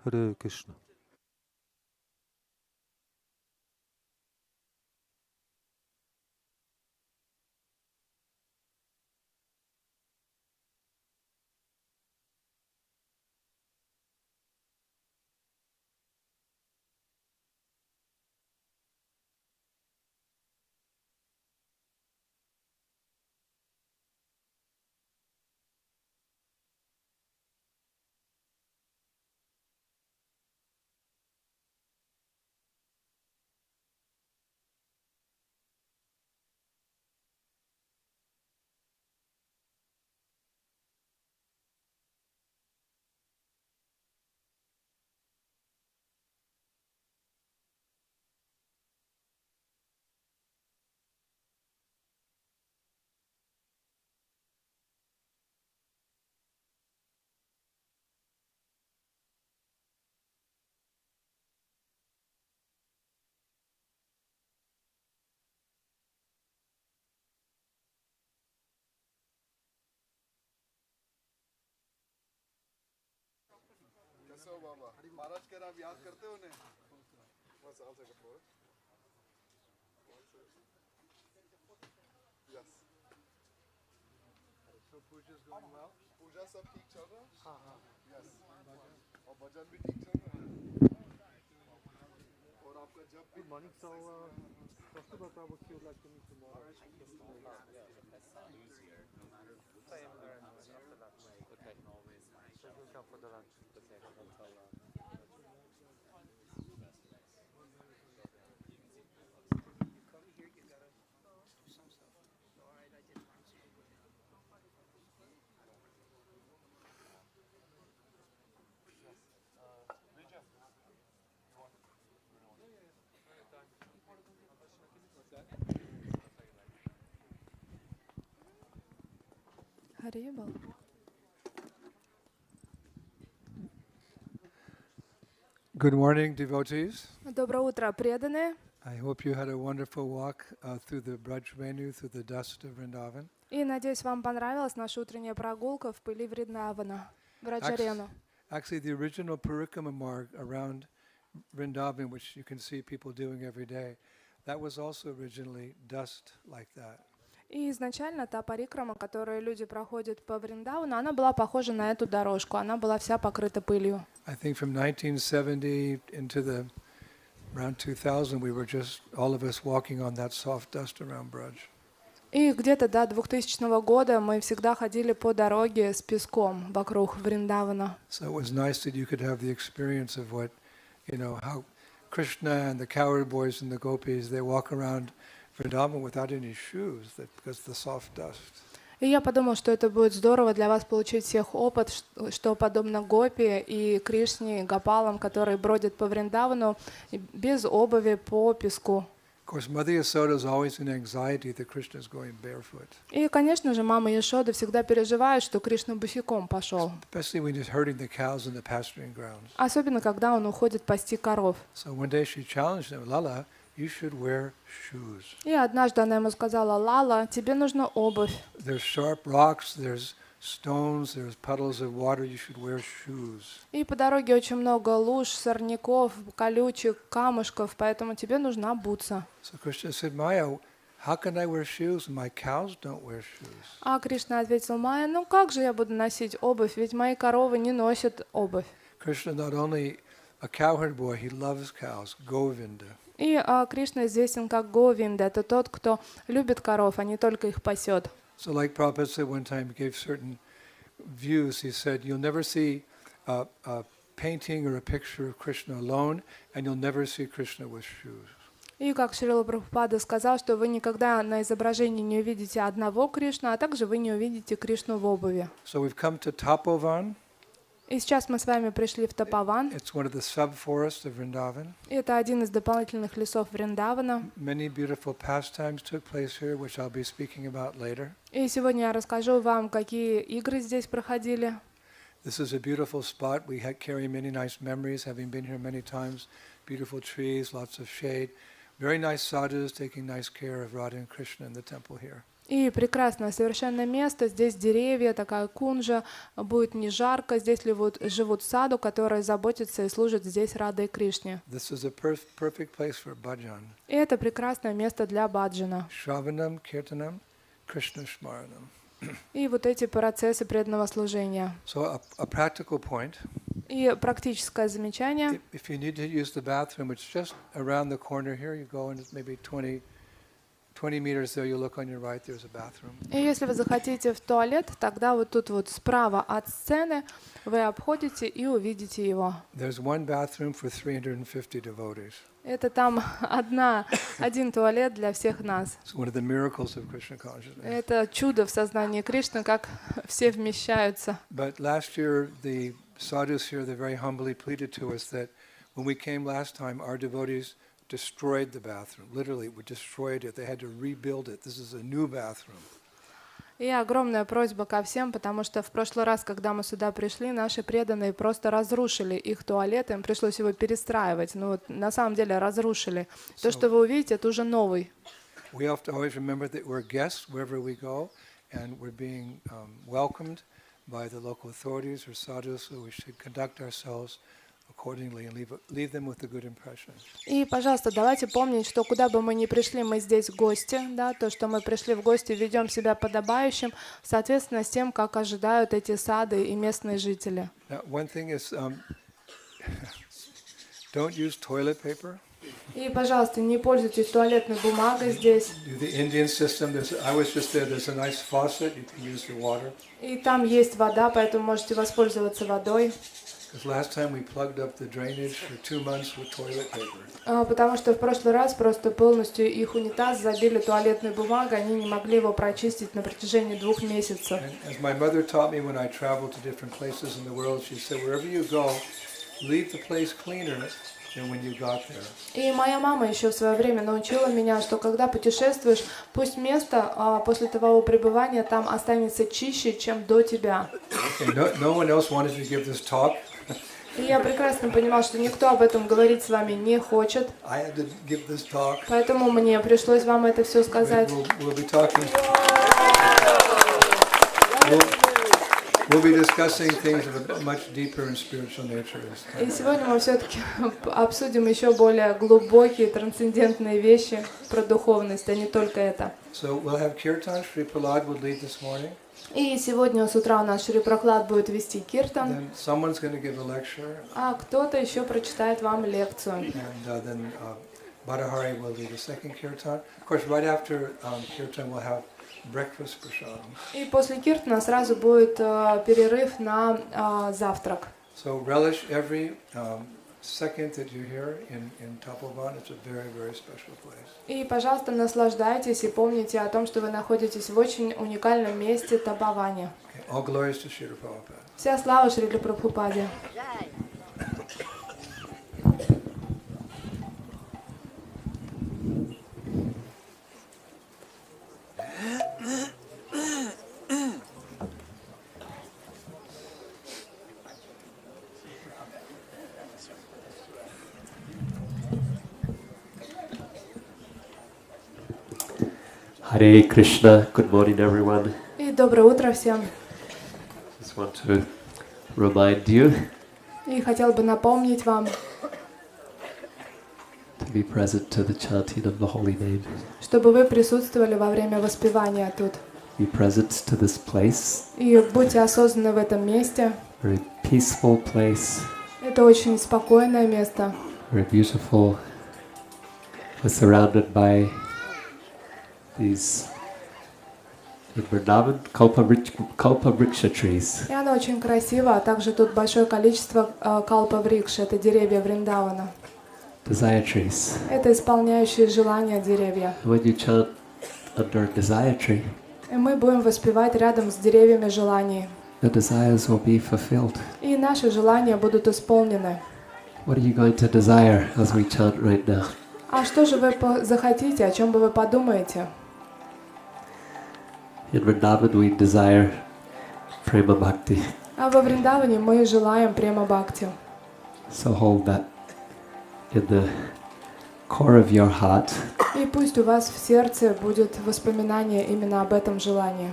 Hare Krishna. कैसे हो बाबा? महाराज कह रहा आप याद करते हो उन्हें? बस I'll take a photo. Yes. So puja is going well? पूजा सब ठीक चल रहा है? हाँ हाँ. Yes. और भजन भी ठीक चल रहा है? और आपका जब भी Good morning. So, first of all, Prabhu, would like to meet tomorrow. So we'll come for the lunch. Haribol. Good morning, devotees. Доброе утро, преданные. I hope you had a wonderful walk through the vraj menu, through the dust of Vrindavan. И надеюсь, вам понравилась наша утренняя прогулка в пыли Вриндавана, Враджарену. Actually, the original Parikrama marg around Vrindavan, which you can see people doing every day, that was also originally dust like that. И изначально та парикрама, которую люди проходят по Вриндавану, она была похожа на эту дорожку, она была вся покрыта пылью. I think from 1970 into the around 2000, we were just all of us walking on that soft dust around Braj. И где-то до 2000 года мы всегда ходили по дороге с песком вокруг Вриндавана. So it was nice that you could have the experience of what, how Krishna and the cowherd boys and the gopis, they walk around Vrindavan without any shoes because of the soft dust. И я подумал, что это будет здорово для вас получить всех опыт, что подобно Гопи и Кришне, и Гопалам, которые бродят по Вриндавану без обуви по песку. Of course, Mother Yasoda is always in anxiety that Krishna is going barefoot. И, конечно же, мама Яшода всегда переживает, что Кришна босиком пошел. Especially when he's herding the cows in the pasturing grounds. Особенно, когда он уходит пасти коров. So one day she challenged him, Lala, you should wear shoes. И однажды она ему сказала: Лала, тебе нужна обувь. There's sharp rocks, there's stones, there's puddles of water, you should wear shoes. И по дороге очень много луж, сорняков, колючек, камушков, поэтому тебе нужна бутса. So Krishna said, Maya, how can I wear shoes? My cows don't wear shoes. А Кришна ответил: Майя, ну как же я буду носить обувь, ведь мои коровы не носят обувь. Krishna not only a cowherd boy, he loves cows, Govinda. И Кришна известен как Говинда, это тот, кто любит коров, а не только их пасет. So like Prabhupada said one time, he gave certain views. He said, you'll never see a painting or a picture of Krishna alone, and you'll never see Krishna with shoes. И как Шрила Прабхупада сказал, что вы никогда на изображении не увидите одного Кришну, а также вы не увидите Кришну в обуви. So we've come to Tapovan. И сейчас мы с вами пришли в Тапован. It's one of the sub-forests of Vrindavan. Это один из дополнительных лесов Вриндавана. Many beautiful pastimes took place here, which I'll be speaking about later. И сегодня я расскажу вам, какие игры здесь проходили. This is a beautiful spot. We carry many nice memories, having been here many times. Beautiful trees, lots of shade. Very nice sadhus taking nice care of Radha and Krishna in the temple here. И прекрасное совершенно место, здесь деревья, такая кунжа, будет не жарко, здесь живут саду, которые заботятся и служат здесь Радhe и Кришне. This is a perfect place for bhajan. И это прекрасное место для баджана. Shravanam, Kirtanam, Krishna Smaranam. И вот эти процессы преданного служения. So a practical point. И практическое замечание. If you need to use the bathroom, it's just around the corner here. You go and it's maybe 20 meters there, you look on your right, there's a bathroom. И если вы захотите в туалет, тогда вот тут вот справа от сцены вы обходите и увидите его. There's one bathroom for 350 devotees. Это там один туалет для всех нас. It's one of the miracles of Krishna consciousness. Это чудо в сознании Кришны, как все вмещаются. But last year, the sadhus here, they very humbly pleaded to us that when we came last time, our devotees destroyed the bathroom. Literally, we destroyed it. They had to rebuild it. This is a new bathroom. И огромная просьба ко всем, потому что в прошлый раз, когда мы сюда пришли, наши преданные просто разрушили их туалет, им пришлось его перестраивать. Ну вот на самом деле разрушили. То, что вы увидите, это уже новый. We have to always remember that we're guests wherever we go, and we're being welcomed by the local authorities or sadhus, so we should conduct ourselves accordingly and leave them with a good impression. И, пожалуйста, давайте помнить, что куда бы мы ни пришли, мы здесь гости, да, то, что мы пришли в гости, ведем себя подобающим, соответственно, с тем, как ожидают эти сады и местные жители. Now, one thing is, don't use toilet paper. И, пожалуйста, не пользуйтесь туалетной бумагой здесь. The Indian system, I was just there, there's a nice faucet, you can use the water. И там есть вода, поэтому можете воспользоваться водой. Because last time we plugged up the drainage for 2 months with toilet paper. Потому что в прошлый раз просто полностью их унитаз забили туалетной бумагой, они не могли его прочистить на протяжении 2 месяцев. As my mother taught me when I traveled to different places in the world, she said, wherever you go, leave the place cleaner than when you got there. И моя мама еще в свое время научила меня, что когда путешествуешь, пусть место после твоего пребывания там останется чище, чем до тебя. Okay, no one else wanted to give this talk. И я прекрасно понимал, что никто об этом говорить с вами не хочет. I had to give this talk. Поэтому мне пришлось вам это все сказать. We'll be discussing things of a much deeper and spiritual nature. И сегодня мы все-таки обсудим еще более глубокие, трансцендентные вещи про духовность, а не только это. So we'll have Kirtan. Shri Prahlad will lead this morning. И сегодня с утра у нас Шри Прохлад будет вести киртан. Then someone's going to give a lecture. А кто-то еще прочитает вам лекцию. And then Bhattahari will lead the second kirtan. Of course, right after kirtan, we'll have breakfast prasadam. И после киртана сразу будет перерыв на завтрак. So relish every second that you're here in Tapovan. It's a very, very special place. И, пожалуйста, наслаждайтесь и помните о том, что вы находитесь в очень уникальном месте Таповане. Okay. All glories to Srila Prabhupada. Вся слава Шриле Прабхупаде. Hare Krishna, good morning everyone. И доброе утро всем. Just want to remind you И хотел бы напомнить вам, to be present to the chanting of the holy name. чтобы вы присутствовали во время воспевания тут. Be present to this place. И будьте осознанны в этом месте. Very peaceful place. Это очень спокойное место. Very beautiful. We're surrounded by these in Vrindavan kalpa-vriksha trees. И оно очень красиво, а также тут большое количество калпа-врикш, это деревья Вриндавана. Desire trees. Это исполняющие желания деревья. When you chant under desire tree, И мы будем воспевать рядом с деревьями желаний. the desires will be fulfilled. И наши желания будут исполнены. What are you going to desire as we chant right now? А что же вы захотите, о чем бы вы подумаете? In Vrindavan we desire prema bhakti. А во Вриндаване мы желаем према бхакти. So hold that in the core of your heart И пусть у вас в сердце будет воспоминание именно об этом желании.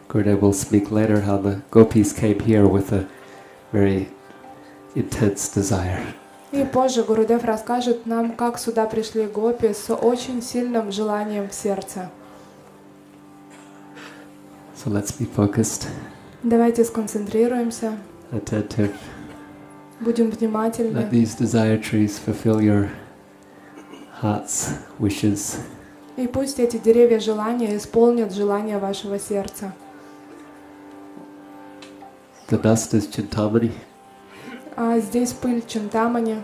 Gurudev will speak later how the gopis came here with a very intense desire. И позже Гурудев расскажет нам, как сюда пришли гопи с очень сильным желанием в сердце. So let's be focused, Давайте сконцентрируемся, attentive. будем Let внимательны. these desire trees fulfill your heart's wishes. И пусть эти деревья желания исполнят желания вашего сердца. The dust is Chintamani. А здесь пыль Чинтамани,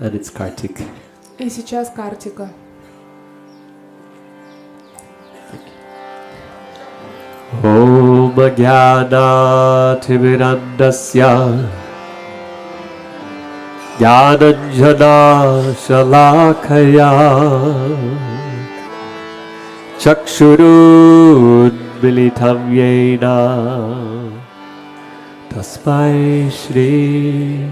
And it's Kartik. и сейчас Картика. Om Jnana Timirandasya Jnananjana Shalakaya Chakshurun Militam Yena Tasmai Shri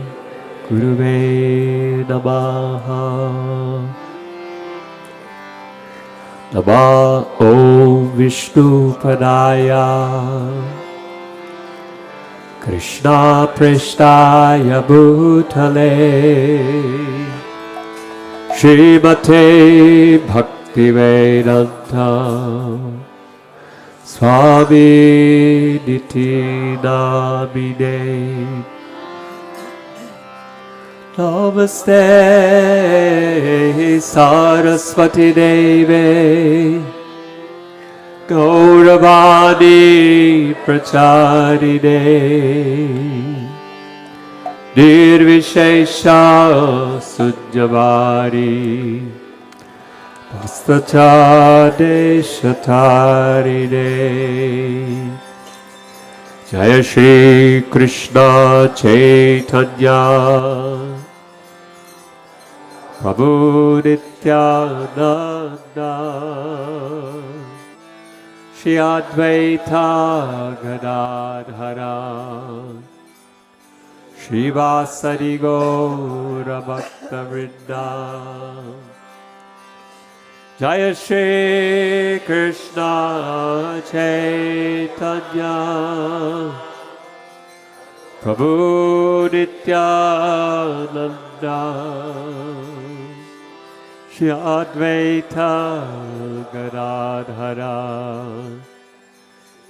Guruve Namaha. Nama Om Vishnu Padaya Krishna Prestaya Bhutale Srimate Bhaktivedanta Swami Niti Namine Namaste Saraswati Devi Gauravani Pracharine Nirvishesha Sunjavari Pastachadeshatarine Jaya Shri Krishna Chaitanya Prabhu Nityananda Shri Advaita Gadadhara Shri Vasari Gaura Bhakta Vrinda Jaya Shri Krishna Chaitanya Prabhu Nityananda Shri Advaita Gadadhara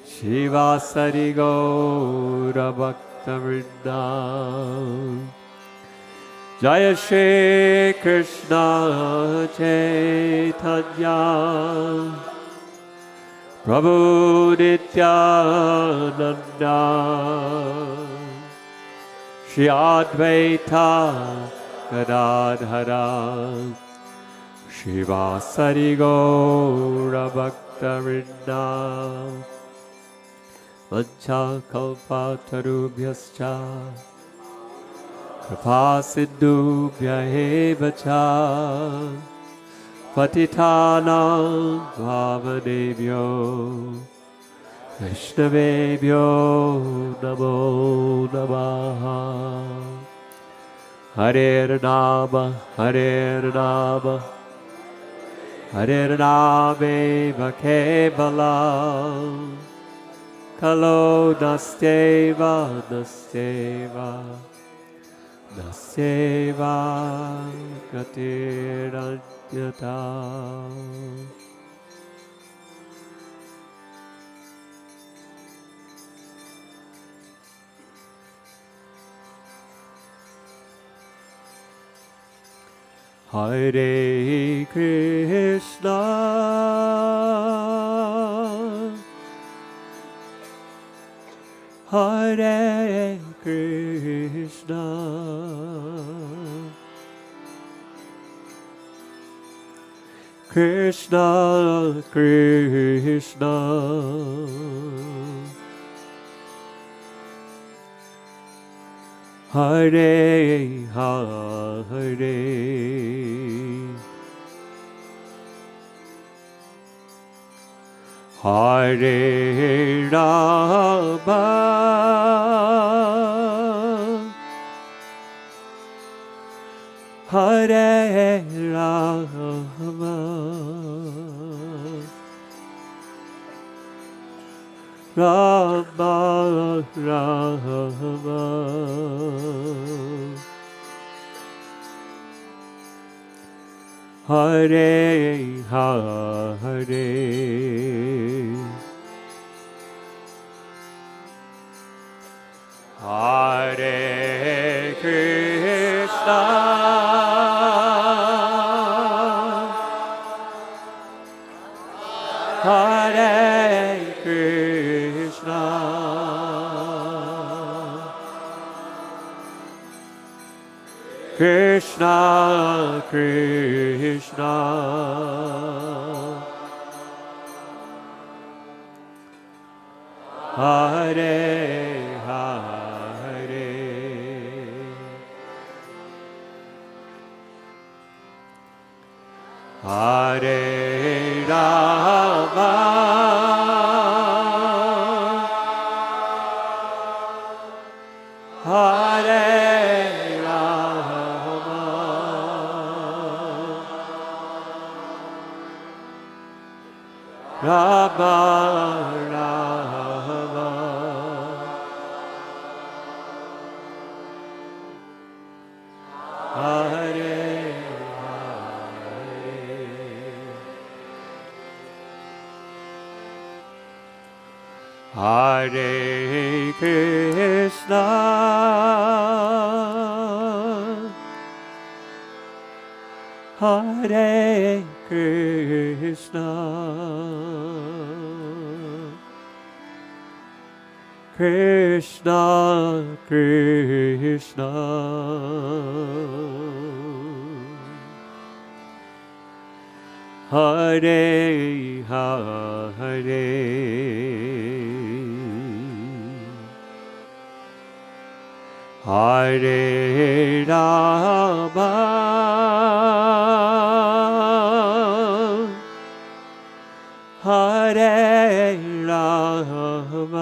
Shri Vasari Gaura Bhakta Vrinda Jaya Shri Krishna Chaitanya Prabhu Nityananda Shri Advaita Gadadhara Shri Vasari Gaura Bhakta Vrinda Vancha Kalpatarubhyascha Kripa Sindhubhya eva cha Patitanam Bhavanebhyo Vaishnavebhyo Namo Namaha Hare Nama Hare Nama Hare Nameva Kevalam Kalo Nasteva Nasteva Naseva Gatiranyata. Hare Krishna Hare Krishna Krishna Krishna Hare Hare Hare Rama Hare Rama, Rama Rama, Hare Hare, Hare Krishna, Hare Krishna, Krishna Krishna, Hare Hare, Hare Rama, Hare Rama, Rama Rama, Hare Hare Krishna, Hare Krishna, Krishna Krishna, Hare Hare, Hare Rama, Hare Rama,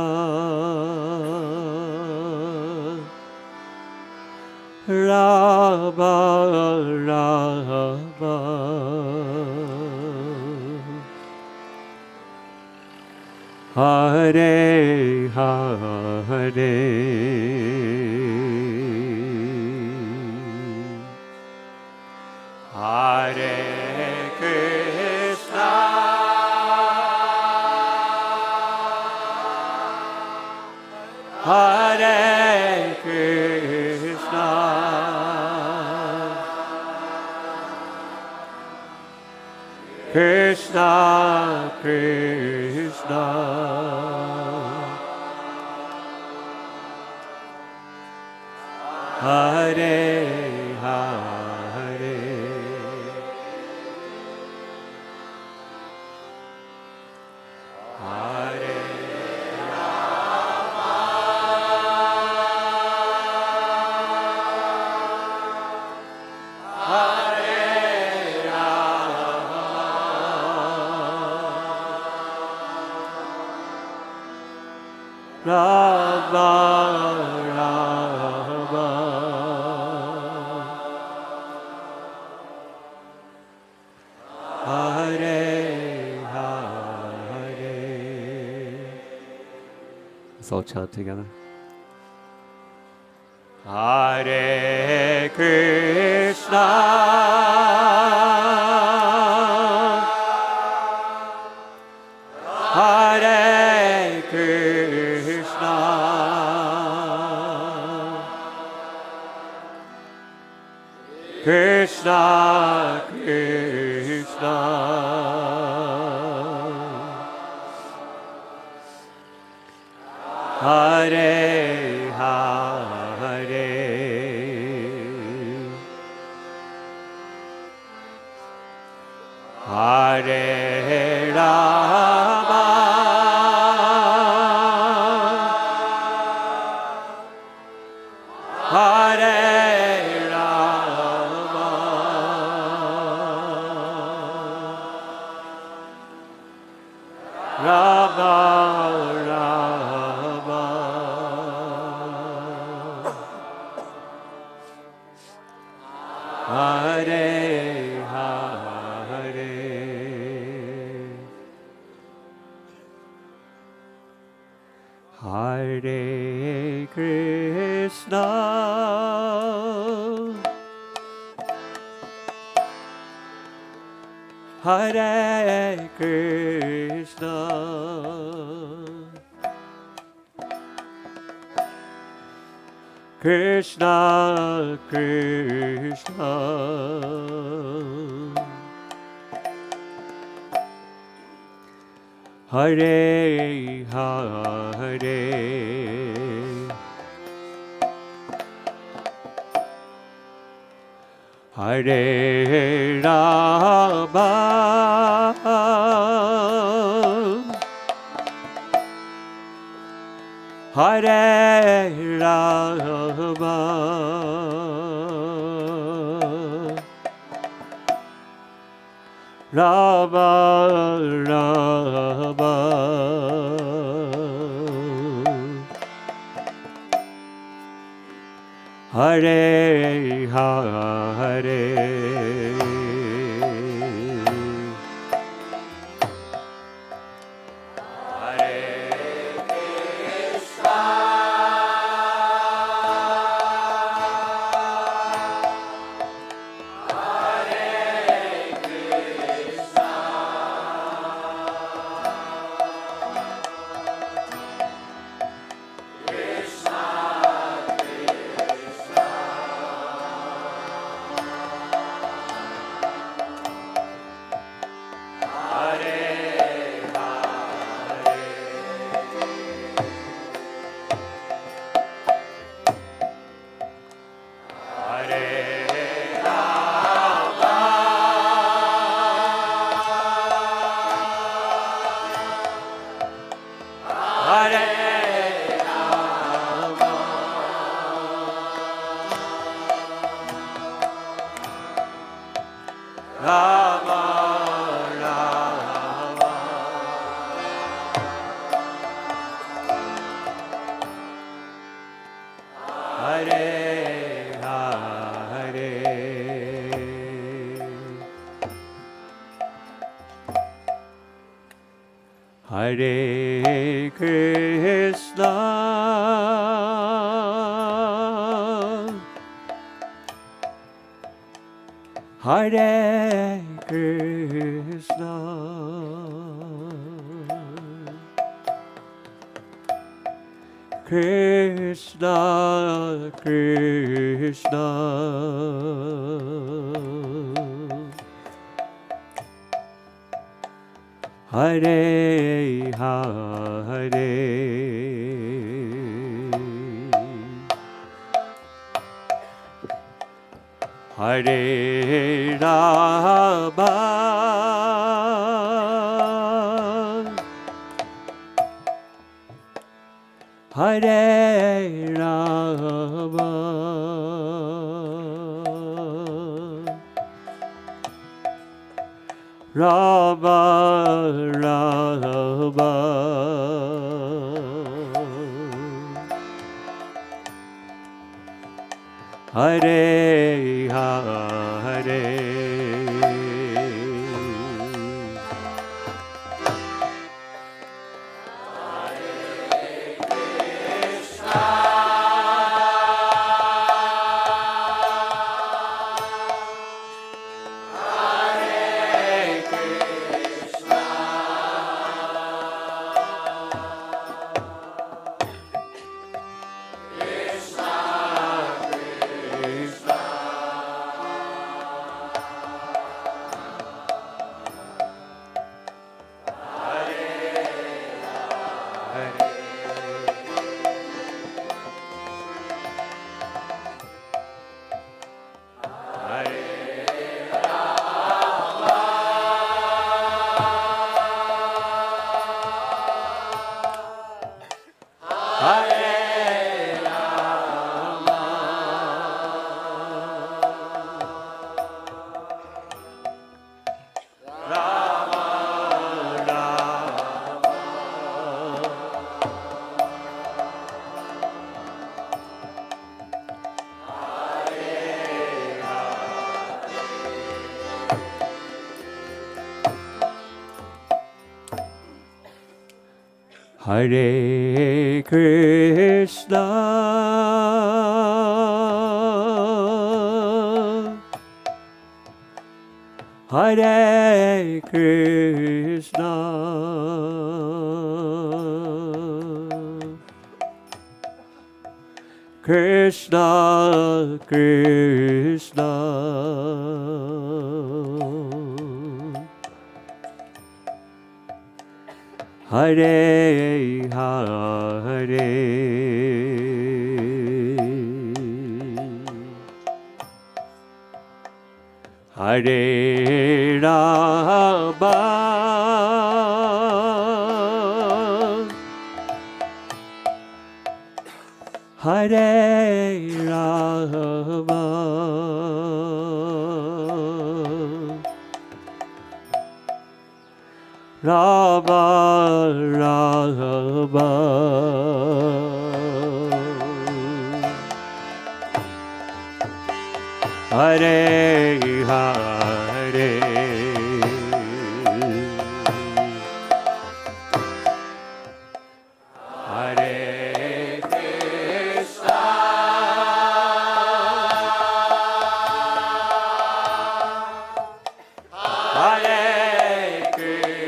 Rama Rama, Hare Hare, Hare Krishna, Hare Krishna, Krishna Krishna, Hare Hare, Hare Rama, Hare Rama, Rama Rama, Hare Hare. Let's all chant together. Hare Krishna, Hare Krishna, Krishna Krishna, Hare Hare, Hare Rama, Hare Rama, Rama Rama, Hare Hare Hare Krishna Hare Krishna Krishna Krishna Hare Hare Hare Rama Hare Rama Rama Rama Hare Hare Hare Krishna Hare Krishna Krishna Krishna Hare Hare Hare Rama Hare Rama Rama Rama Hare Hare Hare Krishna, Hare Krishna, Krishna Krishna, Hare Hare, Hare Rama, Hare Rama, Rama Rama, Hare Hare, Hare Krishna, Hare Krishna,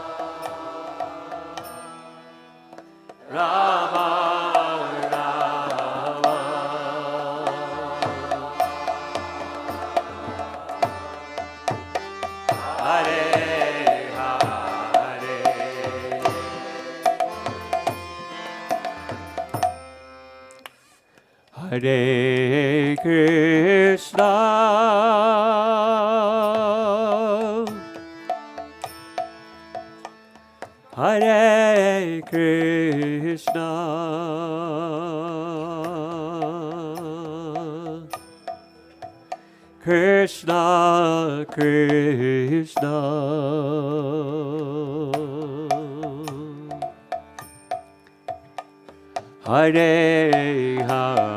Krishna Krishna, Hare Krishna, Hare Krishna, Krishna Krishna, Hare Hare,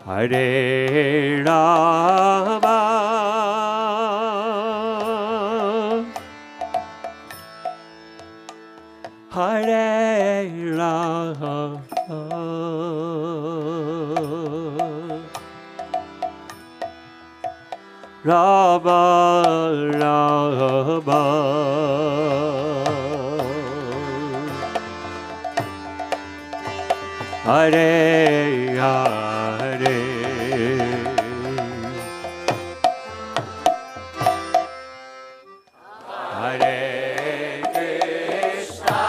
Hare Rama, Hare Rama, Rama Rama, Hare Hare, Hare Krishna,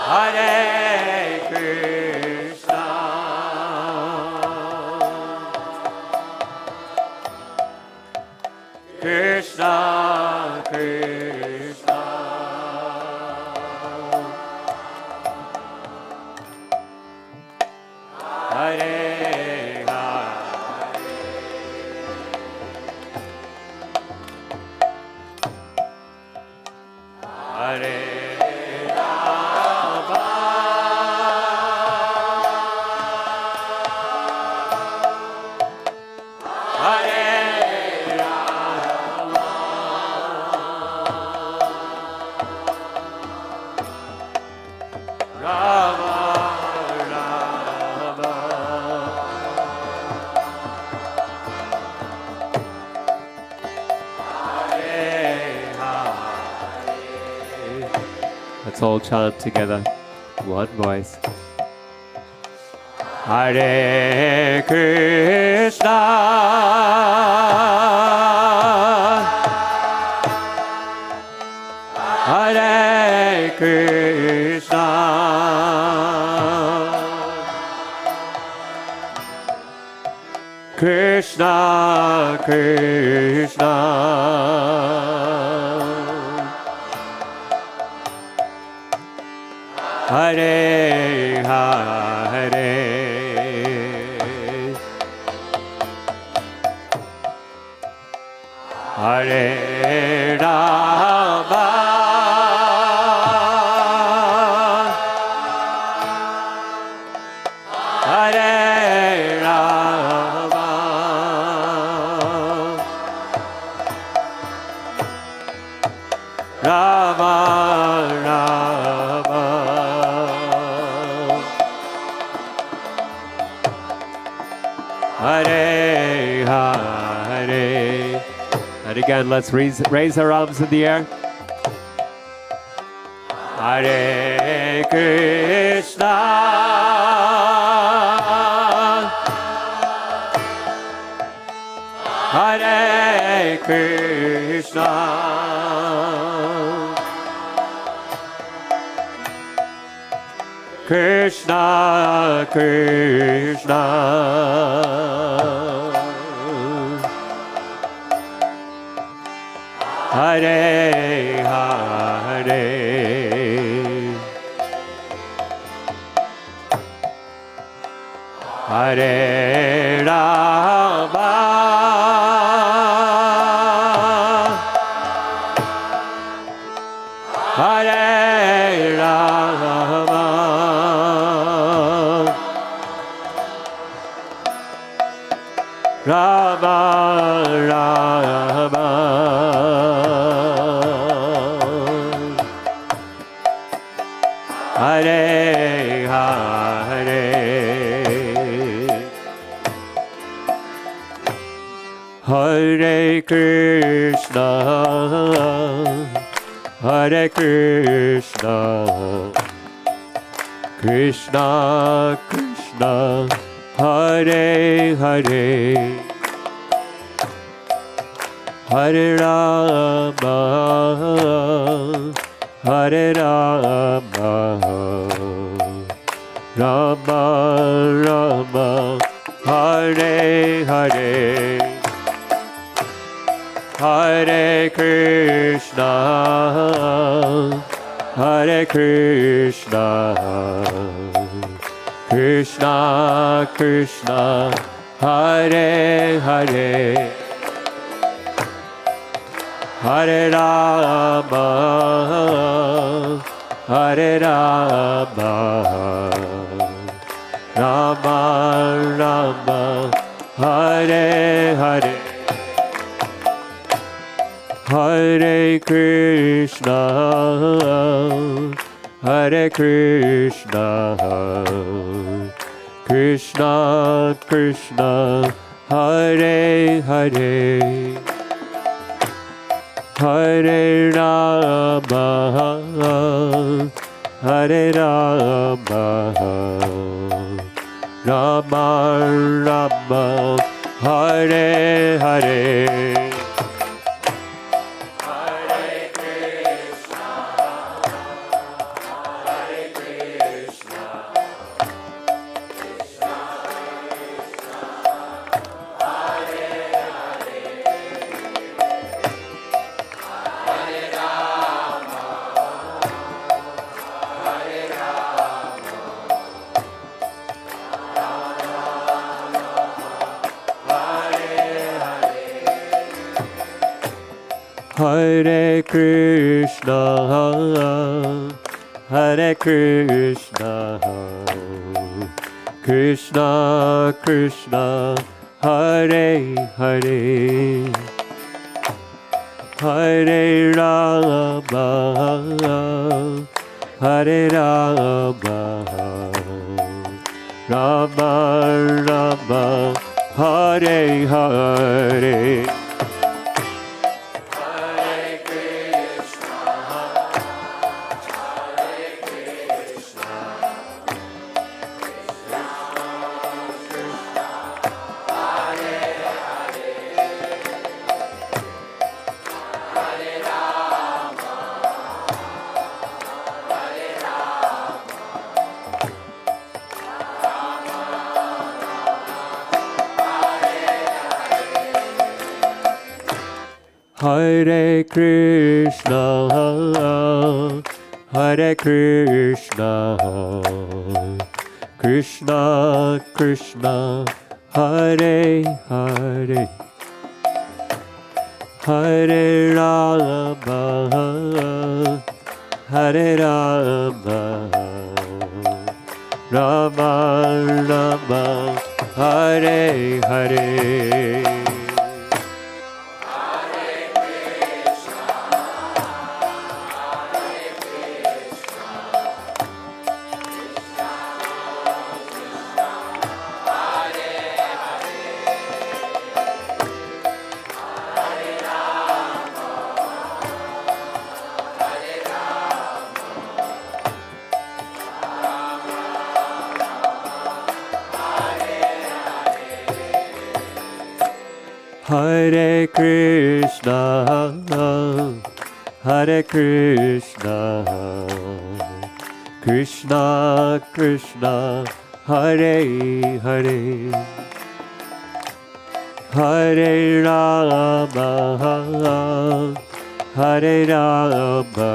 Hare Krishna, Krishna Krishna, Hare Hare, Hare Rama, Hare Rama, Rama Rama, Hare Hare. Let's all chant together, one voice. Hare Krishna, Hare Krishna, Krishna Krishna, Hare Hare, Hare Rama, Hare Rama, Rama Rama, Hare Hare. And again, let's raise our arms in the air. Hare Krishna, Hare Krishna, Krishna Krishna, Hare Hare, Hare Rama, Hare Rama, Rama Rama, Hare Hare, Hare Krishna, Hare Krishna, Krishna Krishna, Hare Hare, Hare Rama, Hare Rama, Rama Rama, Hare Hare, Hare Krishna, Hare Krishna, Krishna Krishna, Hare Hare, Hare Rama, Hare Rama, Rama Rama, Hare Hare, Hare Krishna, Hare Krishna, Krishna Krishna, Hare Hare, Hare Rama, Hare Rama, Rama Rama, Hare Hare, Hare Krishna, Hare Krishna, Krishna Krishna, Hare Hare, Hare Rama, Hare Rama, Rama Rama, Hare Hare. Hare Krishna, Hare Krishna, Krishna Krishna, Hare Hare, Hare Rama, Hare Rama, Rama Rama, Hare Hare. Hare Krishna, Hare Krishna, Krishna Krishna, Hare Hare, Hare Rama, Hare Rama,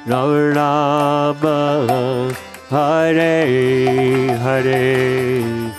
Rama Rama, Hare Hare.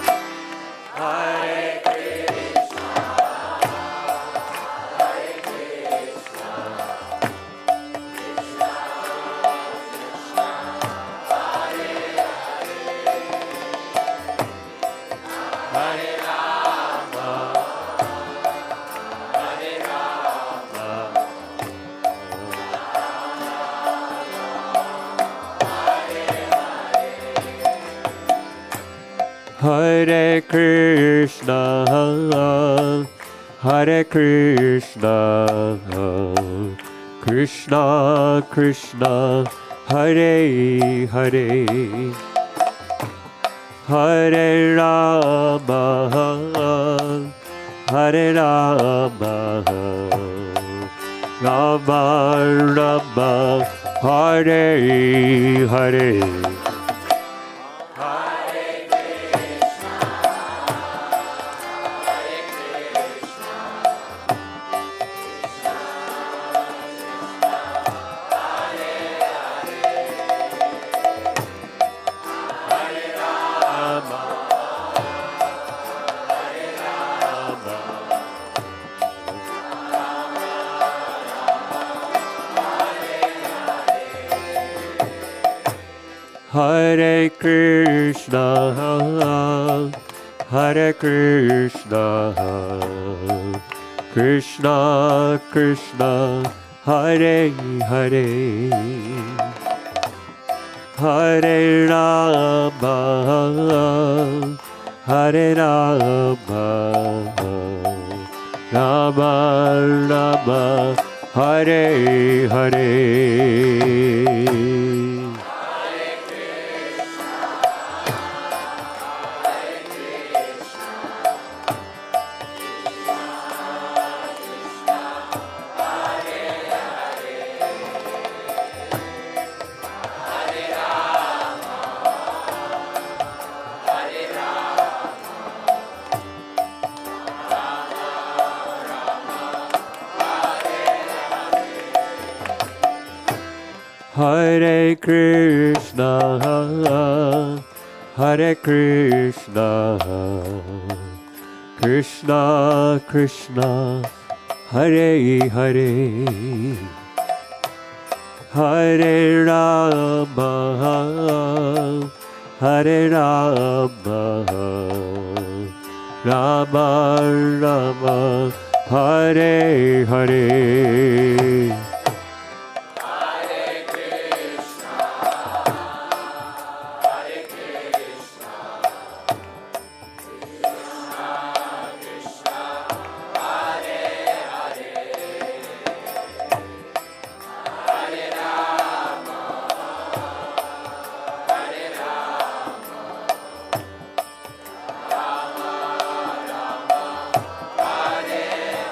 Hare Krishna, Hare Krishna, Krishna Krishna, Hare Hare, Hare Rama, Hare Rama, Rama Rama, Hare Hare. Hare Krishna, Hare Krishna, Krishna Krishna, Hare Hare, Hare Rama, Hare Rama, Rama Rama, Hare Hare. Hare Krishna, Hare Krishna, Krishna Krishna, Hare Hare, Hare Rama, Hare Rama, Rama Rama, Hare Hare.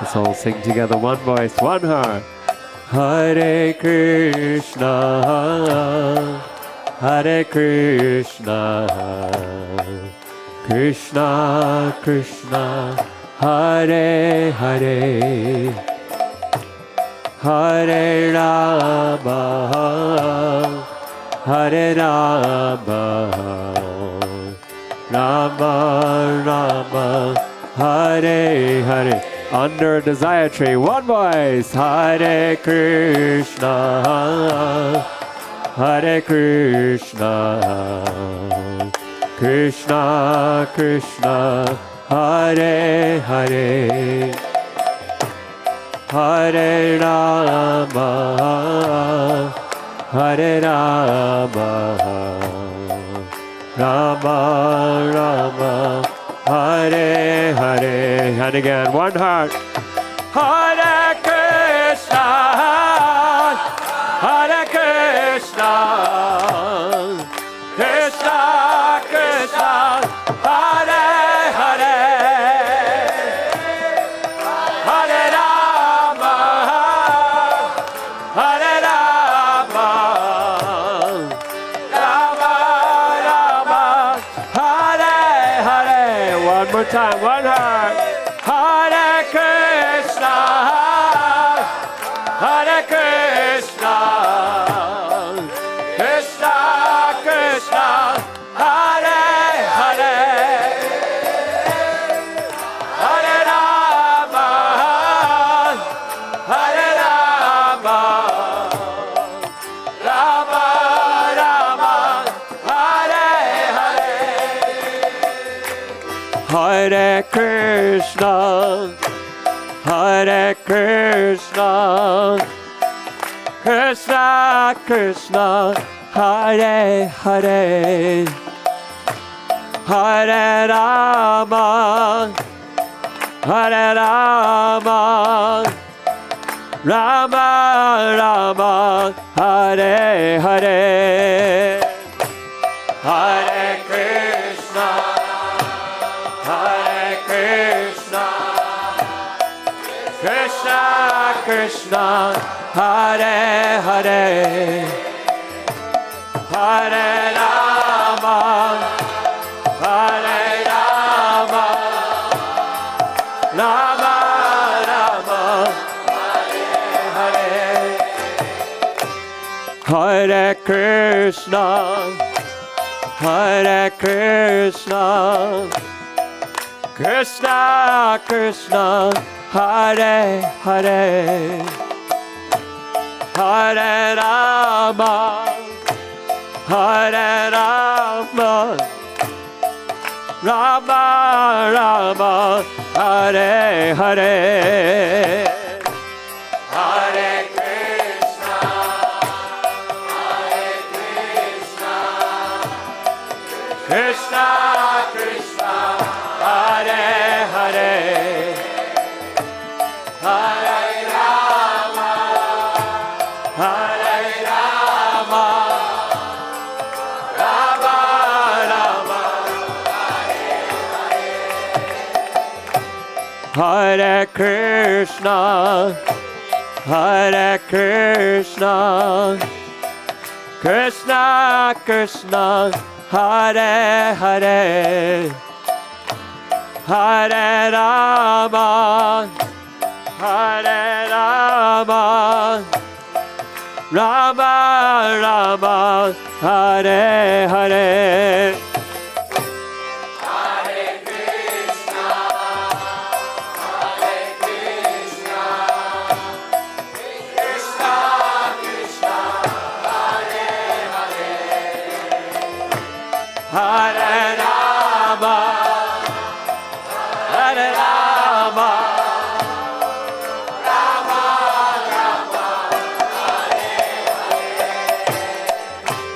Let's all sing together, one voice, one heart. Hare Krishna, Hare Krishna, Krishna Krishna, Hare Hare, Hare Rama, Hare Rama, Rama Rama, Hare Hare. Under the desire tree, one voice. Hare Krishna, Hare Krishna, Krishna Krishna, Hare Hare, Hare Rama, Hare Rama, Rama Rama, Hare Hare. And again, one heart. Hare Krishna, Hare Krishna, Krishna Krishna, Hare Hare, Hare Rama, Hare Rama, Rama Rama, Hare Hare. One more time, one heart. Hare Krishna, Hare Krishna, Krishna Krishna, Hare Hare, Hare Rama, Hare Rama, Rama Rama, Hare Hare. Hare Krishna, Hare Krishna, Krishna Krishna, Hare Hare, Hare Rama, Hare Rama, Rama Rama, Hare Hare. Hare Krishna, Hare Krishna, Krishna Krishna, Hare Hare, Hare Rama, Hare Rama, Rama Rama, Hare Hare. Hare Krishna, Hare Krishna, Krishna Krishna, Hare Hare, Hare Rama, Hare Rama, Rama Rama, Hare Hare. Hare Krishna, Hare Krishna, Krishna Krishna, Hare Hare, Hare Rama, Hare Rama, Rama Rama, Hare Krishna, Hare Krishna, Krishna Krishna, Hare Hare, Hare Rama, Hare Rama, Rama Rama, Hare Hare. Hare Krishna, Hare Krishna, Krishna Krishna, Hare Hare, Hare Rama, Hare Rama, Rama Rama,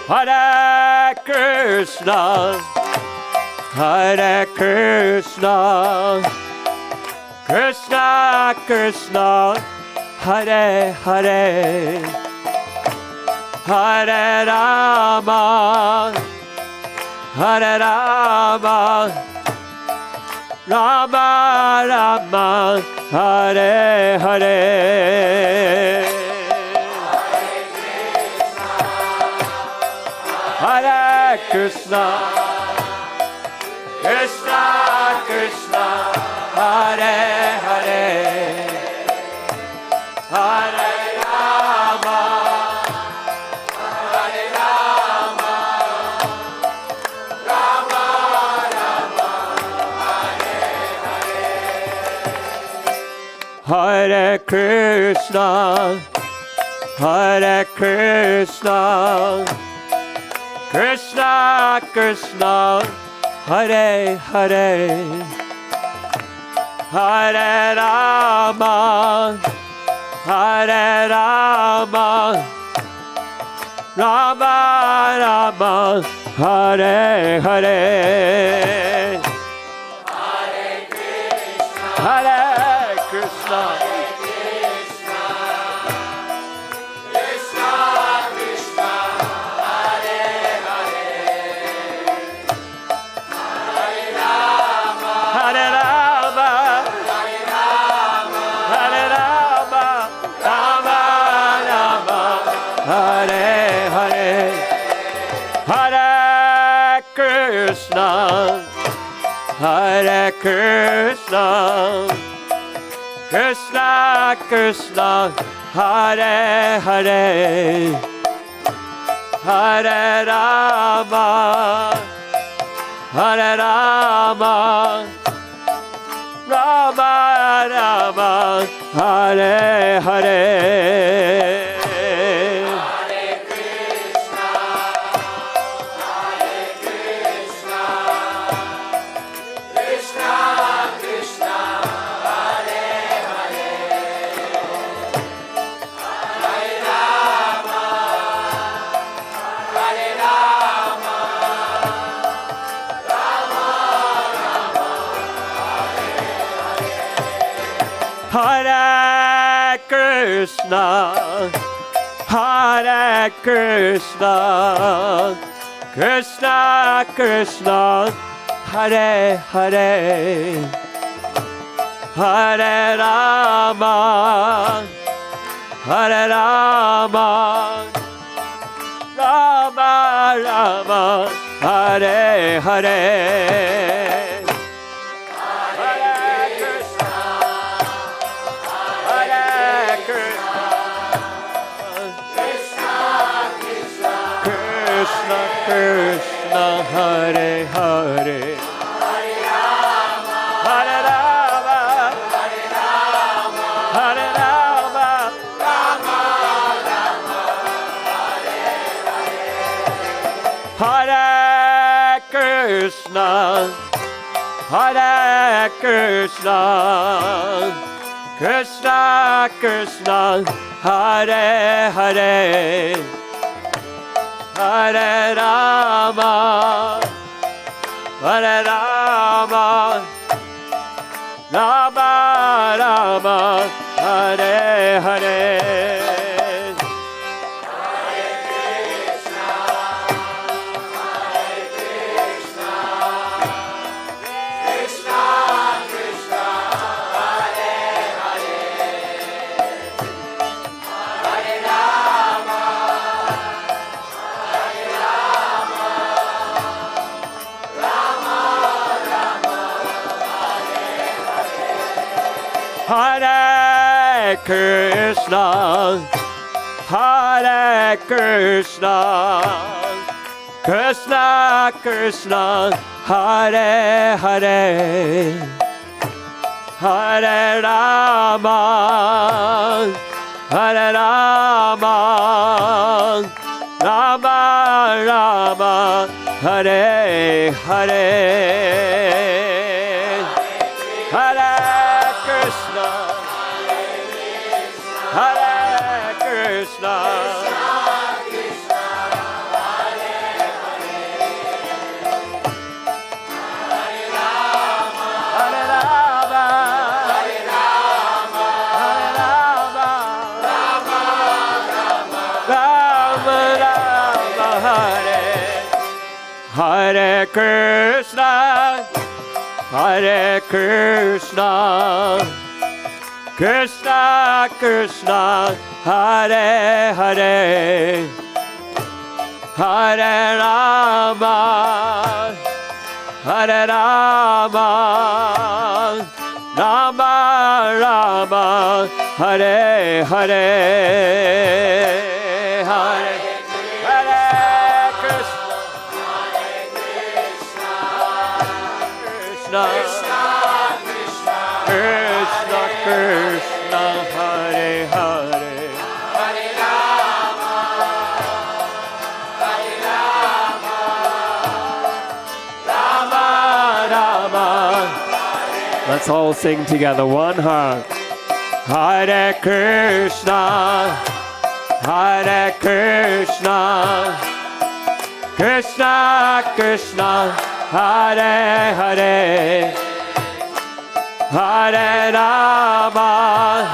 Hare Krishna, Hare Krishna, Krishna Krishna, Hare Hare, Hare Rama, Hare Rama, Rama Rama, Hare Hare. Hare Krishna, Krishna Krishna, Hare Hare Hare, Hare Rama, Hare Rama, Rama Rama, Hare Hare. Hare Krishna, Hare Krishna, Krishna Krishna, Hare Hare, Hare Rama, Hare Rama, Rama Rama, Hare Hare. Hare Krishna, Hare Krishna, Krishna Krishna, Hare Hare, Hare Rama, Hare Rama, Hare Rama, Rama Rama, Hare Hare. Hare Krishna, Hare Krishna, Krishna Krishna, Hare Hare, Hare Rama, Hare Rama, Rama Rama, Hare Hare. Hare Krishna, Hare Krishna, Krishna Krishna, Hare Hare, Hare Rama, Hare Rama, Rama Rama, Hare Hare. Krishna Hare Hare, Hare Rama, Hare Rama, Hare Rama, Rama Rama, Hare Hare, Hare Krishna, Hare Krishna, Krishna Krishna, Hare Hare, Hare Rama, Hare Rama, Rama Rama, Hare Hare. Hare Krishna, Hare Krishna, Krishna Krishna, Hare Hare, Hare Rama, Hare Krishna, Hare Krishna, Krishna Krishna, Hare Hare, Hare Rama, Hare Rama, Rama Rama, Hare Hare. Hare Krishna, Hare Krishna, Krishna Hare Hare, Hare Rama, Hare Rama, Hare Rama, Hare Rama, Rama Rama, Rama Rama, Hare Hare Krishna, Hare Krishna, Krishna Krishna, Hare Hare, Hare Rama, Hare Rama, Rama Rama, Hare Hare, Hare Hare Krishna, Krishna Krishna, Krishna Krishna, Hare Hare, Hare Rama, Hare Rama, Rama Rama. Let's all sing together, one heart. Hare Krishna, Hare Krishna, Krishna Krishna, Hare Hare, Hare Rama,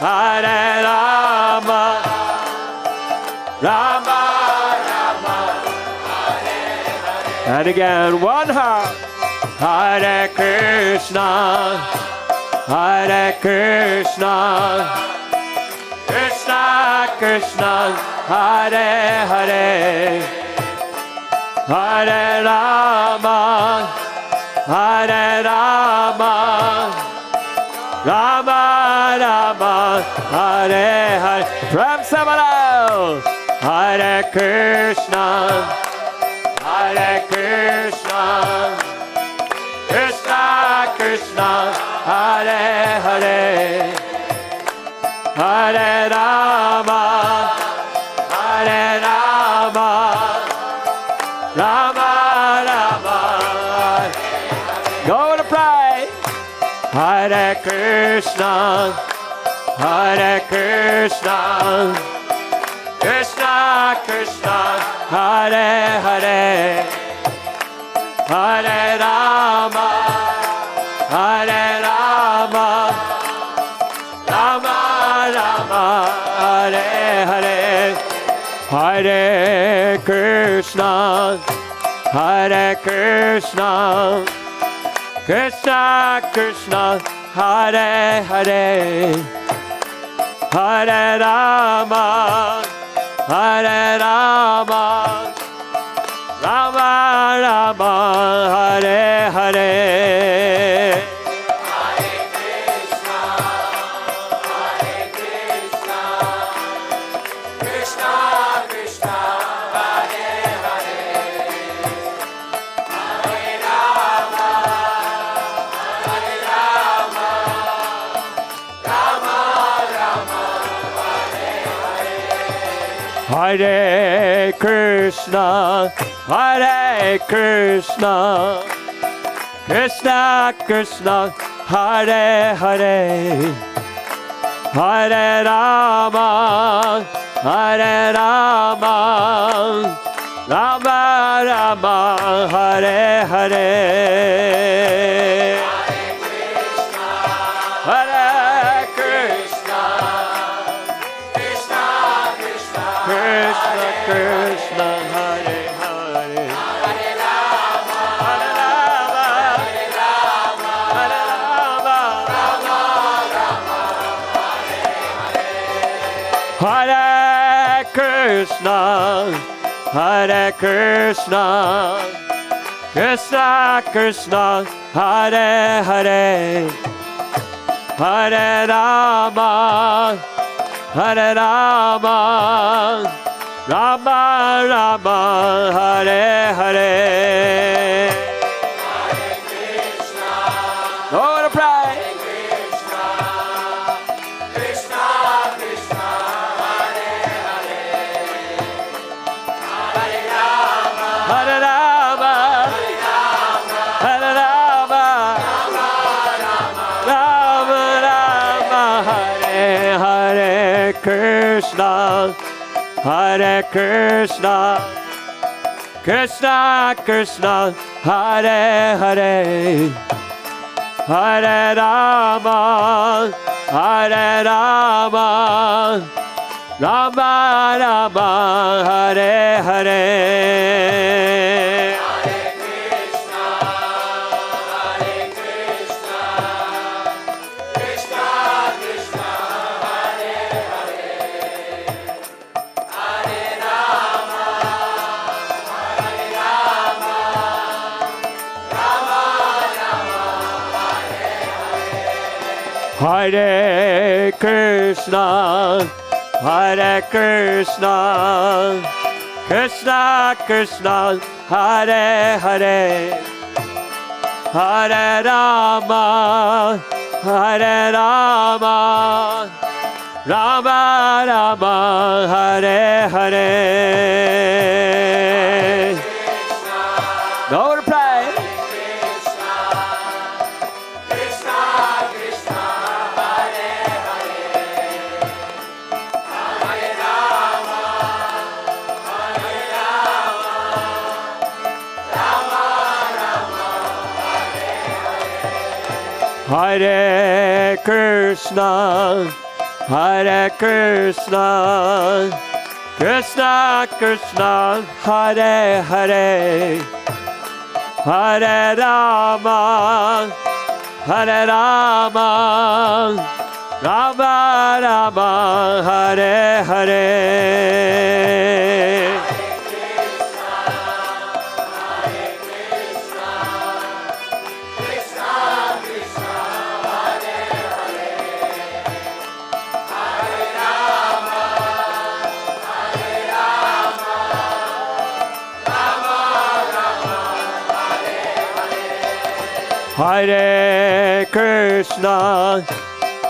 Hare Rama, Rama Rama, Hare Hare. And again, one heart. Hare Krishna, Hare Krishna, Krishna Krishna, Hare Hare, Hare Rama, Hare Rama, Rama Rama, Hare Hare. From Samarao, Hare Krishna, Hare Krishna, Krishna Krishna, Hare Hare, Hare Rama, Hare Rama, Rama Rama. Go to pray. Hare Krishna, Hare Krishna, Krishna Krishna, Hare Hare, Hare Rama, Hare Rama, Rama Rama, Hare Hare, Hare Krishna, Hare Krishna, Krishna Krishna, Hare Hare, Hare Rama, Hare Rama, Rama Rama, Hare Hare. Hare Krishna, Hare Krishna, Krishna Krishna, Hare Hare, Hare Rama, Hare Rama, Rama Rama, Hare Hare. Hare Krishna, Hare Krishna, Krishna Krishna, Hare Hare, Hare Rama, Hare Rama, Rama Rama, Hare Hare. Hare Krishna, Krishna Krishna, Krishna Krishna, Hare Hare, Hare Rama, Hare Rama, Hare Rama, Rama Rama, Hare Krishna, Hare Krishna, Krishna Krishna, Hare Hare, Hare Rama, Hare Rama, Rama Rama, Hare Hare. Hare Krishna, Lord of Pride. Krishna, Krishna Krishna, Hare Hare, Hare Rama, Hare Rama, Hare Rama, Rama Rama, Rama Rama, Hare Hare. Krishna, Hare Krishna, Krishna Krishna, Hare Hare, Hare Rama, Hare Rama, Rama Rama, Hare Hare. Hare Krishna, Hare Krishna, Krishna Krishna, Hare Hare, Hare Rama, Hare Rama, Rama Rama, Hare Hare. Go to play. Hare Krishna, Hare Krishna, Krishna Krishna, Hare Hare, Hare Rama, Hare Rama, Rama Rama, Hare Hare. Hare Krishna,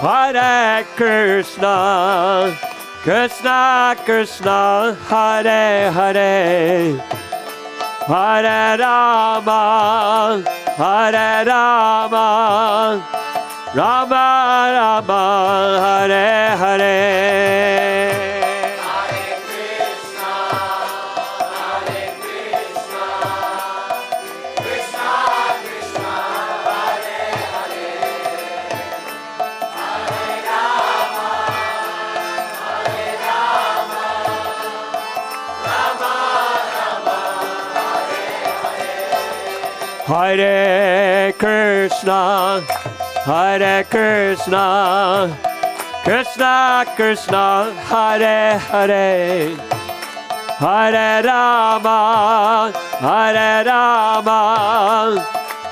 Hare Krishna, Krishna Krishna, Hare Hare, Hare Rama, Hare Rama, Rama Rama, Hare Hare. Hare Krishna, Hare Krishna, Krishna Krishna, Hare Hare, Hare Rama, Hare Rama,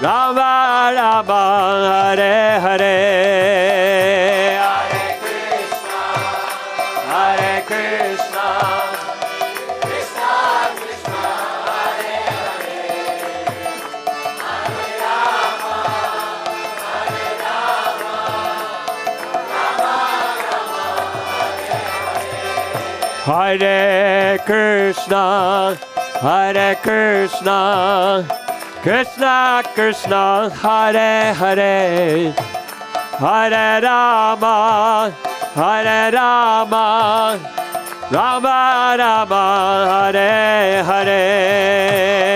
Rama Rama, Hare Hare. Hare Krishna, Hare Krishna. Hare Krishna, Hare Krishna, Krishna Krishna, Hare Hare, Hare Rama, Hare Rama, Rama Rama, Hare Hare.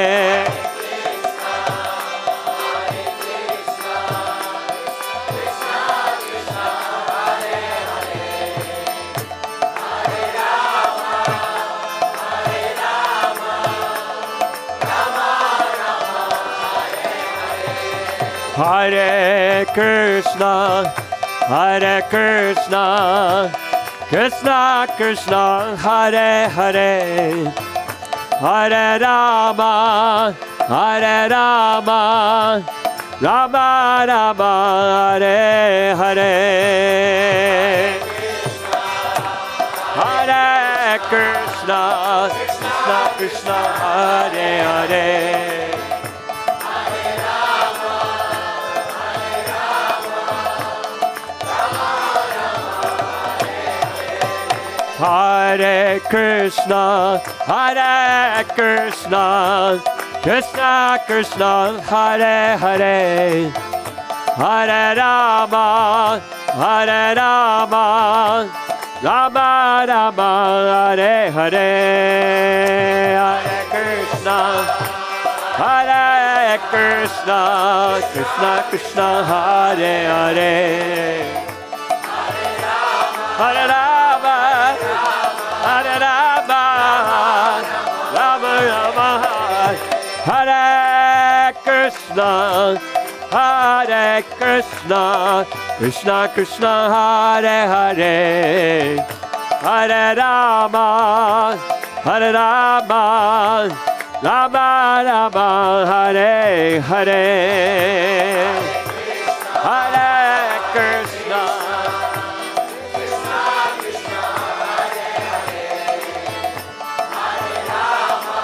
Hare Krishna, Hare Krishna, Krishna Krishna, Hare Hare, Hare Rama, Hare Rama, Rama Rama, Hare Hare. Hare Krishna, Krishna Krishna, Hare Hare. Hare Krishna, Hare Krishna, Krishna Krishna, Hare Hare, Hare Rama, Hare Rama, Rama Rama, Hare Hare. Hare Krishna, Hare Krishna, Krishna Krishna, Hare Hare, Hare Rama, Hare Rama, Rama Rama, Hare Krishna, Hare Krishna, Krishna Krishna, Hare Hare, Hare Rama, Hare Rama, Rama Rama, Hare Hare, Hare Krishna.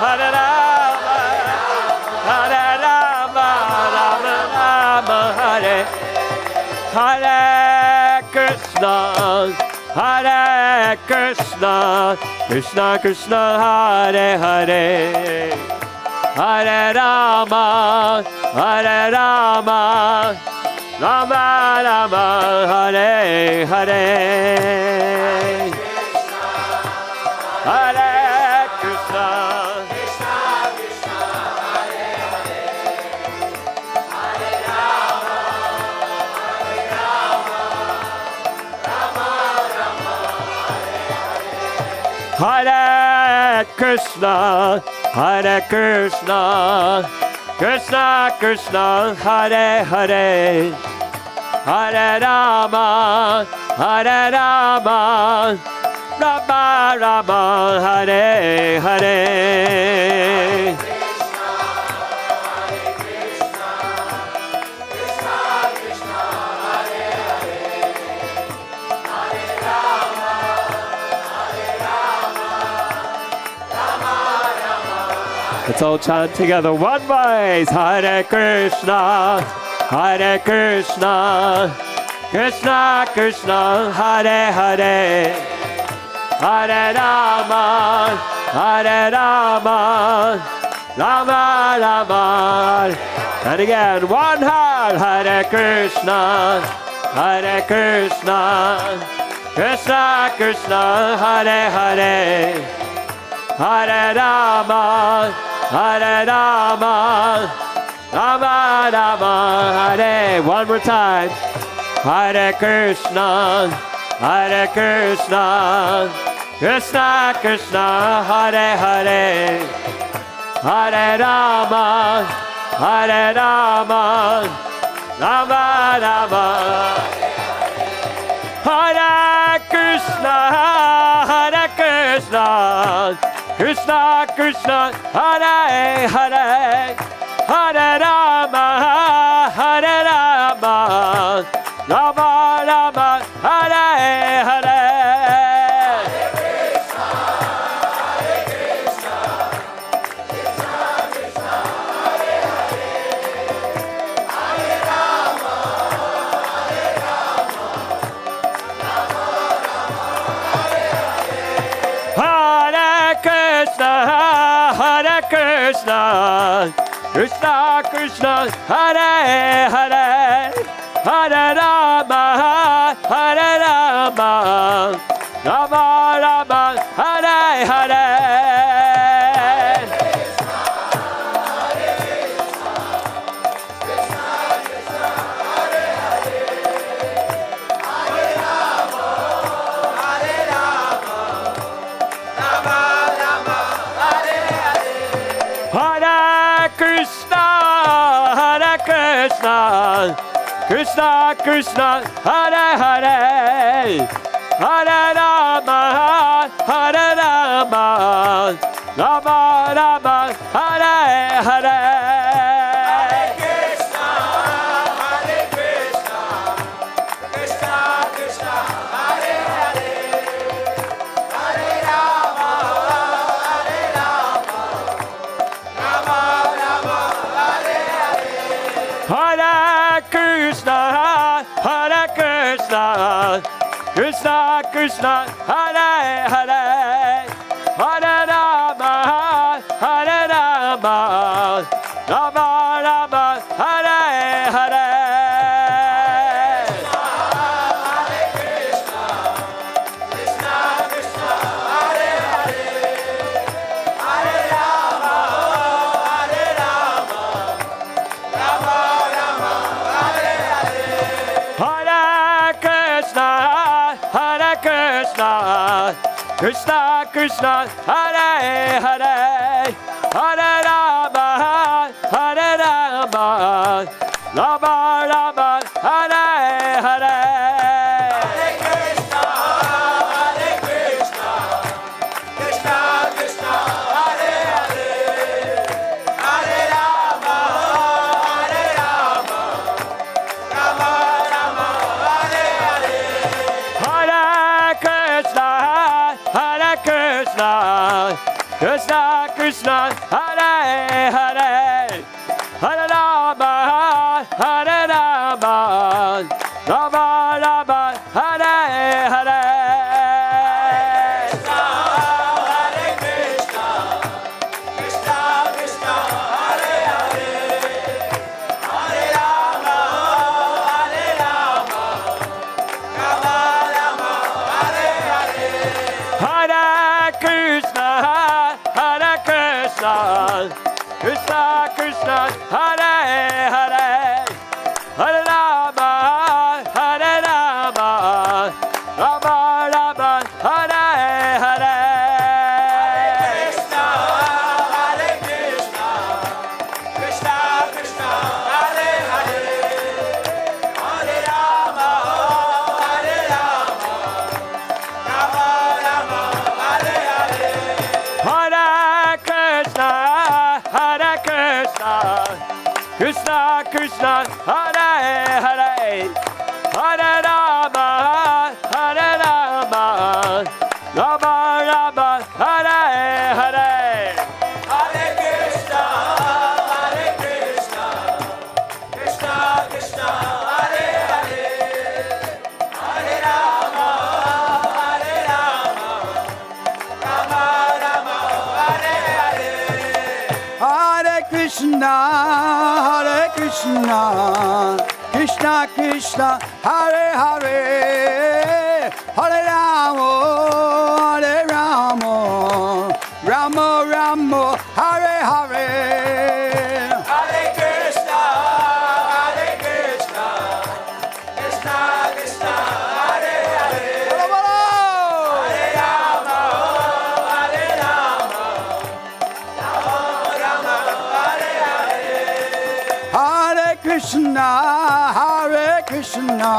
Hare Rama, Hare Rama, Rama Rama, Hare Hare Krishna, Hare Krishna, Krishna Krishna, Hare Hare, Hare Rama, Hare Rama, Rama Rama, Hare Hare, Hare Krishna, Krishna Krishna, Hare Hare, Hare Rama, Hare Rama, Rama Rama, Hare Hare, Hare Krishna, Hare Krishna, Krishna Krishna, Hare Hare, Hare Rama, Hare Rama, Rama Rama, Hare Hare. Let's all chant together one voice. Hare Krishna, Hare Krishna, Krishna Krishna, Hare Hare, Hare Rama, Hare Rama, Rama Rama. And again, one heart. Hare Krishna, Hare Krishna, Krishna Krishna, Hare Hare, Hare Rama, Hare Rama, Rama Rama, Hare. One more time. Hare Krishna, Hare Krishna, Krishna Krishna, Hare Hare, Hare Rama, Hare Rama, Rama Rama. Hare Krishna, Hare Krishna, Krishna Krishna, Hare Hare, Hare Rama, Hare Rama, Rama Rama, Hare Hare. Krishna, Krishna Krishna, Hare Hare, Hare Rama, Hare Rama, Rama Rama, Hare Hare. Krishna Krishna, Hare Hare, Hare Rama, Hare Rama, Rama Rama, Hare Hare. Hare Krishna, Hare Krishna, Krishna Krishna, Hare Hare, Hare Rama, Hare Rama, Rama Rama, Hare Hare. Hare Krishna, Hare Krishna, Krishna Krishna, Hare Hare, Hare Rama, Hare Rama, Rama Rama, Hare Hare. Hare Krishna, Krishna Krishna, Hare Hare, Hare Rama, Hare Rama, Rama Rama, Hare Hare. Hare Krishna, Hare Krishna, Krishna Krishna, Hare Hare, Hare Rama, Hare Rama, Rama Rama, Hare Hare. Hare Krishna, Hare Krishna, Krishna Krishna, Hare Hare, Hare Rama, Hare Rama, Rama Rama, Hare Hare. Hare Krishna, Hare Krishna, Krishna Krishna Hare Hare Hare Rama Hare Rama Rama Rama Hare Hare Krishna Krishna Hare Hare Hare Rama Hare Rama Rama Rama Hare Hare Krishna Hare Krishna Krishna Krishna Hare Hare Hare Rama Hare Rama Rama Rama Hare Hare Hare Krishna Krishna Krishna Hare Hare Hare Rama Hare Rama Rama Rama Hare Hare Hare Krishna Krishna Krishna Hare Hare Hare Rama Hare Rama Rama Rama Hare Hare Hare Krishna Krishna Krishna Hare Hare Hare Rama Hare Rama Rama Rama Hare Hare Hare Krishna Krishna Krishna Hare Hare Hare Rama Hare Rama Rama Rama Hare Hare Hare Krishna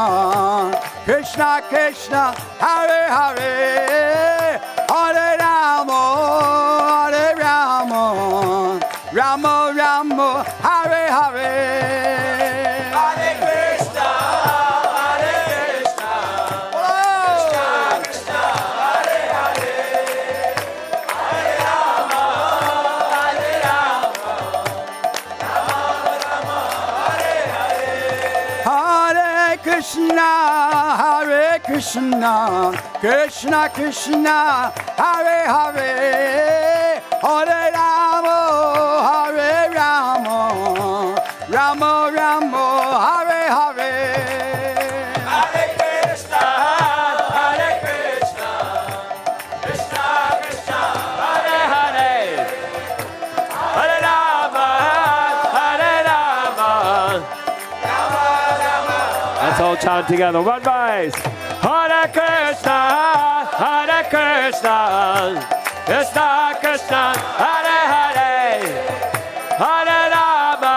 Krishna Krishna Hare Hare Hare Rama Hare Rama Rama Rama Hare Hare Hare Krishna Krishna Krishna Hare Hare Hare Rama Hare Rama Rama Rama Hare Hare Hare Krishna Krishna Krishna Hare Hare Hare Rama Hare Rama Rama Rama Hare Hare Hare Krishna Krishna Krishna Hare Hare Hare Rama Hare Rama Rama Rama. Let's all chant together. One voice. Hare Krishna, Krishna Krishna, Hare Hare, Hare Rama,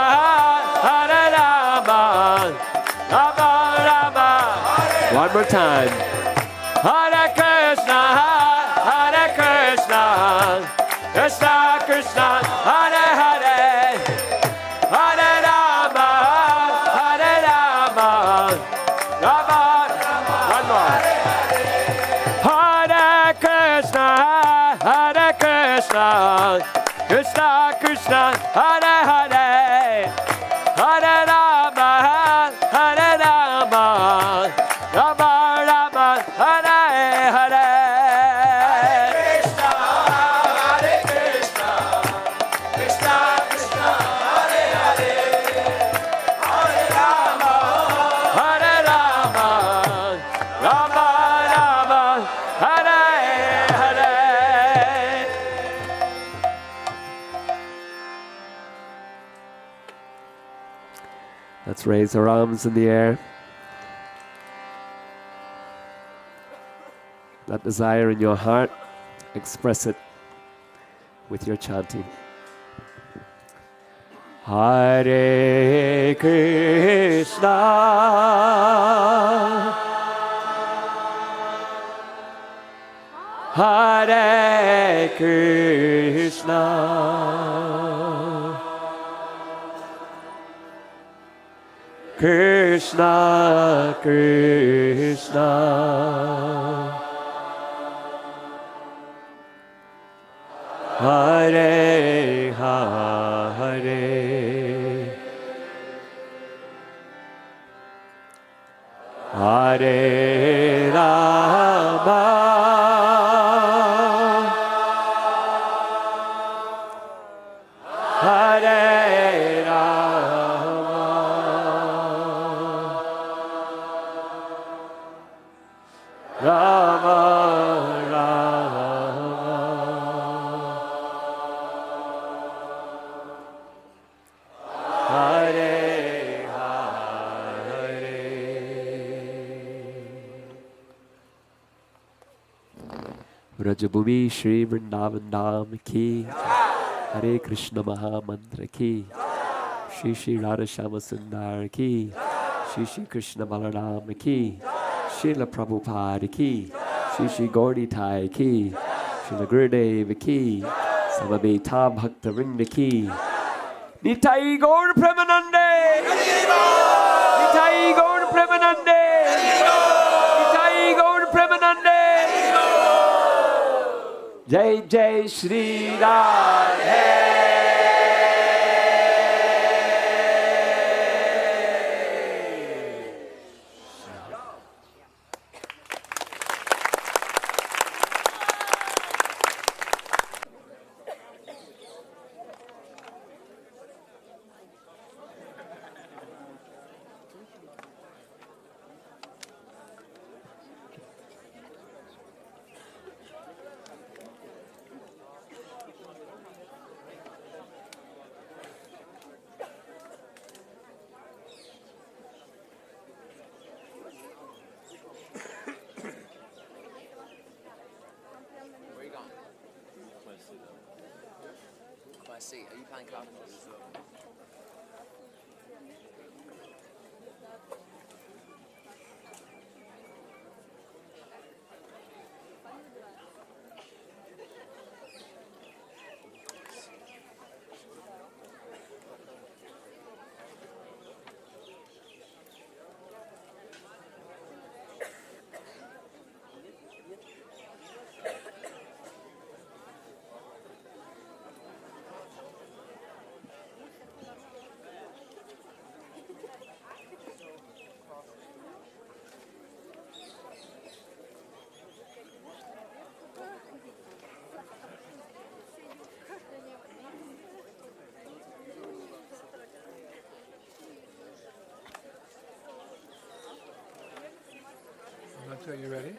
Rama Rama. One more time. Hare Krishna, Krishna Krishna, Hare Hare, Hare Rama, Rama One more. Hare Krishna, Krishna Krishna, Hare Hare, Hare Rama, Rama Rama, Hare Hare. Let's raise our arms in the air. That desire in your heart, express it with your chanting. Hare Krishna, Hare Krishna, Krishna Krishna, Hare Hare, Hare Rama, Hare Rama, Rama Vrajabhumi Shri Vrindavan Dham ki, Hare Krishna Maha Mantra ki, Shri Shri Radha Shama Sundar ki, Shri Shri Krishna Balaram ki, Srila Prabhupada ki, Shri Shri Gauri Thai ki, Srila Gurudev ki, Samabeta Bhakta Vrinda ki, Nitai Gaur Premanande, Nitai Gaur Premanande, Nitai Gaur Premanande, Jai Jai Shri Radhe. Seat. Are you playing cards? Are you ready?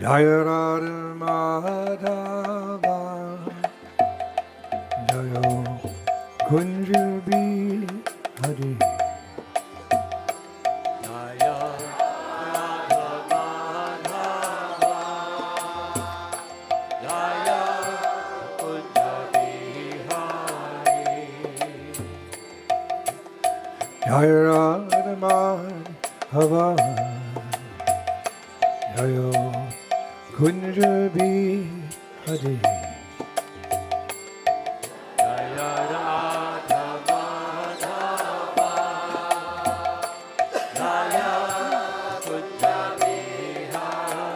Jaya Radha Madhava, Jaya Kunja Bihari, Jaya Radha Madhava, Jaya Kunja Bihari, Jaya Radha Madhava, Jaya Kunja Bihari, Jaya Radha Madhava, Jaya Kunja Bihari,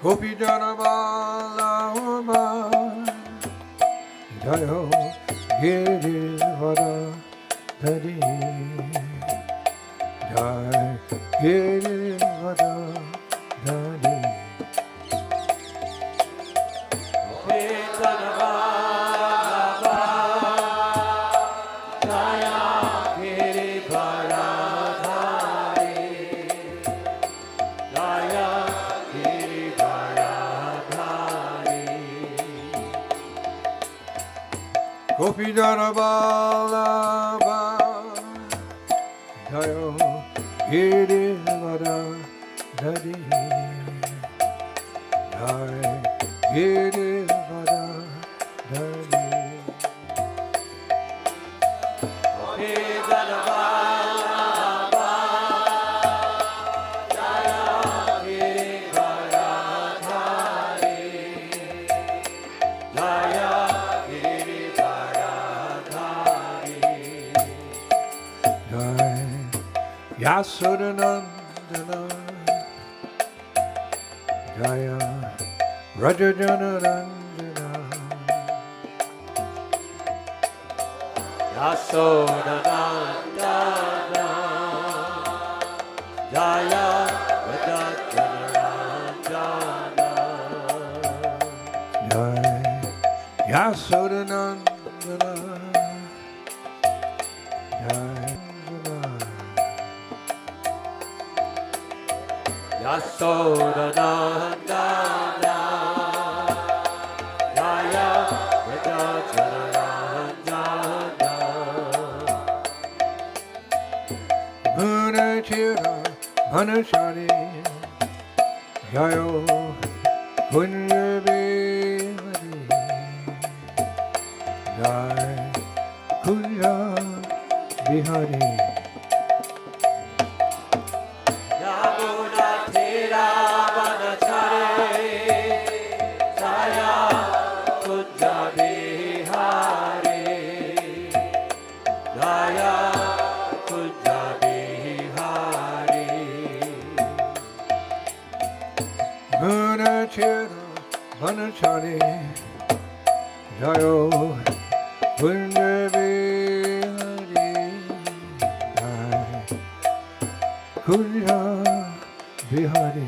Gopi Jana Vallabha, Jaya Giridhara Dhari, Jaya Giridhara Dhari, Kirtan Vallabha, Jaya Girivara Dhari, Jaya Gopi Jana Vallabha Jayo Girivara Dhari Jai Girivara Dhari Gopi Jana Vallabha Jayo Girivara Dhari Jaya Yasodanandana Jaya Rajajanarandana Yasodanandana Jaya Rajajanarandana Jaya Yasodanandana Yasodanandana Jaya Rajajanarandana Munachira Manashari Jayo Kunjabihari Jai Kunja Bihari Vanachari Jayo Vrindadevi Kunja Bihari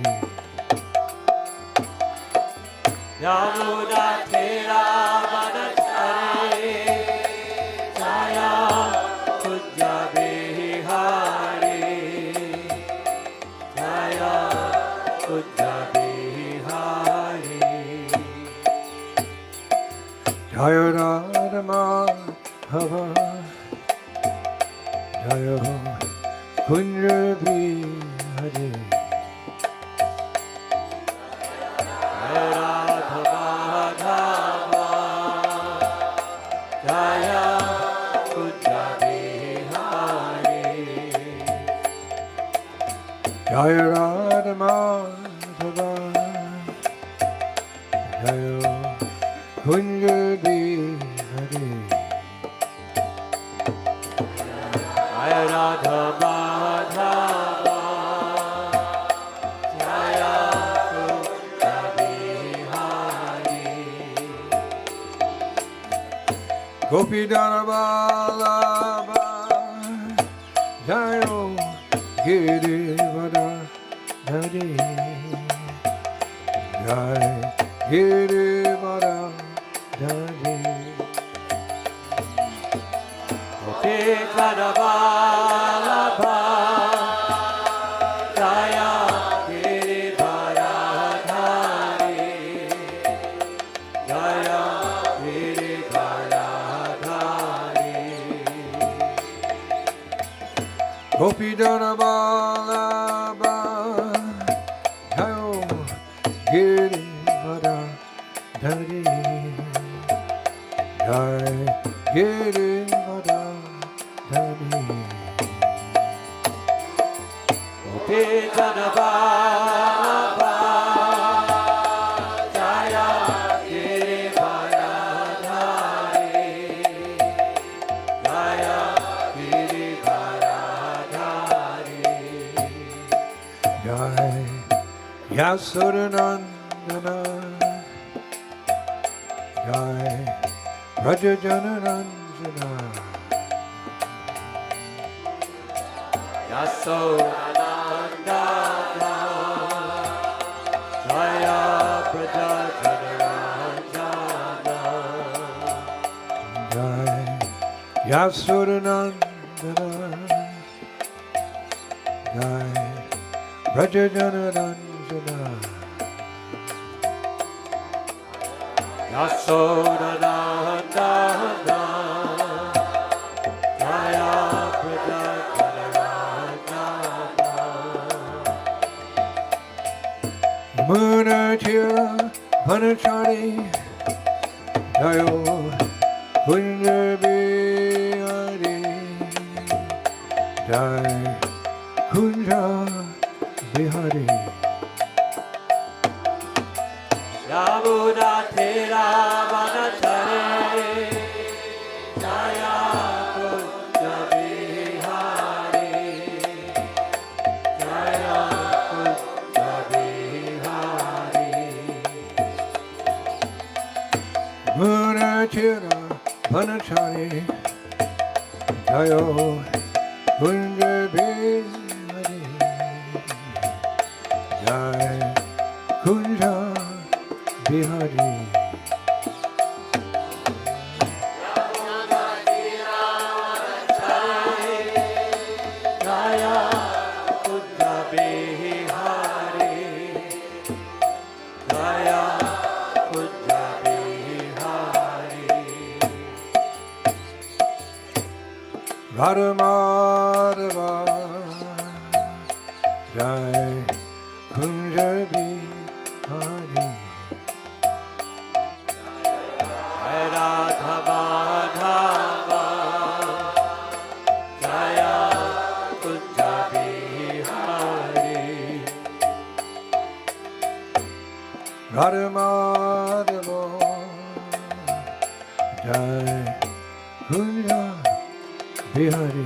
Yamuna Thera Vanachari Jaya Kunja Bihari Jaya Kunja Jaya Radha Madhava Jaya Kunja Bihari Jaya Radha Madhava Jaya Kunja Bihari Jaya Radha Madhava Jaya Kunja Bihari Jaya Radha Madhava Jaya Kunja Bihari Gopi Jana Vallabha Jayo Girivara Dhari Jai Girivara Dhari Gopi Jana Vallabha Jaya Girivara Dhari Jaya Girivara Dhari Gopi Jana Vallabha Jayo Girivara Dhari Jai Girivara Dhari Gopi Jana Vallabha Jaya Girivara Dhari Jaya Girivara Dhari Jai Yasodanandana Jai Rajajanarandana Yasodanandana Jaya Rajajanarandana Jai Yasodanandana Jai Rajajanarandana Yasodhanandana Jaya Prajagadana Munachira Vanachari Jayo Kunjabihari Jai Kunja Bihari Yamuda Thera Vanachare Jaya Kunja Bihari Jaya Kunja Bihari Munachira Vanachari Jayo Kunjabihari Jai Kunja Bihari Jaya Kunja Bihari Jaya Kunja Bihari Radha Madhava Jai Kunja Bihari Radha Madhava Jaya Kunja Bihari Radha Madhava Jai Kunja Bihari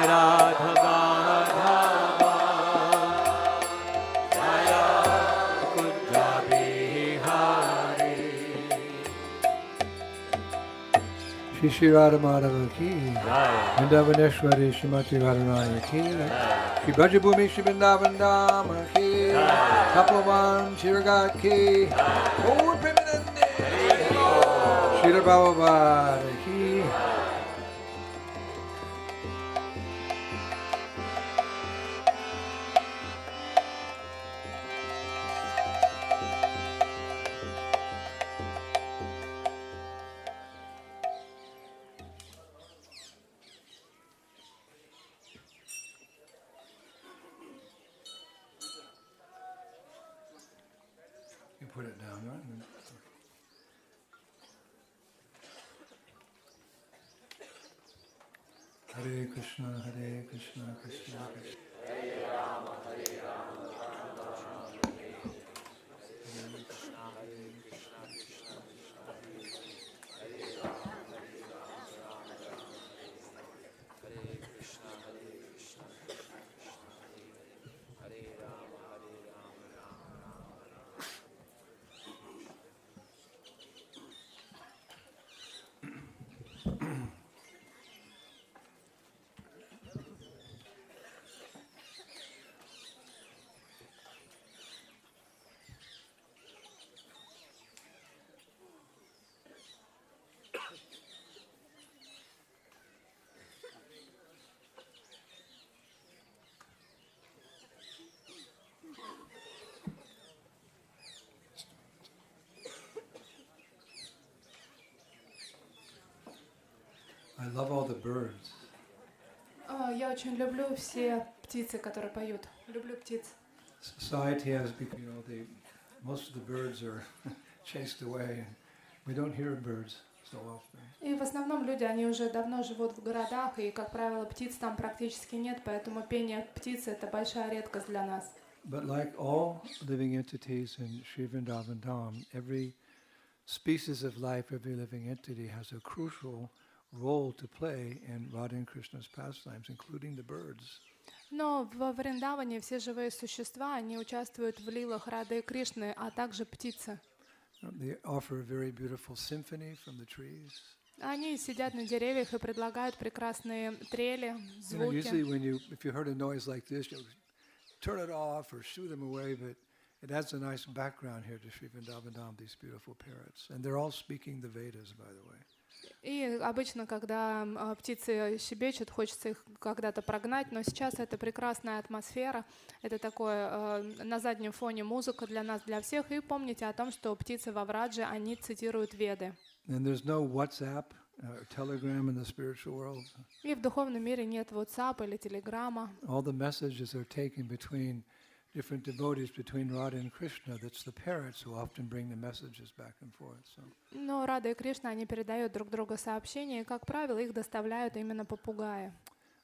Radha Madhava Jaya Kunja Bihari Shri Shri Radha Madhava ki Vrindavaneshwari Srimati Radharani ki Shri Brajabhumi Shri Vrindavan Dhama ki Tapovan Shiragat ki Gaur Premanande Shri Prabhupada ki You put it down, right? Hare Krishna, Krishna Krishna. I love all the birds. Я очень люблю все птицы, которые поют. Люблю птиц. Society has become, most of the birds are chased away. We don't hear birds so often. И в основном люди, они уже давно живут в городах, и, как правило, птиц там практически нет, поэтому пение птиц — это большая редкость для нас. But like all living entities in Sri Vrindavan Dham, every species of life, every living entity has a crucial role to play in Radha and Krishna's pastimes, including the birds. Но во Вриндаване все живые существа, они участвуют в лилах Рады и Кришны, а также птицы. They offer a very beautiful symphony from the trees. Они сидят на деревьях и предлагают прекрасные трели, звуки. Usually if you heard a noise like this, you turn it off or shoo them away, but it adds a nice background here to Sri Vrindavan Dham, these beautiful parrots. And they're all speaking the Vedas, by the way. И обычно, когда птицы щебечут, хочется их когда-то прогнать, но сейчас это прекрасная атмосфера, это такое на заднем фоне музыка для нас, для всех. И помните о том, что птицы во Врадже, они цитируют Веды. And there's no WhatsApp or Telegram in the spiritual world. И в духовном мире нет WhatsApp или Телеграма. All the messages are taken between different devotees, between Radha and Krishna. That's the parrots who often bring the messages back and forth. So. Но Рада и Кришна, они передают друг другу сообщения, и, как правило, их доставляют именно попугаи.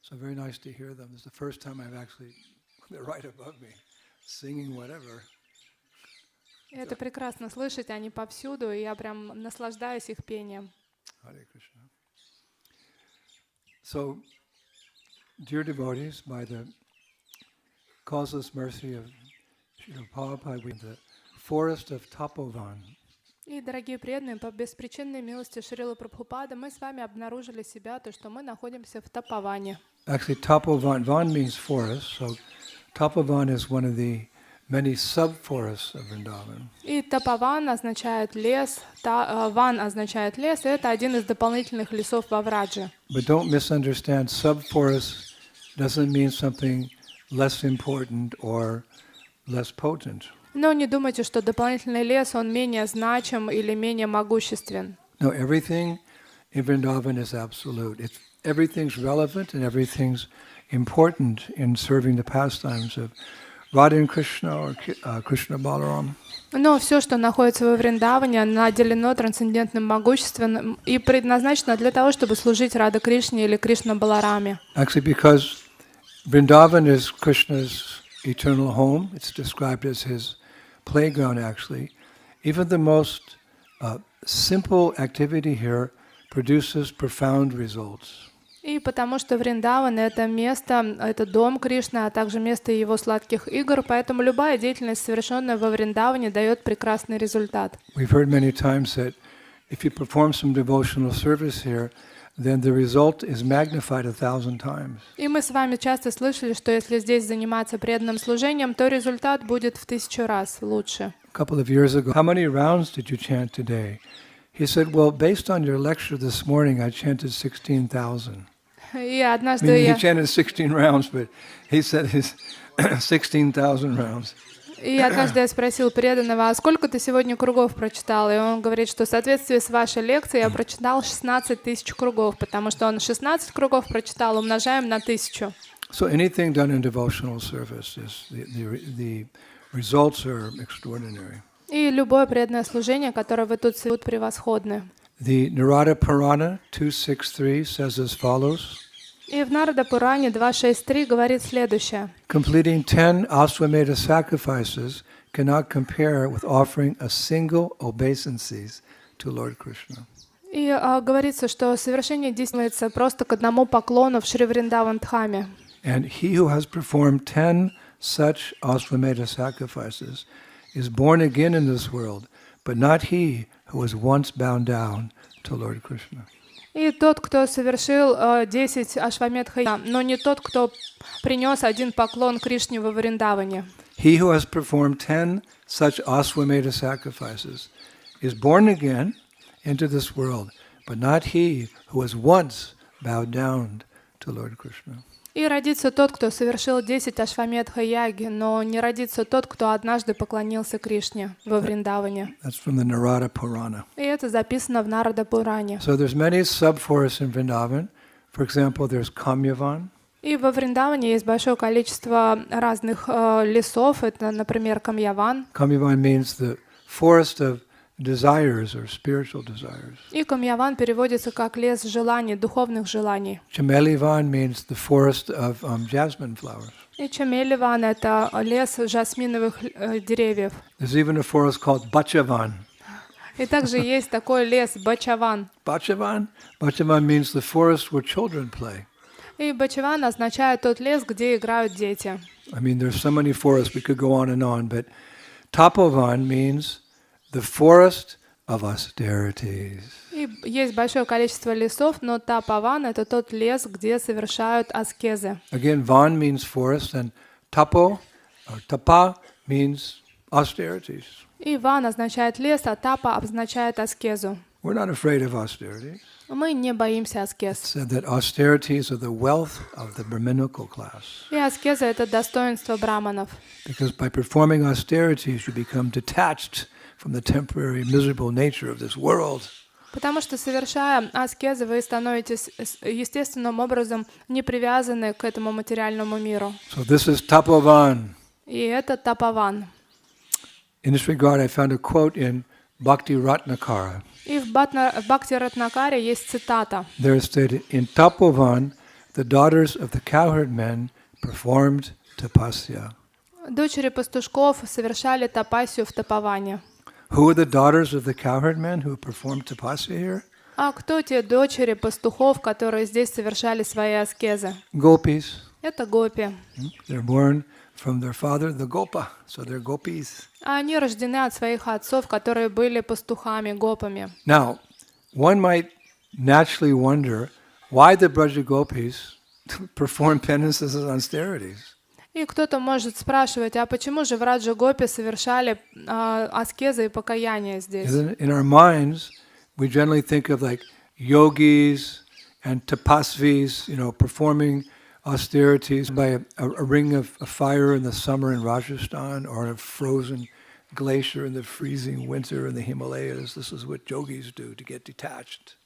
So very nice to hear them. This is the first time I've actually, they're right above me, singing whatever. И это прекрасно слышать, они повсюду, и я прям наслаждаюсь их пением. Hare Krishna. So, dear devotees, by the causeless mercy of Srila Prabhupada, we're in the forest of Tapovan. И, дорогие преданные, по беспричинной милости Шрилы Прабхупады мы с вами обнаружили себя, то, что мы находимся в Тапаване. Actually, Tapovan, van means forest, so Tapovan is one of the many sub-forests of Vrindavan. И Тапаван означает лес, Ван означает лес, и это один из дополнительных лесов во Врадже. But don't misunderstand, sub-forest doesn't mean something less important or less potent. Но не думайте, что дополнительный лес, он менее значим или менее могуществен. No, everything in Vrindavan is absolute. Everything's relevant and everything's important in serving the pastimes of Radha and Krishna or Krishna Balaram. Но все, что находится во Вриндаване, наделено трансцендентным могуществом и предназначено для того, чтобы служить Рада Кришне или Кришна Балараме. Actually, because Vrindavan is Krishna's eternal home, it's described as his playground actually. Even the most simple activity here produces profound results. И потому что Вриндаван — это место, это дом Кришны, а также место его сладких игр, поэтому любая деятельность, совершенная во Вриндаване, дает прекрасный результат. We've heard many times that if you perform some devotional service here, then the result is magnified 1,000 times. И мы с вами часто слышали, что если здесь заниматься преданным служением, то результат будет в 1000 раз лучше. A couple of years ago, how many rounds did you chant today? He said, well, based on your lecture this morning, I chanted 16,000. И однажды He chanted 16 rounds, but he said his 16,000 rounds. И однажды я спросил преданного, а сколько ты сегодня кругов прочитал? И он говорит, что в соответствии с вашей лекцией я прочитал 16 000 кругов, потому что он 16 кругов прочитал, умножаем на 1000. So anything done in devotional service, the results are extraordinary. И любое преданное служение, которое вы тут совершаете, превосходны. The Narada Purana 263 says as follows. И в Нарада Пуране 2.6.3 говорит следующее. Completing 10 Aswamedha sacrifices cannot compare with offering a single obeisances to Lord Krishna. И говорится, что совершение действуется просто к одному поклону в Шри Вриндаван Дхаме. And he who has performed 10 such Aswamedha sacrifices is born again in this world, but not he who was once bound down to Lord Krishna. И тот, кто совершил 10 Ашвамедха, но не тот, кто принес один поклон Кришне во Вриндаване. He who has performed 10 such Aswamedha sacrifices is born again into this world, but not he who was once bowed down to Lord Krishna. И родится тот, кто совершил 10 Ашвамедха яги, но не родится тот, кто однажды поклонился Кришне во Вриндаване. That's from the Narada Purana. И это записано в Нарада Пуране. So there's many sub-forests in Vrindavan. For example, there's Kamyavan. И во Вриндаване есть большое количество разных лесов. Это, например, Камьяван. Kamyavan means the forest of desires or spiritual desires. И Камьяван переводится как лес желаний, духовных желаний. Chamelivan means the forest of jasmine flowers. И Чамеливан — это лес жасминовых деревьев. There's even a forest called Bachavan. И также есть такой лес Бачаван. Bachavan means the forest where children play. И Бачаван означает тот лес, где играют дети. I mean, there's so many forests, we could go on, but Tapovan means the forest of austerities. И есть большое количество лесов, но Тапаван — это тот лес, где совершают аскезы. Again, van means forest, and tapo, or tapa, means austerities. И Ван означает лес, а Тапа означает аскезу. We're not afraid of austerities. Мы не боимся аскез. Said that austerities are the wealth of the Brahminical class. И аскеза — это достоинство браманов. Because by performing austerities, you become detached from the temporary miserable nature of this world. Потому что, совершая аскезы, вы становитесь естественным образом не привязаны к этому материальному миру. So this is Tapovan. И это Tapovan. In this regard, I found a quote in Bhakti Ratnakara. И в Бхакти Ратнакаре есть цитата. There is stated, in Tapovan, the daughters of the cowherd men performed tapasya. Дочери пастушков совершали тапасию в Тапаване. Who are the daughters of the cowherd men who performed tapasya here? А кто те дочери пастухов, которые здесь совершали свои аскезы? Gopis. Это гопи. They're born from their father, the Gopa, so they're gopis. А они рождены от своих отцов, которые были пастухами, гопами. Now, one might naturally wonder why the Braja gopis perform penances and austerities. И кто-то может спрашивать, а почему же враджа гопи совершали аскезы и покаяние здесь? In our minds, we generally think of like yogis and tapasvis, performing austerities by a ring of fire in the summer in Rajasthan or a frozen glacier in the freezing winter in the Himalayas. This is what yogis do to get detached.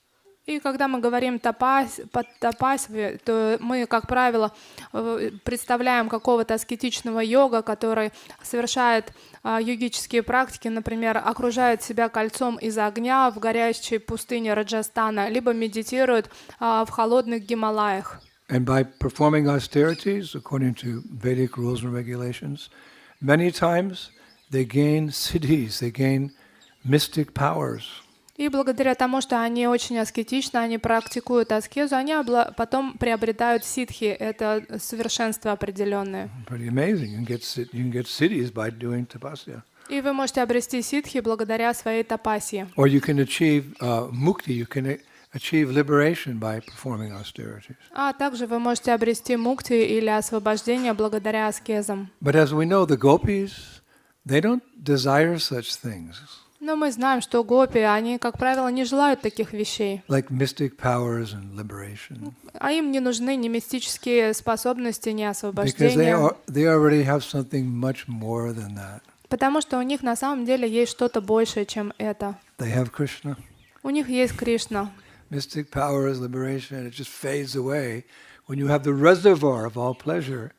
И когда мы говорим тапасви, то мы, как правило, представляем какого-то аскетичного йога, который совершает йогические практики, например, окружает себя кольцом из огня в горящей пустыне Раджастана, либо медитирует в холодных Гималаях. And by performing austerities, according to Vedic rules and regulations, many times they gain siddhis, they gain mystic powers. И благодаря тому, что они очень аскетичны, они практикуют аскезу, они потом приобретают ситхи, это совершенство определенное. Pretty amazing. You can get siddhis by doing tapasya. И вы можете обрести ситхи благодаря своей тапасии. Or you can achieve mukti, you can achieve liberation by performing austerities. А также вы можете обрести мукти или освобождение благодаря аскезам. But as we know, the gopis, they don't desire such things. Но мы знаем, что гопи, они, как правило, не желают таких вещей. Like mystic powers and liberation. А им не нужны ни мистические способности, ни Because освобождение. they already have something much more than that. Потому что у них на самом деле есть что-то большее, чем это. They have Krishna. У них есть Кришна. Mystic powers, liberation, it just fades away when you have the reservoir of all pleasure,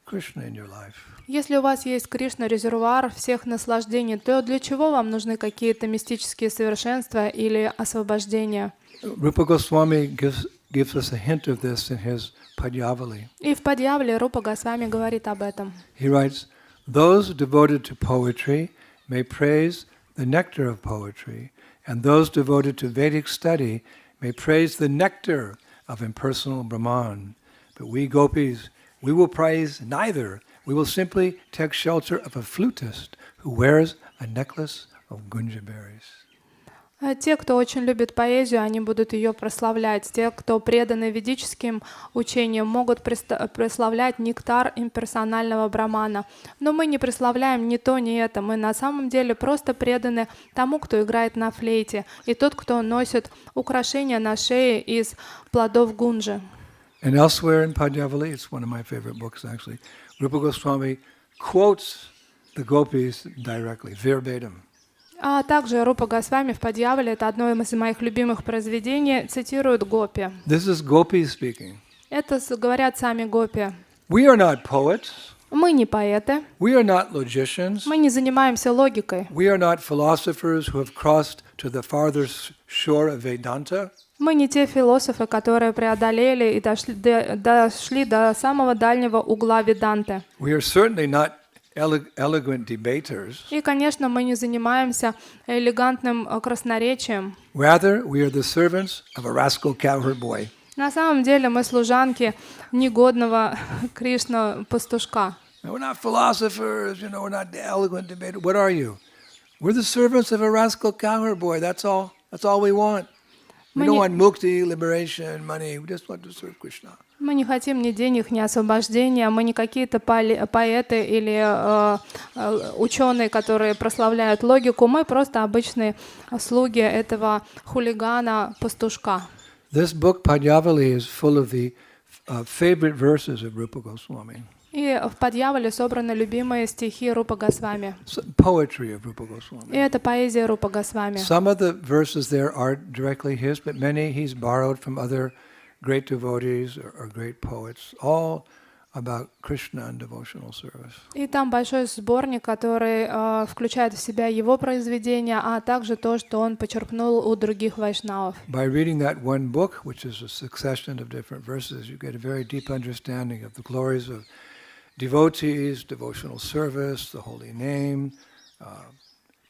Krishna in your life. Если у вас есть Кришна, резервуар всех наслаждений, то для чего вам нужны какие-то мистические совершенства или освобождения? Rupa Goswami gives us a hint of this in his Padyavali. И в Падьявле Рупа Госвами говорит об этом. He writes, those devoted to poetry may praise the nectar of poetry, and those devoted to Vedic study may praise the nectar of impersonal Brahman. But we gopis, we will praise neither. We will simply take shelter of a flutist who wears a necklace of gunja berries. Те, кто очень любит поэзию, они будут ее прославлять. Те, кто преданы ведическим учениям, могут прославлять нектар имперсонального брамана. Но мы не прославляем ни то, ни это. Мы на самом деле просто преданы тому, кто играет на флейте, и тот, кто носит украшения на шее из плодов гунджи. And elsewhere in Padyavali, it's one of my favorite books actually, Rupa Goswami quotes the gopis directly, verbatim. А также Рупа Госвами в Падьявле, это одно из моих любимых произведений, цитирует гопи. This is gopis speaking. Это говорят сами гопи. We are not poets. Мы не поэты, We are not logicians. мы не занимаемся логикой. We are not philosophers who have crossed to the farther shore of Vedanta. Мы не те философы, которые преодолели и дошли до самого дальнего угла Веданты. We are certainly not eloquent debaters. И, конечно, мы не занимаемся элегантным красноречием. Rather, we are the servants of a rascal cowherd boy. На самом деле мы служанки негодного Кришна-пастушка. Now, we're not philosophers, we're not eloquent debaters. What are you? We're the servants of a rascal cowherd boy. That's all. That's all we want. We don't want mukti, liberation, money. We just want to serve Krishna. Мы не хотим ни денег, ни освобождения, мы не какие-то поэты или ученые, которые прославляют логику, мы просто обычные слуги этого хулигана-пастушка. This book, Padyavali, is full of the favorite verses of Rupa Goswami. И в Падьявале собраны любимые стихи Рупа Госвами. Poetry of Rupa Goswami. И это поэзия Рупа Госвами. Some of the verses there are directly his, but many he's borrowed from other great devotees or great poets, all about Krishna and devotional service. И там большой сборник, который включает в себя его произведения, а также то, что он почерпнул у других вайшнавов. By reading that one book, which is a succession of different verses, you get a very deep understanding of the glories of devotees, devotional service, the holy name,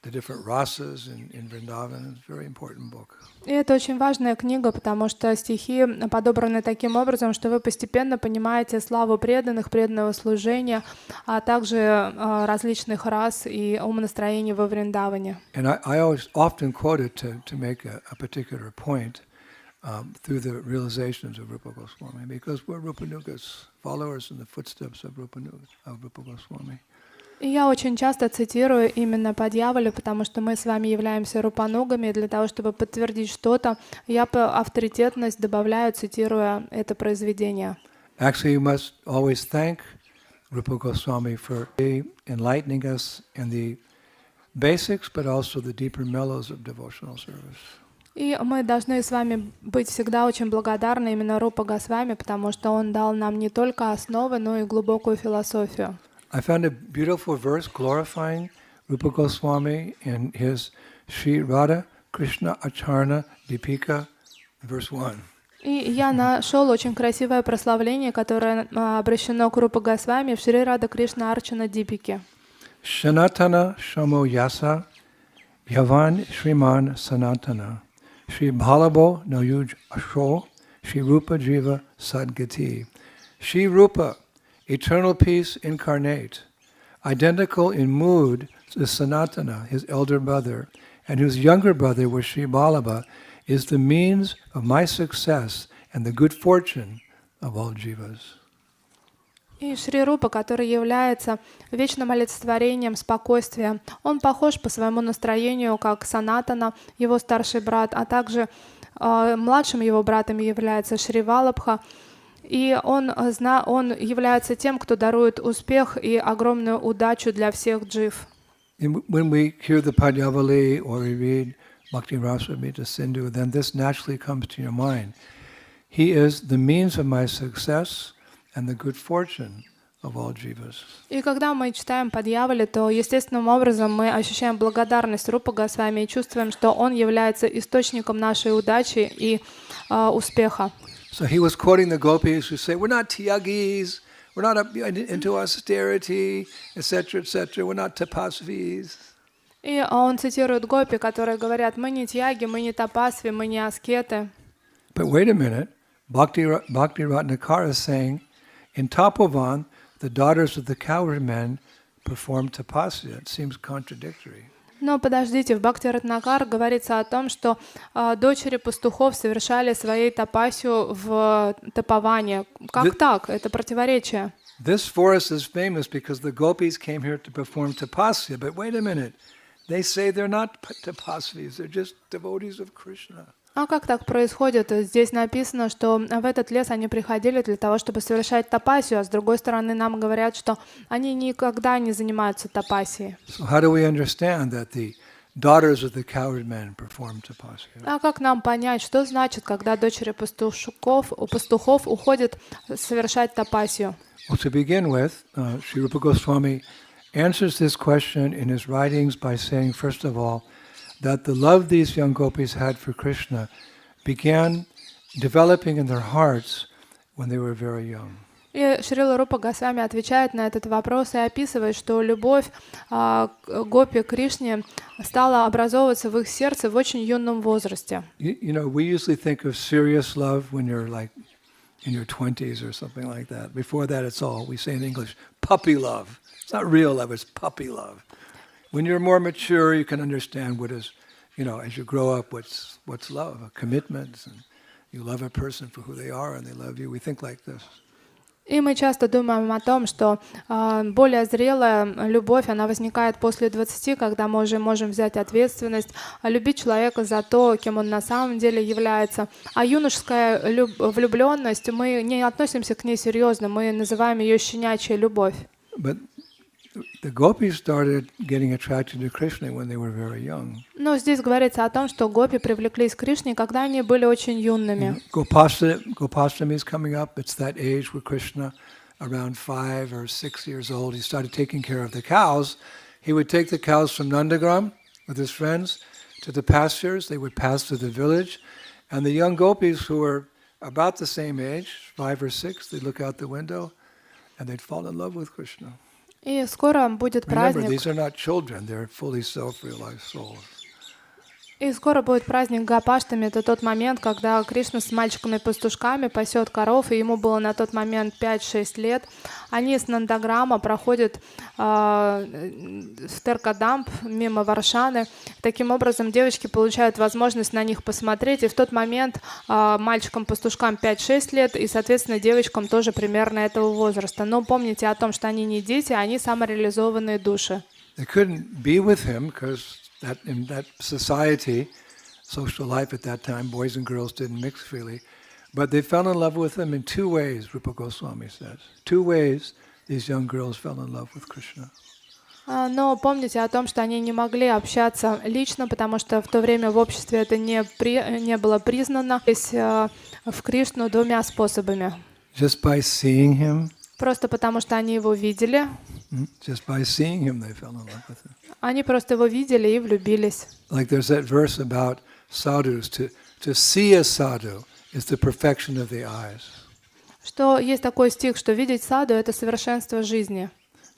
the different rasas in Vrindavan. It's a very important book. И это очень важная книга, потому что стихи подобраны таким образом, что вы постепенно понимаете славу преданных, преданного служения, а также различных рас и умонастроений во Вриндаване. And I always often quote it to make a particular point through the realizations of Rupa Goswami, because we're Rupanugas, followers in the footsteps of Rupa Goswami. И я очень часто цитирую именно Падьявалю, потому что мы с вами являемся рупанугами, и для того, чтобы подтвердить что-то, я авторитетность добавляю, цитируя это произведение. Actually, you must always thank Rupa Goswami for enlightening us in the basics, but also the deeper mellows of devotional service. И мы должны с вами быть всегда очень благодарны именно Рупа Госвами, потому что он дал нам не только основы, но и глубокую философию. I found a beautiful verse glorifying Rupa Goswami in his Sri Radha Krishna Acharna Dipika, verse 1. И я нашел очень красивое прославление, которое обращено к Рупа Госвами в Шри Рада Кришна Арчана Дипике. Shanatana Shamo Yasa Yavan Shriman Sanatana Shri Bhalabo Noyuj Asho Shri Rupa Jiva Sadgati Shri Rupa, eternal peace incarnate, identical in mood to Sanatana, his elder brother, and whose younger brother was Sri Balaba, is the means of my success and the good fortune of all jivas. И Шри Рупа, который является вечным олицетворением спокойствия, он похож по своему настроению, как Санатана, его старший брат, а также младшим его братом является Шри Валабха. И он является тем, кто дарует успех и огромную удачу для всех джив. When we hear the Padyavali or we read Bhakti Rasamrita Sindhu, then this naturally comes to your mind. He is the means of my success and the good fortune of all jivas. И когда мы читаем Падьявали, то естественным образом мы ощущаем благодарность Рупа Госвами и чувствуем, что он является источником нашей удачи и успеха. So he was quoting the gopis who say, we're not tyagis, we're not into austerity, etc., we're not tapasvis. И он цитирует гопи, которые говорят, мы не тьяги, мы не тапасви, мы не аскеты. But wait a minute, Bhakti Ratnakara is saying, in Tapovan, the daughters of the cowherd men performed tapasya. It seems contradictory. Но подождите, в Бхакти Ратнакар говорится о том, что дочери пастухов совершали своей тапасию в Тапаване. Как так? Это противоречие. This forest is famous because the gopis came here to perform tapasya. But wait a minute, they say they're not tapasvis, they're just devotees of Krishna. А как так происходит? Здесь написано, что в этот лес они приходили для того, чтобы совершать тапасию, а с другой стороны нам говорят, что они никогда не занимаются тапасией. So how do we understand that the daughters of the cowherd men perform tapasya? А как нам понять, что значит, когда дочери пастухов уходят совершать тапасию? Well, to begin with, Sri Rupa Goswami answers this question in his writings by saying, first of all, that the love these young gopis had for Krishna began developing in their hearts when they were very young. И Шрила Рупа Госвами отвечает на этот вопрос и описывает, что любовь гопи к Кришне стала образовываться в их сердце в очень юном возрасте. You know, we usually think of serious love when you're like in your 20s or something like that. Before that, it's all, we say in English, puppy love. It's not real love, it's puppy love. When you're more mature, you can understand what is, you know, as you grow up, what's love, commitments, and, You love a person for who they are and they love you. We think like this. И мы часто думаем о том, что более зрелая любовь, она возникает после 20, когда мы уже можем взять ответственность, любить человека за то, кем он на самом деле является. А юношеская влюбленность, мы не относимся к ней серьезно, мы называем ее щенячьей любовь. But the gopis started getting attracted to Krishna when they were very young. Но здесь говорится о том, что гопи привлеклись к Кришне, когда они были очень юными. Gopastami is coming up. It's that age where Krishna, around 5 or 6 years old, he started taking care of the cows. He would take the cows from Nandagram with his friends to the pastures. They would pass through the village. And the young gopis who were about the same age, 5 or 6, they'd look out the window and they'd fall in love with Krishna. И скоро будет праздник. Remember, these are not children, they're fully self-realized souls. И скоро будет праздник Гопаштами. Это тот момент, когда Кришна с мальчиками-пастушками пасет коров, и ему было на тот момент 5-6 лет. Они с Нандаграма проходят в Теркадамп, мимо Варшаны. Таким образом, девочки получают возможность на них посмотреть. И в тот момент мальчикам-пастушкам 5-6 лет, и, соответственно, девочкам тоже примерно этого возраста. Но помните о том, что они не дети, они самореализованные души. They couldn't be with him because in that society, social life at that time, boys and girls didn't mix freely. But they fell in love with him in 2 ways, Rupa Goswami says. 2 ways these young girls fell in love with Krishna. Но помните о том, что они не могли общаться лично, потому что в то время в обществе это не было признано. Здесь в Кришну 2 способами. Just by seeing him. Просто потому что они его видели. Just by seeing him, they fell in love with him. Они просто его видели и влюбились. Like there's that verse about sadhus. To see a sadhu is the perfection of the eyes. Что есть такой стих, что видеть саду — это совершенство жизни.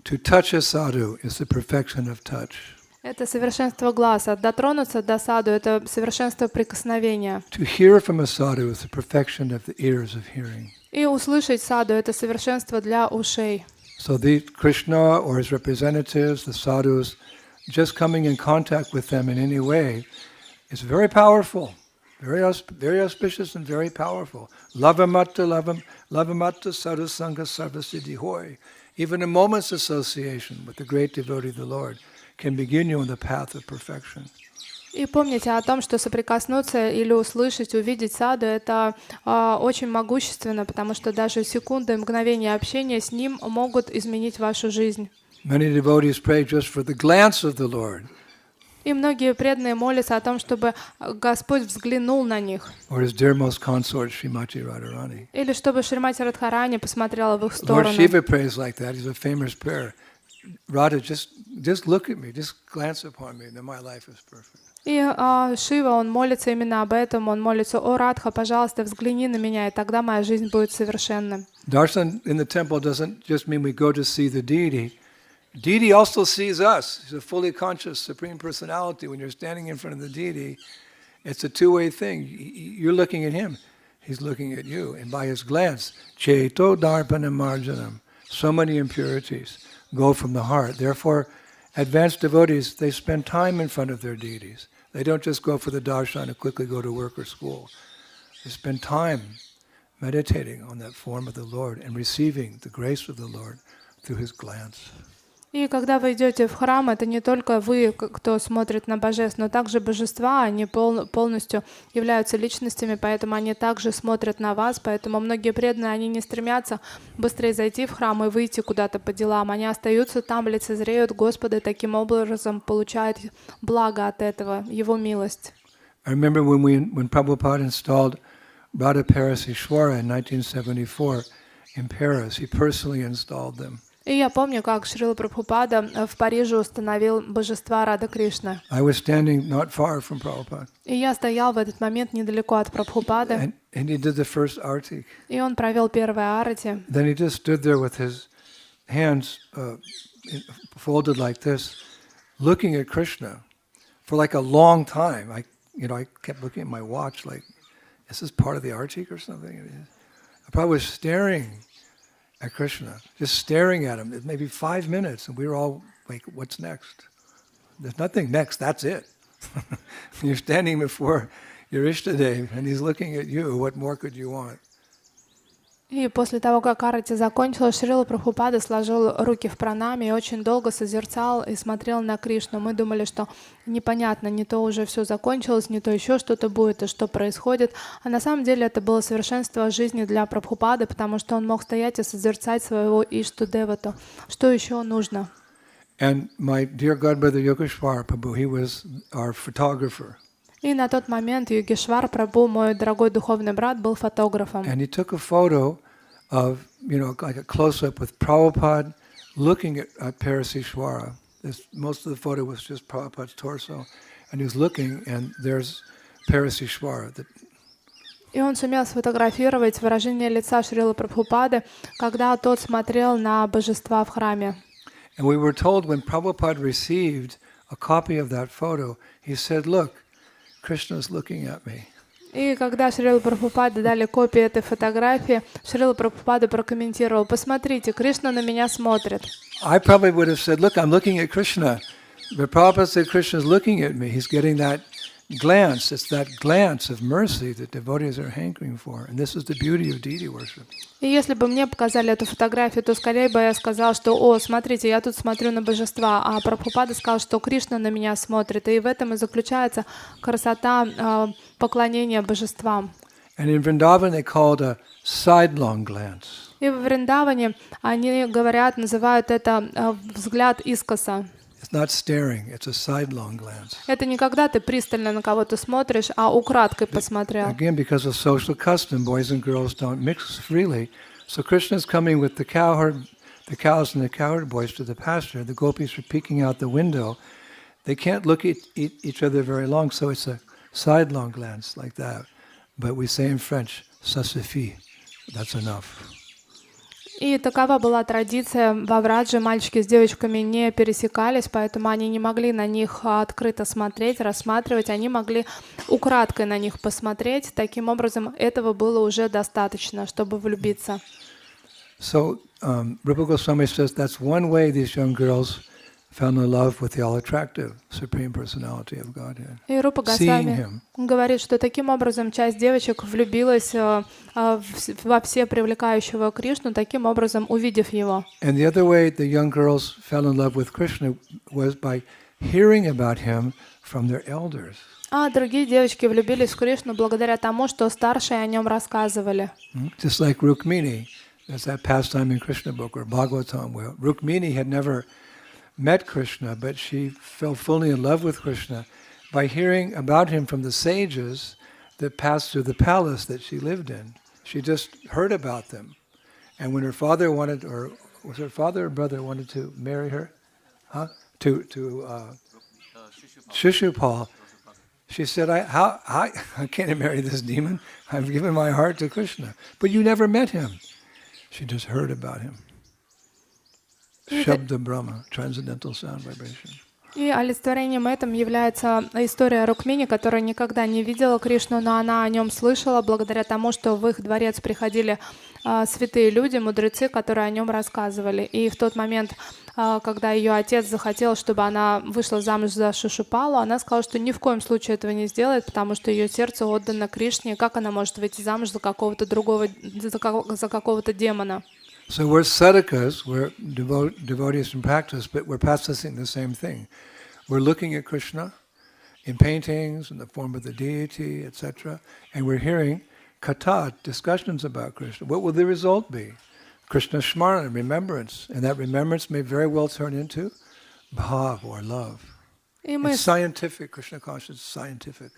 To touch a sadhu is the perfection of touch. Это совершенство глаз. А дотронуться до саду — это совершенство прикосновения. To hear from a sadhu is the perfection of the ears of hearing. И услышать саду — это совершенство для ушей. So the Krishna or his representatives, the sadhus, just coming in contact with them in any way is very powerful, very auspicious and very powerful. Lavamatta sadhu sangha sarvasiddhi hoy. Even a moment's association with the great devotee of the Lord can begin you on the path of perfection. И помните о том, что соприкоснуться или услышать, увидеть саду — это очень могущественно, потому что даже секунды, мгновения общения с ним могут изменить вашу жизнь. Many devotees pray just for the glance of the Lord. И многие преданные молятся о том, чтобы Господь взглянул на них. Or his dearmost consort, Srimati Radharani. Или чтобы Шримати Радхарани посмотрела в их Lord сторону. Shiva prays like that. He's a famous prayer. Radha, just look at me, just glance upon me, then my life is perfect. И Шива, он молится именно об этом. Он молится: «О Радха, пожалуйста, взгляни на меня, и тогда моя жизнь будет совершенной». Darshan in the temple doesn't just mean we go to see the deity. Deity also sees us. He's a fully conscious Supreme Personality. When you're standing in front of the deity, it's a two-way thing. You're looking at him. He's looking at you. And by his glance, Cheto Darpanam Marjanam, so many impurities go from the heart. Therefore, advanced devotees, they spend time in front of their deities. They don't just go for the darshan and quickly go to work or school. They spend time meditating on that form of the Lord and receiving the grace of the Lord through his glance. И когда вы идете в храм, это не только вы, кто смотрит на божеств, но также божества, они полностью являются личностями, поэтому они также смотрят на вас, поэтому многие преданные, они не стремятся быстрее зайти в храм и выйти куда-то по делам, они остаются там, лицезреют Господа, и таким образом получают благо от этого, Его милость. I remember when Prabhupada installed Radha Parasishwara in 1974 in Paris, he personally installed them. И я помню, как Шрила Прабхупада в Париже установил божества Рада Кришны. I was standing not far from Prabhupada. И я стоял в этот момент недалеко от Прабхупады. And he did the first arti. И он провел первое арати. Then he just stood there with his hands folded like this, looking at Krishna for like a long time. I kept looking at my watch like, is this part of the arti or something? I probably was staring at Krishna, just staring at him, maybe 5 minutes, and we were all like, what's next? There's nothing next, that's it. You're standing before, your Ishtadev, and he's looking at you. What more could you want? И после того, как арати закончилась, Шрила Прабхупада сложил руки в пранаме и очень долго созерцал и смотрел на Кришну. Мы думали, что непонятно, не то уже все закончилось, не то еще что-то будет, и что происходит. А на самом деле это было совершенство жизни для Прабхупады, потому что он мог стоять и созерцать своего Ишту-девату. Что еще нужно? And my dear godbrother Yogeshwar Prabhu, he was our photographer. И на тот момент Йогешвар Прабху, мой дорогой духовный брат, был фотографом. And he took a photo of, like a close-up with Prabhupada looking at Parasishwara. Most of the photo was just Prabhupada's torso. And he was looking, and there's Parasishwara. И он сумел сфотографировать выражение лица Шрилы Прабхупады, когда тот смотрел на божества в храме. And we were told when Prabhupada received a copy of that photo, he said, look, Krishna's looking at me. И когда Шрила Прабхупаде дали копию этой фотографии, Шрила Прабхупада прокомментировал: посмотрите, Кришна на меня смотрит. I probably would have said, look, I'm looking at Krishna. But Prabhupada said, Krishna's looking at me. He's getting that glance. It's that glance of mercy that devotees are hankering for. And this is the beauty of deity worship. И если бы мне показали эту фотографию, то скорее бы я сказал, что, о, смотрите, я тут смотрю на божества, а Прабхупада сказал, что Кришна на меня смотрит. И в этом и заключается красота поклонения божествам. And in Vrindavan they call it a sidelong glance. И в Вриндаване они говорят, называют это взгляд искоса. It's not staring, it's a sidelong glance. Это не когда ты пристально на кого-то смотришь, а украдкой посмотрел. Again, because of social custom, boys and girls don't mix freely. So Krishna's coming with the cows and the cowherd boys to the pasture. The gopis are peeking out the window. They can't look at each other very long, so it's a sidelong glance like that. But we say in French, ça suffit. That's enough. И такова была традиция во Врадже. Мальчики с девочками не пересекались, поэтому они не могли на них открыто смотреть, рассматривать. Они могли украдкой на них посмотреть. Таким образом, этого было уже достаточно, чтобы влюбиться. So Rupa Goswami says that's one way these young girls fell in love with the all-attractive Supreme Personality of Godhead. И Рупа Госвами говорит, что таким образом часть девочек влюбилась во всепривлекающего Кришну, таким образом увидев его. And the other way the young girls fell in love with Krishna was by hearing about him from their elders. А другие девочки влюбились в Кришну благодаря тому, что старшие о нем рассказывали. Just like Rukmini, there's that pastime in Krishna book or Bhagavatam where Rukmini had never met Krishna, but she fell fully in love with Krishna by hearing about him from the sages that passed through the palace that she lived in. She just heard about them. And when her father wanted, or was her father or brother wanted to marry her? To Shishupal, she said, I can't marry this demon. I've given my heart to Krishna. But you never met him. She just heard about him. Shabda Brahma, transcendental sound vibration. И олицетворением этом является история Рукмини, которая никогда не видела Кришну, но она о нем слышала благодаря тому, что в их дворец приходили святые люди, мудрецы, которые о нем рассказывали. И в тот момент, когда ее отец захотел, чтобы она вышла замуж за Шишупалу, она сказала, что ни в коем случае этого не сделает, потому что ее сердце отдано Кришне. Как она может выйти замуж за какого-то другого, за какого-то демона? So we're sadhakas, we're devotees in practice, but we're practicing the same thing. We're looking at Krishna in paintings, in the form of the deity, etc. And we're hearing katha, discussions about Krishna. What will the result be? Krishna Smarana, remembrance. And that remembrance may very well turn into bhav or love. It's scientific, Krishna consciousness is scientific.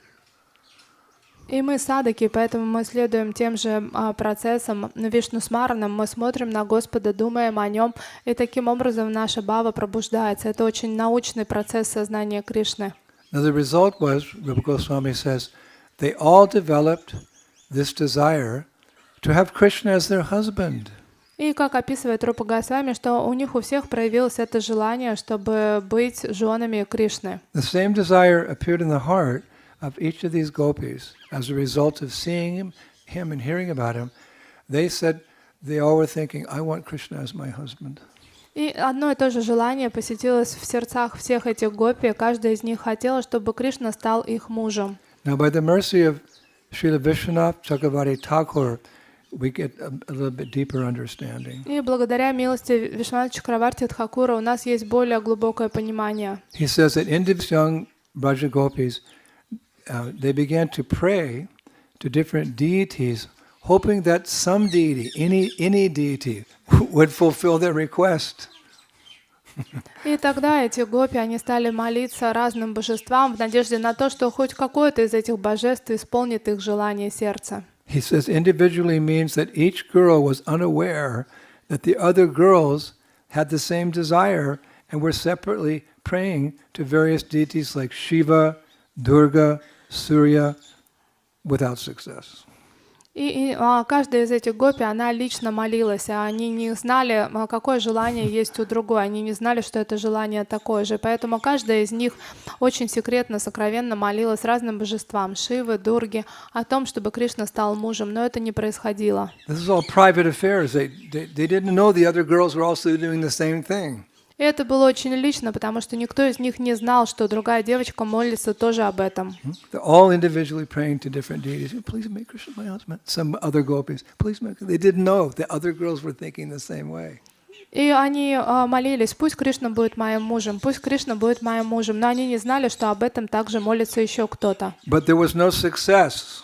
И мы садаки, поэтому мы следуем тем же процессам Вишну-смаранам, мы смотрим на Господа, думаем о Нем, и таким образом наша бхава пробуждается. Это очень научный процесс сознания Кришны. Now the result was, Rupa Goswami says, they all developed this desire to have Krishna as their husband. И как описывает Рупа Госвами, что у них у всех проявилось это желание, чтобы быть женами Кришны. The same desire appeared in the heart of each of these gopis as a result of seeing him and hearing about him. They said they all were thinking, I want Krishna as my husband. И одно и то же желание посетилось в сердцах всех этих гопи. Каждая из них хотела, чтобы Кришна стал их мужем. Now, by the mercy of Srila Vishwanath Chakravarti Thakur, we get a little bit deeper understanding. И благодаря милости Вишванатха Чакраварти Тхакура у нас есть более глубокое понимание. He says that India's young Braja Gopis, they began to pray to different deities, hoping that some deity, any deity, would fulfill their request. И тогда эти гопи, они стали молиться разным божествам в надежде на то, что хоть какое-то из этих божеств исполнит их желание сердца. He says individually means that each girl was unaware that the other girls had the same desire and were separately praying to various deities like Shiva, Durga, Surya, without success. И каждая из этих гопи, она лично молилась, а они не знали, какое желание есть у другой, они не знали, что это желание такое же. Поэтому каждая из них очень секретно, сокровенно молилась разным божествам, Шивы, Дурги, о том, чтобы Кришна стал мужем, но это не происходило. This is all private affairs. They didn't know the other girls were also doing the same thing. И это было очень лично, потому что никто из них не знал, что другая девочка молится тоже об этом. They're all individually praying to different deities. Please make Krishna my husband. Some other gopis. Please make. They didn't know the other girls were thinking the same way. И они молились, пусть Кришна будет моим мужем, пусть Кришна будет моим мужем, но они не знали, что об этом также молится еще кто-то. But there was no success.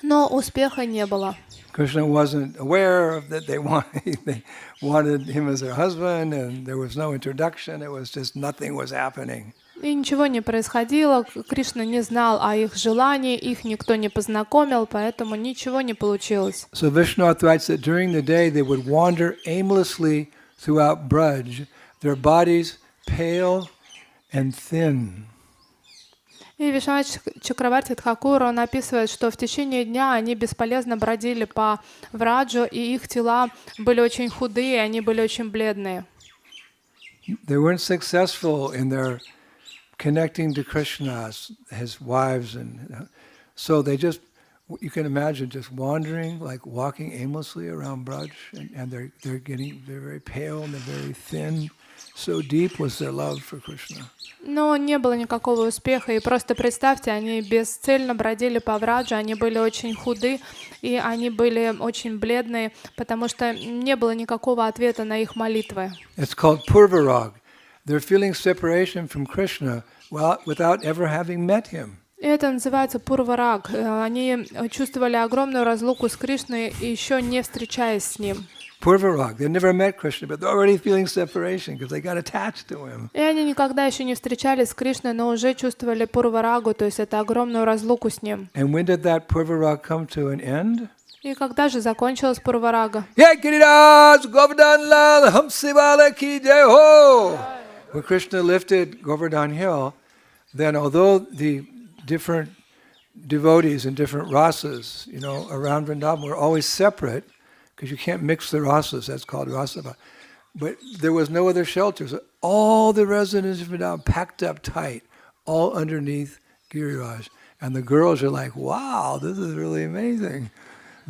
Но успеха не было. Krishna wasn't aware of that they wanted him as their husband, and there was no introduction. It was just nothing was happening. И ничего не происходило, Кришна не знал о их желании, их никто не познакомил, поэтому ничего не получилось. So Vishwanath writes that during the day they would wander aimlessly throughout Braj, their bodies pale and thin. И Вишванатха Чакраварти Тхакур, он описывает, что в течение дня они бесполезно бродили по Враджу, и их тела были очень худые, они были очень бледные. They weren't successful in their connecting to Krishna, his wives, and so they just, you can imagine just wandering, like walking aimlessly around Braj, and they're very pale and they're very thin. So deep was their love for Krishna. Но не было никакого успеха, и просто представьте, они бесцельно бродили по Враджу, они были очень худы, и они были очень бледные, потому что не было никакого ответа на их молитвы. It's called purvarag. They're feeling separation from Krishna without ever having met him. Это называется пурвараг. Они чувствовали огромную разлуку с Кришной, еще не встречаясь с ним. Purvarag. They never met Krishna, but they're already feeling separation because they got attached to him. И они никогда еще не встречались с Кришной, но уже чувствовали пурварагу, то есть это огромную разлуку с ним. And when did that purvarag come to an end? И когда же закончилась пурварага? When Krishna lifted Govardhan Hill, then although the different devotees in different rasas, around Vrindavan were always separate, because you can't mix the rasas, that's called rasava. But there was no other shelter. So all the residents of Vrindavan packed up tight, all underneath Giriraj. And the girls are like, wow, this is really amazing.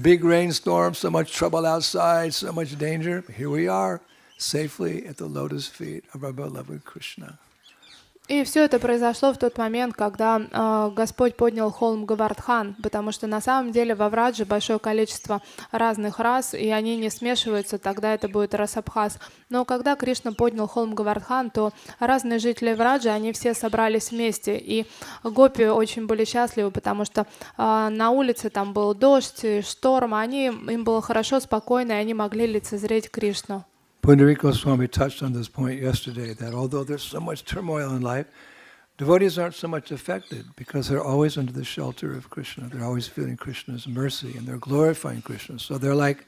Big rainstorm, so much trouble outside, so much danger. Here we are, safely at the lotus feet of our beloved Krishna. И все это произошло в тот момент, когда Господь поднял холм Говардхан, потому что на самом деле во Врадже большое количество разных рас, и они не смешиваются, тогда это будет расабхаз. Но когда Кришна поднял холм Говардхан, то разные жители Враджи, они все собрались вместе, и гопи очень были счастливы, потому что на улице там был дождь, шторм, им было хорошо, спокойно, и они могли лицезреть Кришну. Pundarik Goswami touched on this point yesterday, that although there's so much turmoil in life, devotees aren't so much affected because they're always under the shelter of Krishna. They're always feeling Krishna's mercy and they're glorifying Krishna. So they're like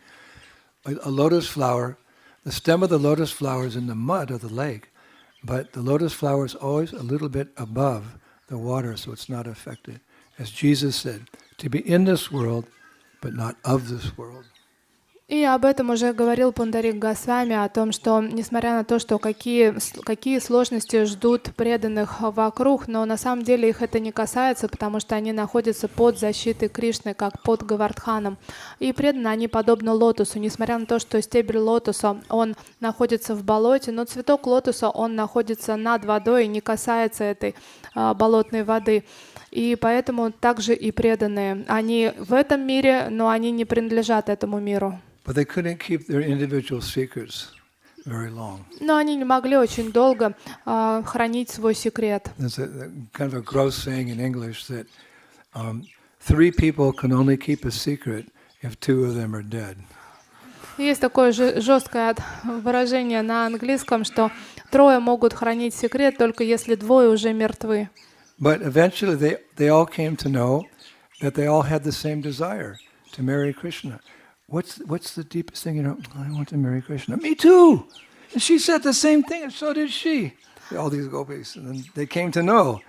a lotus flower. The stem of the lotus flower is in the mud of the lake, but the lotus flower is always a little bit above the water, so it's not affected. As Jesus said, to be in this world, but not of this world. И об этом уже говорил Пундарик Госвами, о том, что несмотря на то, что какие сложности ждут преданных вокруг, но на самом деле их это не касается, потому что они находятся под защитой Кришны, как под Говардханом. И преданные они подобны лотосу, несмотря на то, что стебель лотоса, он находится в болоте, но цветок лотоса, он находится над водой и не касается этой болотной воды. И поэтому также и преданные. Они в этом мире, но они не принадлежат этому миру. But they couldn't keep their individual secrets very long. Но они не могли очень долго хранить свой секрет. There's a kind of a gross saying in English that 3 people can only keep a secret if 2 of them are dead. Есть такое жесткое выражение на английском, что 3 могут хранить секрет, только если 2 уже мертвы. But eventually they all came to know that they all had the same desire to marry Krishna. What's the deepest thing? I want to marry Krishna. Me too! And she said the same thing, and so did she. All these gopis. And then they came to know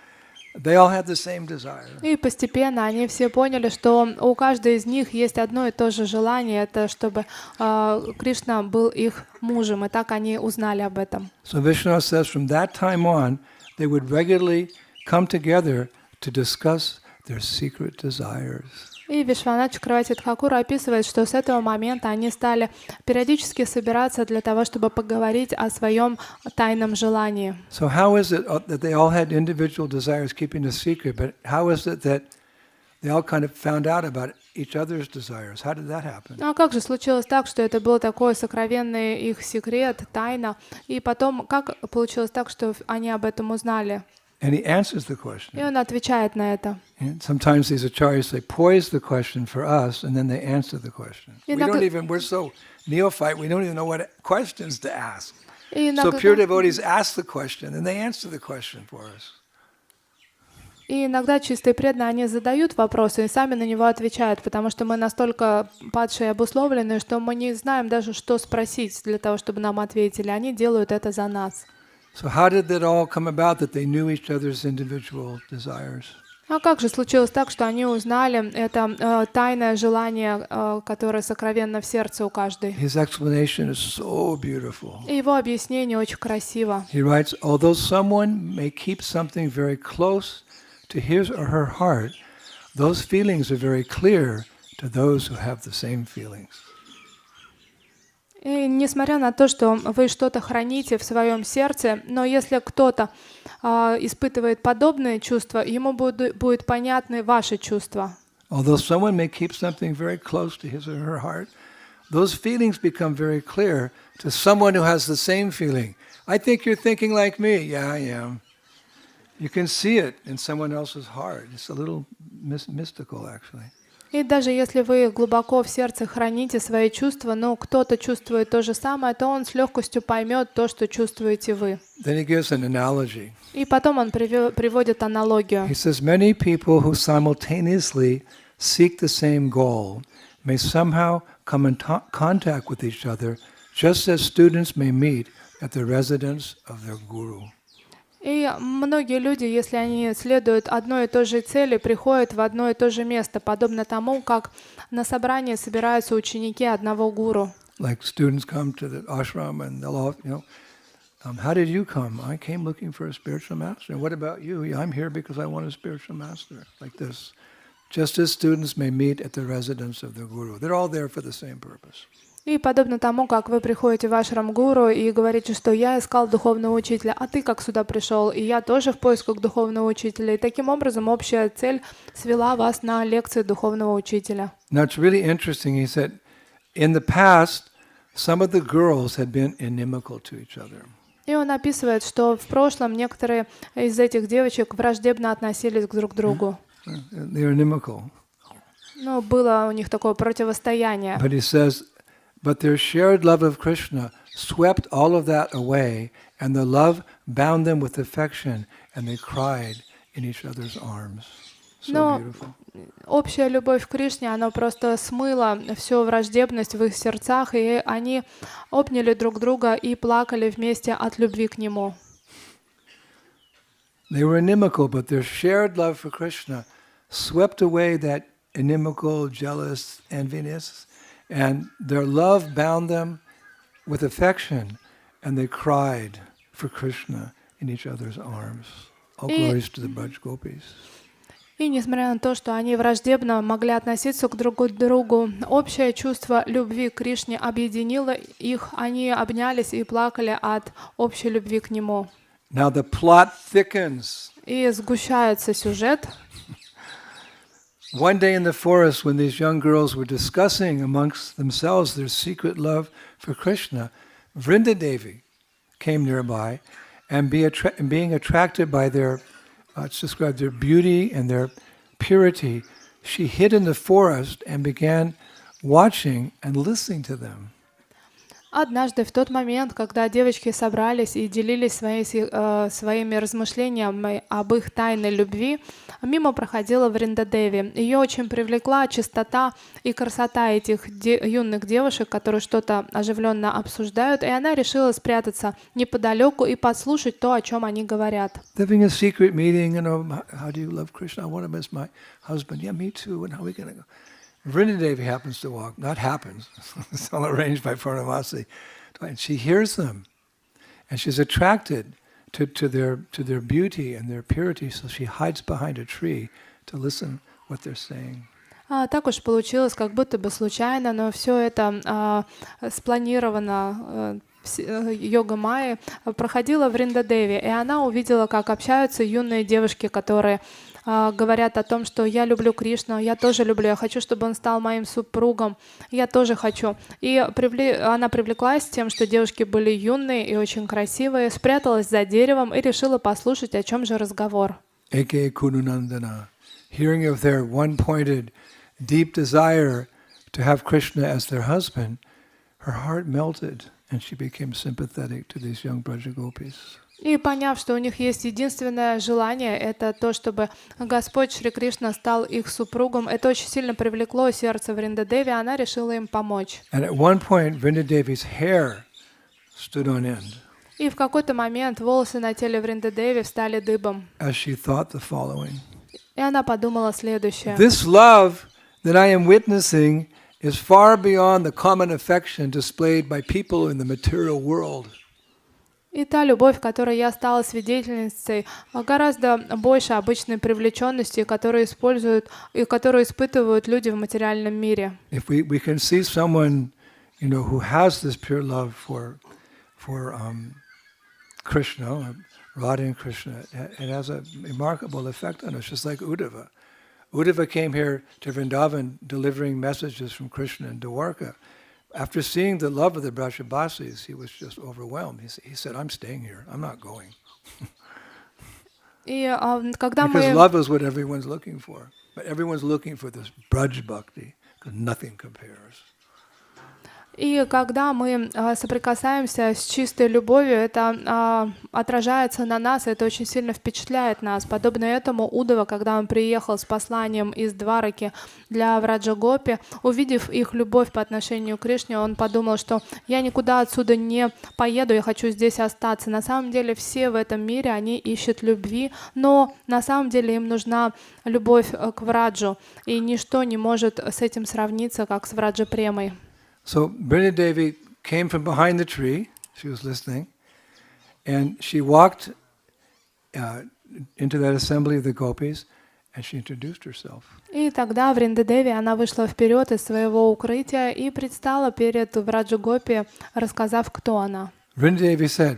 they all had the same desire. И постепенно они все поняли, что у каждой из них есть одно и то же желание, это чтобы Кришна был их мужем, и так они узнали об этом. So Vishnu says from that time on, they would regularly come together to discuss their secret desires. И Вишванат Чакраварти Тхакур описывает, что с этого момента они стали периодически собираться для того, чтобы поговорить о своем тайном желании. So how is it that they all had individual desires keeping a secret, but how is it that they all kind of found out about each other's desires? How did that happen? А как же случилось так, что это был такой сокровенный их секрет, тайна, и потом как получилось так, что они об этом узнали? And he answers the question. И он отвечает на это. And sometimes these acharyas, they poise the question for us, and then they answer the question. We're so neophyte, we don't even know what questions to ask. So pure devotees ask the question, and they answer the question for us. И иногда чистые преданные, они задают вопросы и сами на него отвечают, потому что мы настолько падшие и обусловленные, что мы не знаем даже, что спросить для того, чтобы нам ответили. Они делают это за нас. So how did that all come about, that they knew each other's individual desires? А как же случилось так, что они узнали это тайное желание, которое сокровенно в сердце у каждой? His explanation is so beautiful. И его объяснение очень красиво. He writes, although someone may keep something very close to his or her heart, those feelings are very clear to those who have the same feelings. И несмотря на то, что вы что-то храните в своем сердце, но если кто-то испытывает подобные чувства, ему будет понятны ваши чувства. Although someone may keep something very close to his or her heart, those feelings become very clear to someone who has the same feeling. I think you're thinking like me. Yeah, I am. You can see it in someone else's heart. It's a little mystical, actually. И даже если вы глубоко в сердце храните свои чувства, но кто-то чувствует то же самое, то он с легкостью поймет то, что чувствуете вы. Then he gives an analogy. И потом он приводит аналогию. He says, many people who simultaneously seek the same goal may somehow come in contact with each other, just as students may meet at the residence of their guru. И многие люди, если они следуют одной и той же цели, приходят в одно и то же место, подобно тому, как на собрании собираются ученики одного гуру. Like students come to the ashram and they'll all, how did you come? I came looking for a spiritual master. What about you? Yeah, I'm here because I want a spiritual master. Like this. Just as students may meet at the residence of their guru. They're all there for the same purpose. И подобно тому, как вы приходите в ашрам гуру и говорите, что я искал духовного учителя, а ты как сюда пришел, и я тоже в поисках духовного учителя. И таким образом общая цель свела вас на лекции духовного учителя. Now it's really interesting. He said, in the past, some of the girls had been inimical to each other. И он описывает, что в прошлом некоторые из этих девочек враждебно относились друг к другу. They were inimical. Ну, было у них такое противостояние. But he says, but their shared love of Krishna swept all of that away, and the love bound them with affection, and they cried in each other's arms. So beautiful. Общая любовь к Кришне, она просто смыла всю враждебность в их сердцах, и они обняли друг друга и плакали вместе от любви к Нему. They were inimical, but their shared love for Krishna swept away that inimical, jealous enviness, and their love bound them with affection, and they cried for Krishna in each other's arms. All glories to the Vraj gopis. И несмотря на то, что они враждебно могли относиться друг к другу, общее чувство любви к Кришне объединило их, они обнялись и плакали от общей любви к Нему. Now the plot thickens. И сгущается сюжет. one day in the forest, when these young girls were discussing amongst themselves their secret love for Krishna, Vrindadevi came nearby, and being attracted by their, it's described, their beauty and their purity, she hid in the forest and began watching and listening to them. Однажды, в тот момент, когда девочки собрались и делились своими размышлениями об их тайной любви, мимо проходила Вриндадеви. Ее очень привлекла чистота и красота этих юных девушек, которые что-то оживленно обсуждают, и она решила спрятаться неподалеку и послушать то, о чем они говорят. Having a secret meeting, how do you love Krishna? I want to miss my husband. Yeah, me too. And how are we going to go? Vrindadevi happens to walk, not happens, it's all arranged by Purnamasi, and she hears them, and she's attracted to their beauty and their purity, so she hides behind a tree to listen what they're saying. Так уж получилось, как будто бы случайно, но все это спланировано. Йога Майи проходила в Вриндадеви, и она увидела, как общаются юные девушки, которые говорят о том, что я люблю Кришну, я тоже люблю, я хочу, чтобы он стал моим супругом, я тоже хочу. И она привлеклась тем, что девушки были юные и очень красивые, спряталась за деревом и решила послушать, о чем же разговор. Eke Kununandana, hearing of their one-pointed, deep desire to have Krishna as their husband, her heart melted, and she became sympathetic to these young Braja gopis. И поняв, что у них есть единственное желание, это то, чтобы Господь Шри Кришна стал их супругом, это очень сильно привлекло сердце Вриндадеви, она решила им помочь. And at one point, Vrindadevi's hair stood on end. И в какой-то момент волосы на теле Вриндадеви встали дыбом. As she thought the following. И она подумала следующее. This love that I am witnessing is far beyond the common affection displayed by people in the material world. И та любовь, которой я стала свидетельницей, гораздо больше обычной привлеченности, которую испытывают люди в материальном мире. If we can see someone, who has this pure love for Krishna, Radha and Krishna, it has a remarkable effect on us, just like Uddhava. Uddhava came here to Vrindavan delivering messages from Krishna and Dwarka. After seeing the love of the Brajavasis, he was just overwhelmed. He said, I'm staying here. I'm not going. Because love is what everyone's looking for. But everyone's looking for this Braj Bhakti, because nothing compares. И когда мы соприкасаемся с чистой любовью, это отражается на нас, это очень сильно впечатляет нас. Подобно этому Уддава, когда он приехал с посланием из Двараки для Враджа Гопи, увидев их любовь по отношению к Кришне, он подумал, что я никуда отсюда не поеду, я хочу здесь остаться. На самом деле все в этом мире, они ищут любви, но на самом деле им нужна любовь к Враджу, и ничто не может с этим сравниться, как с Враджа Премой. So Vrindadevi came from behind the tree, she was listening, and she walked into that assembly of the gopis, and she introduced herself. И тогда Вриндадеви, она вышла вперед из своего укрытия и предстала перед Враджа Гопи, рассказав, кто она. Vrindadevi said,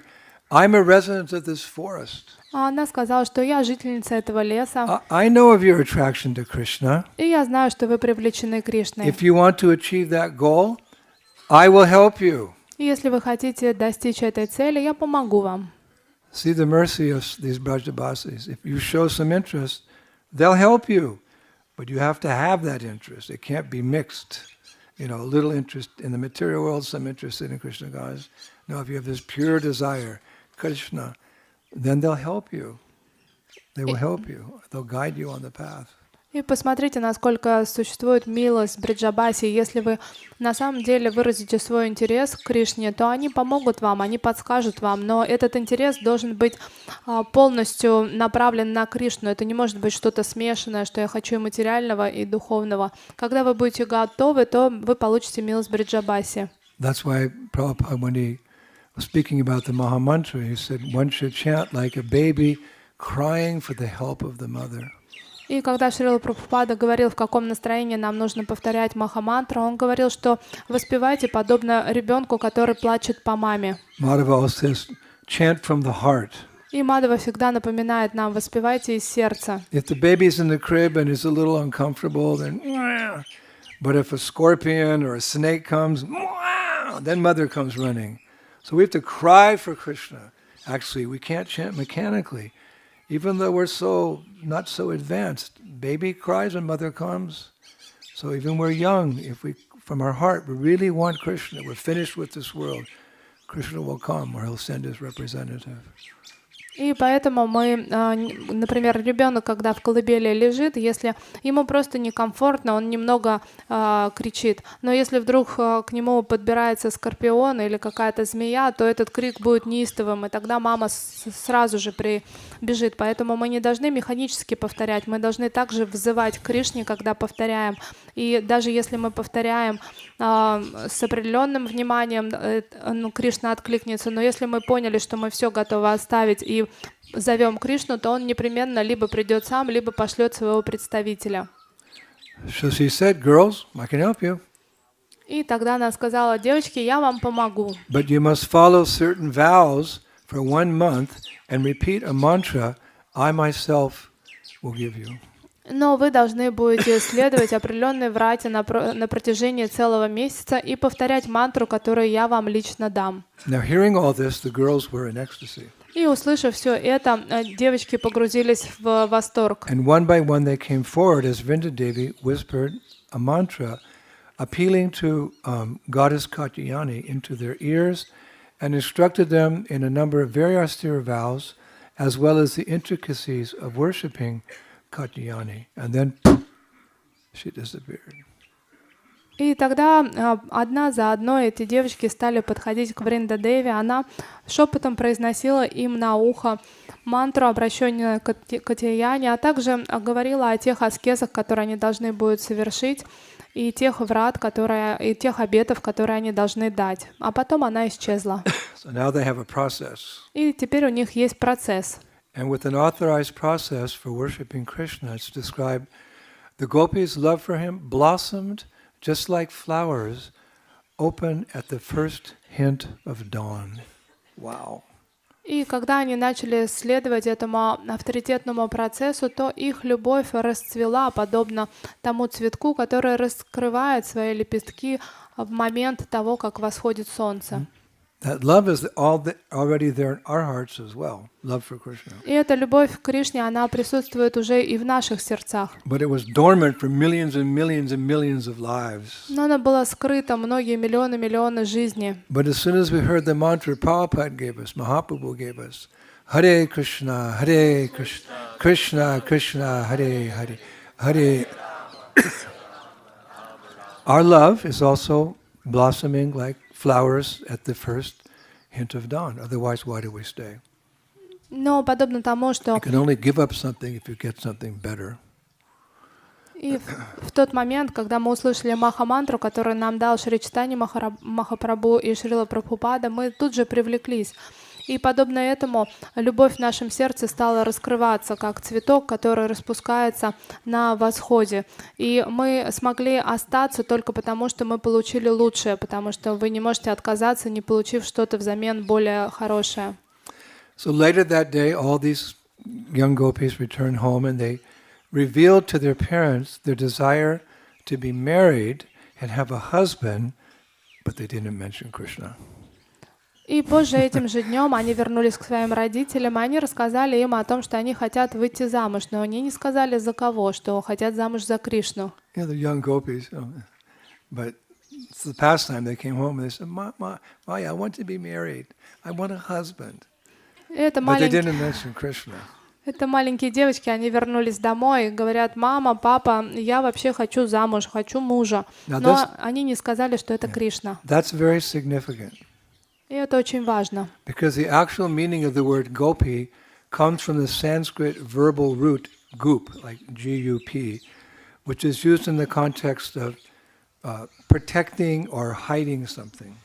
I'm a resident of this forest. Она сказала, что я жительница этого леса. I know of your attraction to Krishna. И я знаю, что вы привлечены Кришной. If you want to achieve that goal, I will help you. Если вы хотите достичь этой цели, я помогу вам. See the mercy of these Brajavasis. If you show some interest, they'll help you. But you have to have that interest. It can't be mixed. A little interest in the material world, some interest in Krishna gods. No, if you have this pure desire, Krishna, then they'll help you. They will help you. They'll guide you on the path. И посмотрите, насколько существует милость Бриджабаси. Если вы на самом деле выразите свой интерес к Кришне, то они помогут вам, они подскажут вам. Но этот интерес должен быть полностью направлен на Кришну. Это не может быть что-то смешанное, что я хочу и материального, и духовного. Когда вы будете готовы, то вы получите милость Бриджабаси. That's why Prabhupada, when he was speaking about the Mahamantra, he said one should chant like a baby crying for the help of the mother. И когда Шрила Прабхупада говорил, в каком настроении нам нужно повторять Махамантру, он говорил, что воспевайте подобно ребенку, который плачет по маме. Madhava says, chant from the heart. И Мадхава всегда напоминает нам: воспевайте из сердца. If the baby's in the crib and is a little uncomfortable, then but if a scorpion or a snake comes, then mother comes running. So we have to cry for Krishna. Actually, we can't chant mechanically. Even though we're not so advanced, baby cries when mother comes. So even we're young, if we, from our heart, we really want Krishna, we're finished with this world, Krishna will come or he'll send his representative. И поэтому мы, например, ребенок, когда в колыбели лежит, если ему просто некомфортно, он немного кричит. Но если вдруг к нему подбирается скорпион или какая-то змея, то этот крик будет неистовым, и тогда мама сразу же прибежит. Поэтому мы не должны механически повторять, мы должны также взывать к Кришне, когда повторяем. И даже если мы повторяем с определенным вниманием, Кришна откликнется. Но если мы поняли, что мы все готовы оставить и зовем Кришну, то он непременно либо придет сам, либо пошлет своего представителя. So she said, girls, I can help you. И тогда она сказала: девочки, я вам помогу. But you must follow certain vows for 1 month and repeat a mantra I myself will give you. Но вы должны будете следовать определенной врате на протяжении целого месяца и повторять мантру, которую я вам лично дам. Now, hearing all this, the girls were in ecstasy. И услышав все это, девочки погрузились в восторг. And one by one they came forward as Vrindadevi whispered a mantra, appealing to goddess Katyayani into their ears, and instructed them in a number of very austere vows, as well as the intricacies of worshipping Katyayani. And then she disappeared. И тогда одна за одной эти девочки стали подходить к Вриндадеви. Она шепотом произносила им на ухо мантру, обращенную к Катяяне, а также говорила о тех аскезах, которые они должны будут совершить, и тех врат, и тех обетов, которые они должны дать. А потом она исчезла. So now they have a process. И теперь у них есть процесс. And with an authorized process for worshiping Krishna, it's described the gopis' love for him blossomed just like flowers open at the first hint of dawn. Wow. И когда они начали следовать этому авторитетному процессу, то их любовь расцвела, подобно тому цветку, который раскрывает свои лепестки в момент того, как восходит солнце. That love is already there in our hearts as well, love for Krishna. И эта любовь к Кришне, она присутствует уже и в наших сердцах. But it was dormant for millions and millions and millions of lives. Но она была скрыта многие миллионы жизней. But as soon as we heard the mantra Prabhupada gave us, Mahaprabhu gave us, Hare Krishna, Krishna Krishna, Hare Hare, Hare. Our love is also blossoming like flowers at the first hint of dawn. Otherwise, why do we stay? Но подобно тому, что You can only give up something if you get something better. и в тот момент, когда мы услышали Маха-мантру, которую нам дал Шри Чайтанья Махапрабху и Шрила Прабхупада, мы тут же привлеклись. И подобно этому любовь в нашем сердце стала раскрываться, как цветок, который распускается на восходе. И мы смогли остаться только потому, что мы получили лучшее, потому что вы не можете отказаться, не получив что-то взамен более хорошее. So later that day, all these young gopis returned home and they revealed to their parents their desire to be married and have a husband, but they didn't mention Krishna. И позже этим же днем они вернулись к своим родителям, и они рассказали им о том, что они хотят выйти замуж, но они не сказали за кого, что хотят замуж за Кришну. Yeah, the young gopis, but it's the pastime. They came home and they said, Maya, I want to be married. I want a husband. Это But they didn't mention Krishna. Это маленькие девочки, они вернулись домой и говорят: мама, папа, я вообще хочу замуж, хочу мужа. Но они не сказали, что это Кришна. That's very significant. И это очень важно. Because the actual meaning of the word gopi comes from the Sanskrit verbal root goop, like G-U-P, which is used in the context of protecting or hiding something.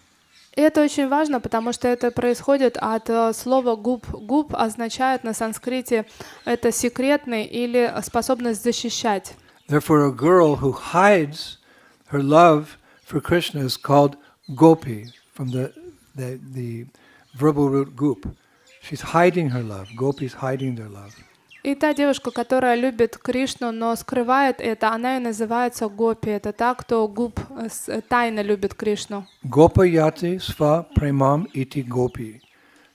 И это очень важно, потому что это происходит от слова «гуп». «Гуп» означает на санскрите это секретный или способность защищать. Therefore, a girl who hides her love for Krishna is called gopi, from the verbal root goop. She's hiding her love. Gopis hiding their love. И та девушка, которая любит Кришну, но скрывает это, она и называется гопи. Это та, кто тайно любит Кришну. Gopayati sva premam iti gopi.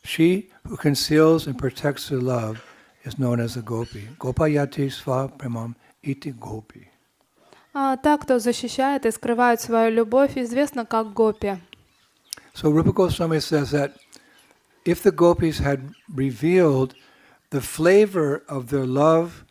She who conceals and protects her love is known as a gopi. Gopayati sva premam iti gopi. А та, кто защищает и скрывает свою любовь, известна как гопи. So Rupa Goswami says that if the gopis had revealed the flavor of their love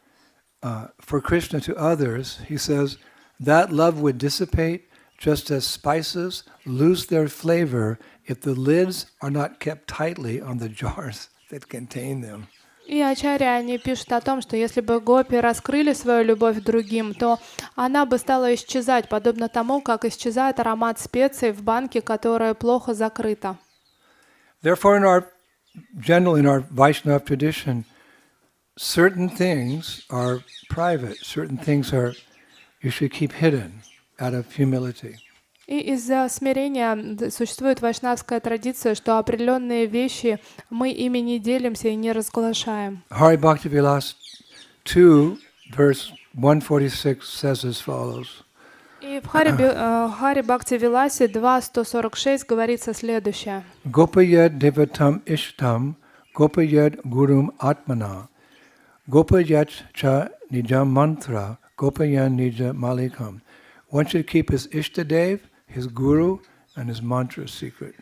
for Krishna to others, he says, that love would dissipate just as spices lose their flavor if the lids are not kept tightly on the jars that contain them. И ачарья, они пишут о том, что если бы гопи раскрыли свою любовь другим, то она бы стала исчезать, подобно тому, как исчезает аромат специй в банке, которая плохо закрыта. Therefore, in our Vaishnava tradition, certain things are private, certain things you should keep hidden out of humility. И из-за смирения существует вайшнавская традиция, что определенные вещи мы ими не делимся и не разглашаем. Hari Bhakti Vilas 2, verse 146 says as follows. И в Хари Бхакти Виласе 2.146 говорится следующее. Gopayad devatam ishtam, gopayad gurum atmana, gopayat cha nijam mantra, gopayan nija malikam. One should keep his ishtadev, his guru, and his mantra secret.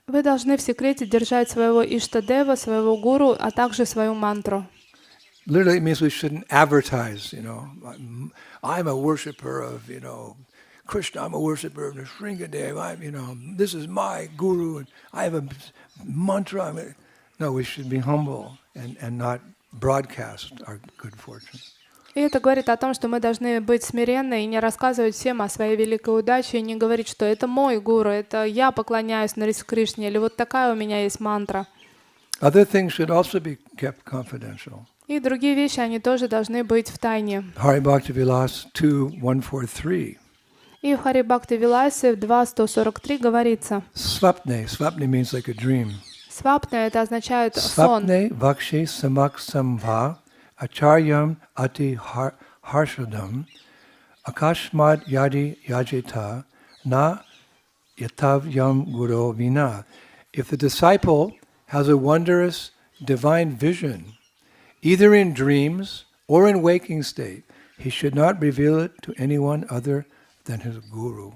Вы должны в секрете держать своего Иштадева, своего гуру, а также свою мантру. Literally, it means we shouldn't advertise, I'm a worshiper of, Krishna, I'm a worshiper of the Vrindadevi, this is my guru, and I have a mantra. No, we should be humble and not broadcast our good fortune. И это говорит о том, что мы должны быть смиренны и не рассказывать всем о своей великой удаче, и не говорить, что это мой гуру, это я поклоняюсь Нарисе Кришне, или вот такая у меня есть мантра. Other things should also be kept confidential. И другие вещи, они тоже должны быть в тайне. Hari Bhakti Vilas 2:143. И в Хари Бхакти Виласе 2.143 говорится. Swapne means like a dream. Свапна это означает сон. Swapne vakshi samak samva acharyam ati harshadam akashmad yadi yajita na yatav yam guru vina. If the disciple has a wondrous divine vision, either in dreams or in waking state, he should not reveal it to anyone other than his guru.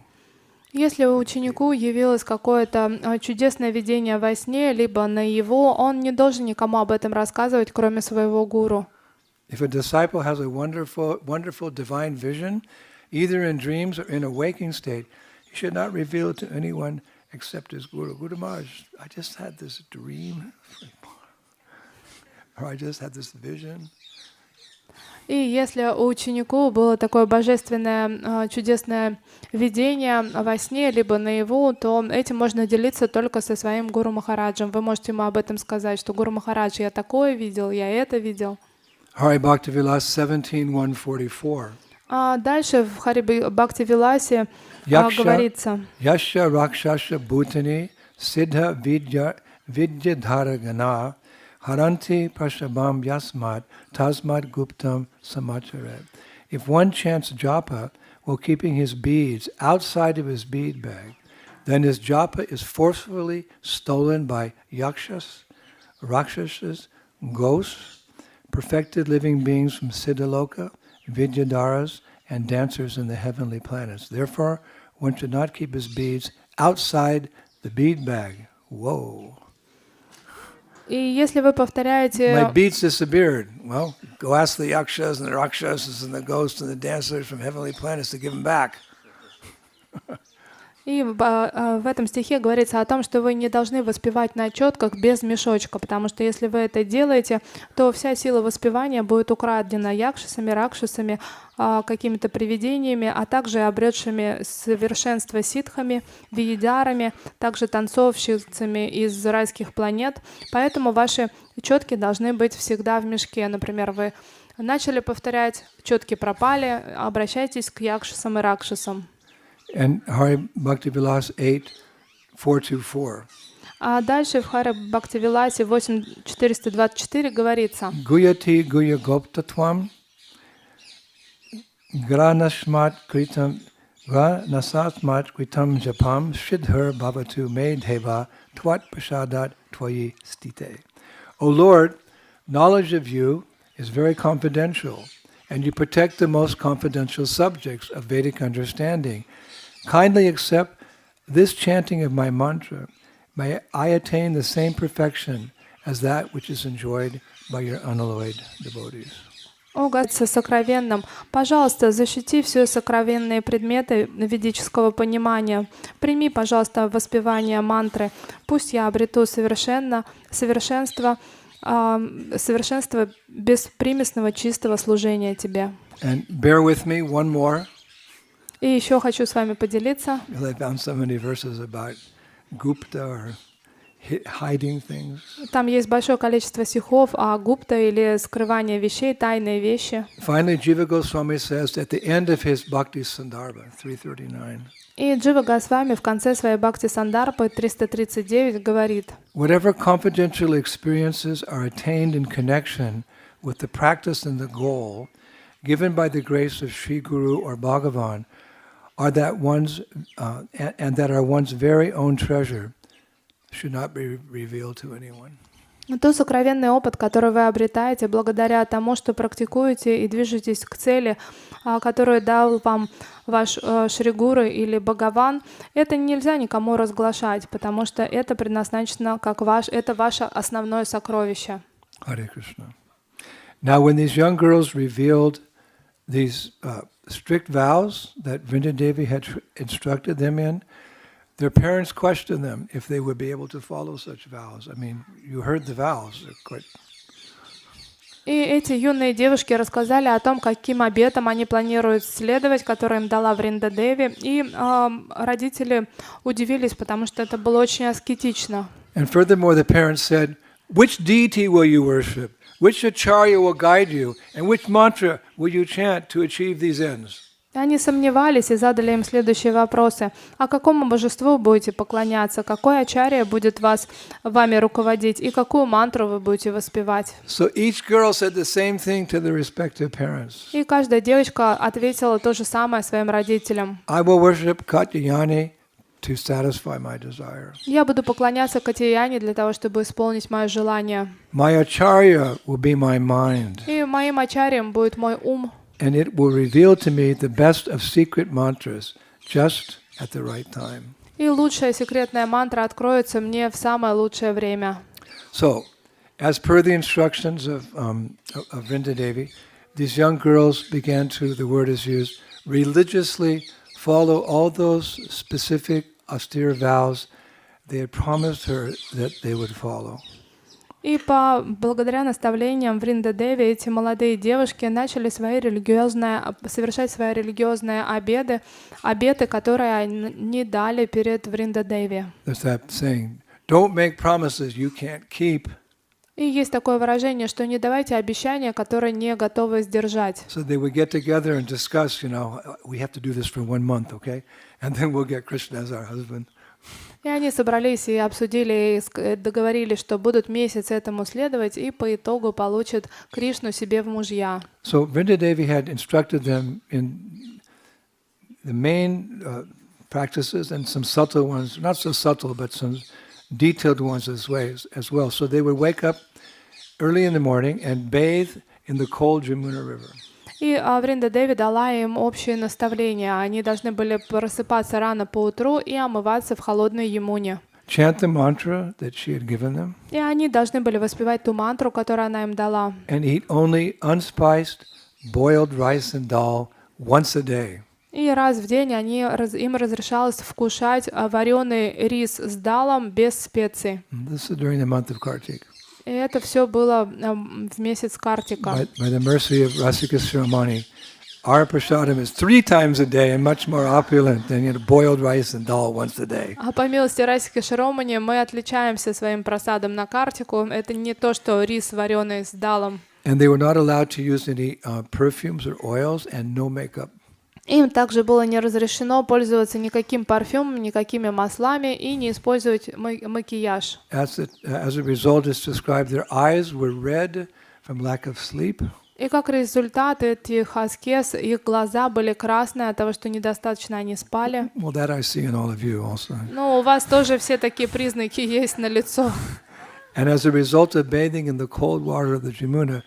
Если ученику явилось какое-то чудесное видение во сне, либо наяву, он не должен никому об этом рассказывать, кроме своего гуру. If a disciple has a wonderful divine vision, either in dreams or in a waking state, he should not reveal it to anyone except his guru. Guru Maharaj, I just had this dream, or I just had this vision. И если у ученику было такое божественное, чудесное видение во сне, либо наяву, то этим можно делиться только со своим Гуру Махараджем. Вы можете ему об этом сказать, что Гуру Махарадж, я такое видел, я это видел. Hari Bhakti Vilas 17:144. А дальше в Хари Бхакти Виласе говорится. Yasha Rakshasha Bhutani Siddha Vidyadharagana Haranti Prashabam Yasmat Tasmad Guptam Samacharet. If one chants japa while keeping his beads outside of his bead bag, then his japa is forcefully stolen by yakshas, rakshasas, ghosts, perfected living beings from Siddhaloka, Vidyadharas, and dancers in the heavenly planets. Therefore, one should not keep his beads outside the bead bag. Whoa. И если вы повторяете... My beads disappeared. Well, go ask the yakshas and the rakshasas and the ghosts and the dancers from heavenly planets to give them back. И в этом стихе говорится о том, что вы не должны воспевать на четках без мешочка, потому что если вы это делаете, то вся сила воспевания будет украдена якшасами, ракшасами, какими-то привидениями, а также обретшими совершенство ситхами, виедарами, также танцовщицами из райских планет. Поэтому ваши четки должны быть всегда в мешке. Например, вы начали повторять, четки пропали, обращайтесь к якшасам и ракшасам. And Hari Bhakti Vilas 8:424. А дальше в Харе Бхактивиласе 8.424 говорится: Guyati guya goptatvam granasmat kritam granasatmat kritam japam shidhar bhavatu medheva twat prashadat twayi stite. O Lord, knowledge of you is very confidential, and you protect the most confidential subjects of Vedic understanding. Kindly accept this chanting of my mantra. May I attain the same perfection as that which is enjoyed by your unalloyed devotees. О, Господь сокровенном, пожалуйста, защити все сокровенные предметы ведического понимания. Прими, пожалуйста, воспевание мантры. Пусть я обрету совершенство беспримесного чистого служения Тебе. And bear with me one more. И еще хочу с вами поделиться. I found so many verses about Gupta or hiding things. Там есть большое количество стихов о гупта или скрывании вещей, тайные вещи. Finally, Jiva Goswami says at the end of his Bhakti Sandarbha, 339. И Джива Госвами в конце своей Бхакти Сандарбы 339 говорит: Whatever confidential experiences are attained in connection with the practice and the goal given by the grace of Sri Guru or Bhagavan are that one's and that are one's very own treasure should not be revealed to anyone. То сокровенный опыт, который вы обретаете благодаря тому, что практикуете и движетесь к цели, которую дал вам ваш Шри Гуру или Бхагаван, это нельзя никому разглашать, потому что это предназначено как это ваше основное сокровище. Hare Krishna. Now, when these young girls revealed these strict vows that Vrindadevi had instructed them in, their parents questioned them if they would be able to follow such vows. I mean, you heard the vows. They're quite... И эти юные девушки рассказали о том, каким обетам они планируют следовать, которые им дала Вриндадеви. И родители удивились, потому что это было очень аскетично. And furthermore, the parents said, which deity will you worship? Which acharya will guide you? And which mantra will you chant to achieve these ends? Они сомневались и задали им следующие вопросы. А какому божеству будете поклоняться? Какой ачарья будет вами руководить? И какую мантру вы будете воспевать? So each girl said the same thing to their respective parents. И каждая девочка ответила то же самое своим родителям. I will worship katyayani to satisfy my desire. Я буду поклоняться Катяяне для того, чтобы исполнить мое желание. My acharya will be my mind. И моим ачарьем будет мой ум. And it will reveal to me the best of secret mantras just at the right time. И лучшая секретная мантра откроется мне в самое лучшее время. So, as per the instructions of Vrindadevi, these young girls began to, the word is used, religiously follow all those specific austere vows they had promised her that they would follow. И благодаря наставлениям Вриндадеви эти молодые девушки начали совершать свои религиозные обеты, которые они дали перед Вриндадеви. There's that saying, don't make promises you can't keep. И есть такое выражение, что не давайте обещания, которые не готовы сдержать. So they would get together and discuss, we have to do this for 1 month, okay? And then we'll get Krishna as our husband. И они собрались и обсудили, и договорились, что будут месяц этому следовать, и по итогу получат Кришну себе в мужья. So Vrindadevi had instructed them in the main practices and some subtle ones, not so subtle, but some detailed ones as well. So they would wake up early in the morning and bathe in the cold Jamuna River. И Вриндадеви дала им общие наставления. Они должны были просыпаться рано по утру и омываться в холодной Ямуне. Chant the mantra that she had given them. И они должны были воспевать ту мантру, которую она им дала. And eat only unspiced boiled rice and dal once a day. И раз в день им разрешалось вкушать вареный рис с далом без специй. This is during the month of Kartik. И это все было в месяц Картика. By the mercy of Rasika Shiromani, our prasadam is 3 times a day and much more opulent than boiled rice and dal once a day. А по милости Расики Широмани мы отличаемся своим просадом на Картику. Это не то, что рис вареный с далом. And they were not allowed to use any perfumes or oils and no makeup. Им также было не разрешено пользоваться никаким парфюмом, никакими маслами и не использовать макияж. As a result, it's described their eyes were red from lack of sleep. И как результат этих аскез, их глаза были красные от того, что недостаточно они спали. Well, that I see in all of you also. Ну, у вас тоже все такие признаки есть на лицо. And as a result of bathing in the cold water of the Jamuna,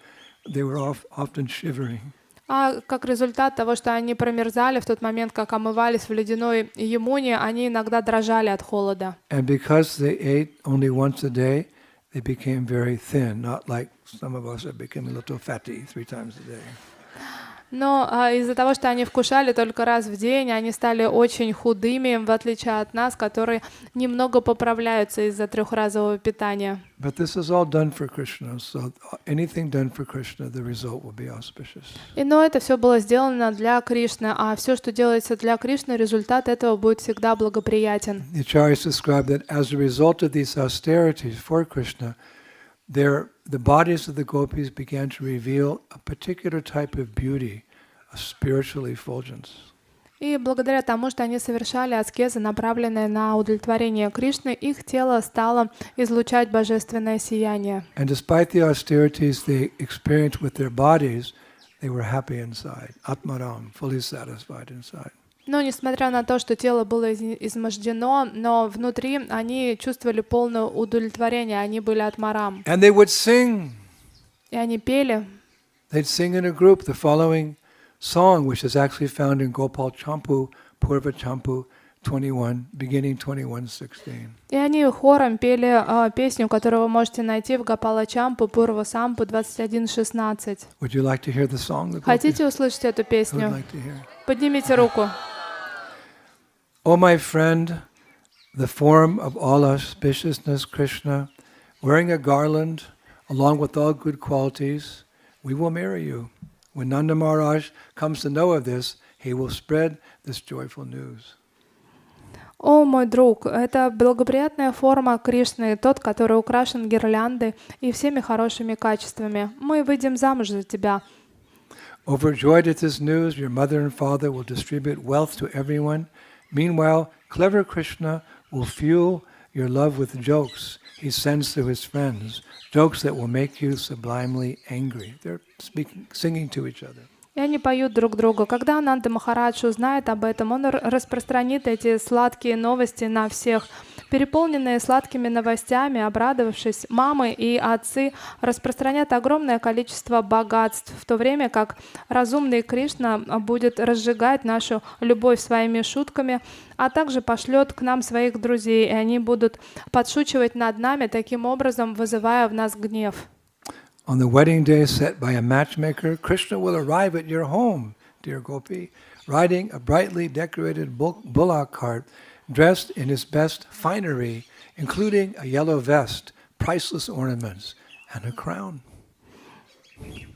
they were often shivering. А как результат того, что они промерзали в тот момент, как омывались в ледяной Ямуне, они иногда дрожали от холода. And because they ate only once a day, they became very thin, not like some of us are becoming a little fatty 3 times a day. Но из-за того, что они вкушали только раз в день, они стали очень худыми, в отличие от нас, которые немного поправляются из-за трехразового питания. But this is all done for Krishna, so anything done for Krishna, the result will be auspicious. Но это все было сделано для Кришны, а все, что делается для Кришны, результат этого будет всегда благоприятен. The acharyas describe that as a result of these austerities for Krishna, the bodies of the gopis began to reveal a particular type of beauty, a spiritual effulgence. И благодаря тому, что они совершали аскезы, направленные на удовлетворение Кришны, их тело стало излучать божественное сияние. And despite the austerities they experienced with their bodies, they were happy inside, atmaram, fully satisfied inside. Но несмотря на то, что тело было измождено, но внутри они чувствовали полное удовлетворение, они были атмарам. And they would sing. И они пели. They'd sing in a group the following song, which is actually found in Gopal Champu, Purva Champu 21, beginning 21:16. И они хором пели песню, которую вы можете найти в Гопала Чампу, Пурва Сампу 21:16. Would you like to hear the song? The Хотите услышать эту Who would песню? like to hear? Поднимите руку. O my friend, the form of all auspiciousness, Krishna, wearing a garland, along with all good qualities, we will marry you. When Nanda Maharaj comes to know of this, he will spread this joyful news. О, мой друг, это благоприятная форма Кришны, тот, который украшен гирляндой и всеми хорошими качествами. Мы выйдем замуж за тебя. Overjoyed at this news, your mother and father will distribute wealth to everyone. Meanwhile, clever Krishna will fuel your love with jokes he sends to his friends, jokes that will make you sublimely angry. They're singing to each other. И они поют друг другу. Когда Ананда Махарадж узнает об этом, он распространит эти сладкие новости на всех. Переполненные сладкими новостями, обрадовавшись, мамы и отцы распространят огромное количество богатств, в то время как разумный Кришна будет разжигать нашу любовь своими шутками, а также пошлет к нам своих друзей, и они будут подшучивать над нами, таким образом вызывая в нас гнев. On the wedding day set by a matchmaker, Krishna will arrive at your home, dear Gopi, riding a brightly decorated bullock cart, dressed in his best finery, including a yellow vest, priceless ornaments, and a crown.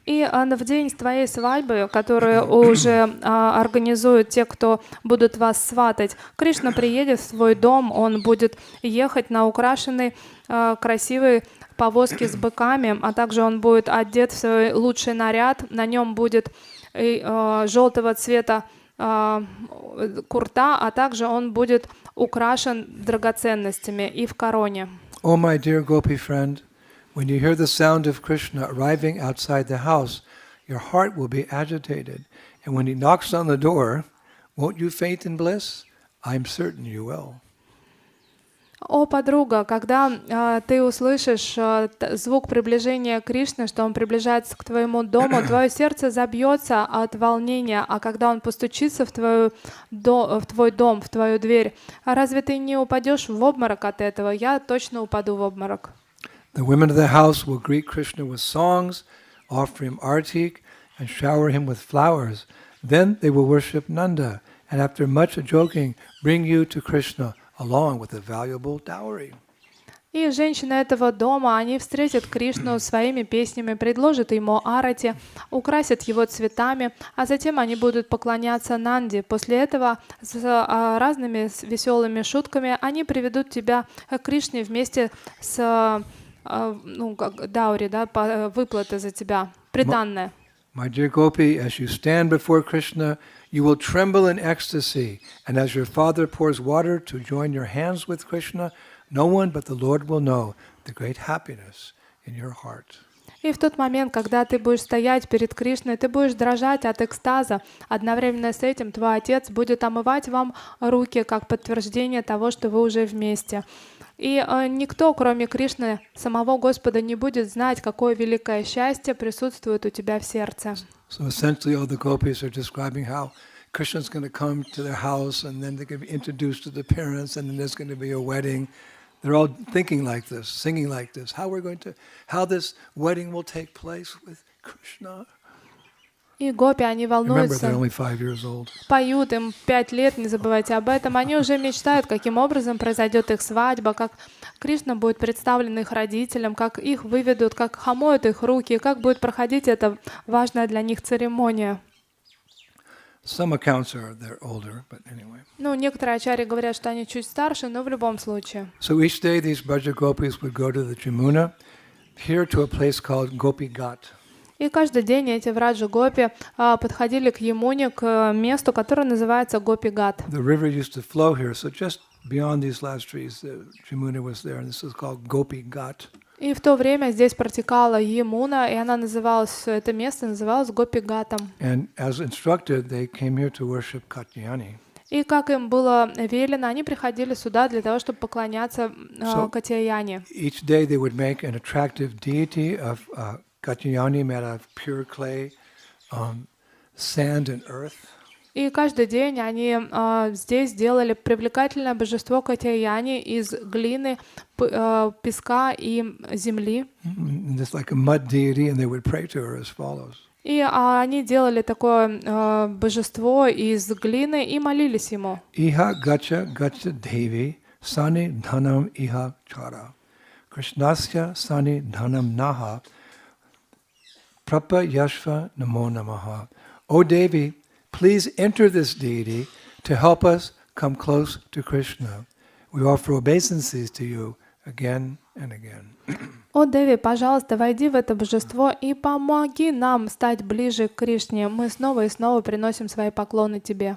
И в день твоей свадьбы, которую уже организуют те, кто будут вас сватать, Кришна приедет в свой дом, он будет ехать на украшенной красивой повозке с быками, а также он будет одет в свой лучший наряд, на нем будет желтого цвета курта, а также он будет украшен драгоценностями и в короне. Oh, my dear Gopi friend, when you hear the sound of Krishna arriving outside the house, your heart will be agitated. And when he knocks on the door, won't you faint in bliss? I'm certain you will. О, подруга, когда ты услышишь звук приближения Кришны, что он приближается к твоему дому, твое сердце забьется от волнения, а когда он постучится в твой дом, в твою дверь, разве ты не упадешь в обморок от этого? Я точно упаду в обморок. The women of the house will greet Krishna with songs, offer him artik, and shower him with flowers. Then they will worship Nanda, and after much joking, bring you to Krishna, along with a valuable dowry. И женщины этого дома, они встретят Кришну своими песнями, предложат ему арати, украсят его цветами, а затем они будут поклоняться Нанде. После этого с разными веселыми шутками они приведут тебя к Кришне вместе с даури, да, выплаты за тебя, приданное. My dear Gopi, as you stand before Krishna, you will tremble in ecstasy, and as your father pours water to join your hands with Krishna, no one but the Lord will know the great happiness in your heart. И в тот момент, когда ты будешь стоять перед Кришной, ты будешь дрожать от экстаза. Одновременно с этим твой отец будет омывать вам руки, как подтверждение того, что вы уже вместе. И никто, кроме Кришны, самого Господа, не будет знать, какое великое счастье присутствует у тебя в сердце. So essentially all the gopis are describing how Krishna's going to come to their house, and then they're going to be introduced to the parents, and then there's going to be a wedding. They're all thinking like this, singing like this, how this wedding will take place with Krishna. И гопи, они Remember, волнуются, they're only 5 years old. поют, им 5 лет, не забывайте об этом. Они уже мечтают, каким образом произойдет их свадьба, как Кришна будет представлен их родителям, как их выведут, как омоют их руки, как будет проходить эта важная для них церемония. Some accounts are they're older, but anyway. Ну, некоторые ачарьи говорят, что они чуть старше, но в любом случае. So each day these Braja gopis would go to the Jamuna, here to a place called Gopi Ghat. И каждый день эти враджи гопи подходили к Ямуне, к месту, которое называется Гопи-Гат. The river used to flow here, so just beyond these last trees, the Jamuna was there, and this is called Gopi Ghat. И в то время здесь протекала Ямуна, и она называлась, это место называлось Гопи-Гатом. And as instructed, they came here to worship Katyayani. И как им было велено, они приходили сюда для того, чтобы поклоняться Катяяне. Each day they would make an attractive deity of Katyayani made out of pure clay, sand and earth. И каждый день они здесь делали привлекательное божество Катяяни из глины, песка и земли. It's like a mud deity, and they would pray to her as follows. И они делали такое божество из глины и молились ему. Iha gacha gacha devi sani dhanam iha chara. Krishnasya sani dhanam naha. Prapa yashva namo namaha. O Devi, please enter this deity to help us come close to Krishna. We offer obeisances to you again and again. О, Деви, пожалуйста, войди в это божество и помоги нам стать ближе к Кришне. Мы снова и снова приносим свои поклоны тебе.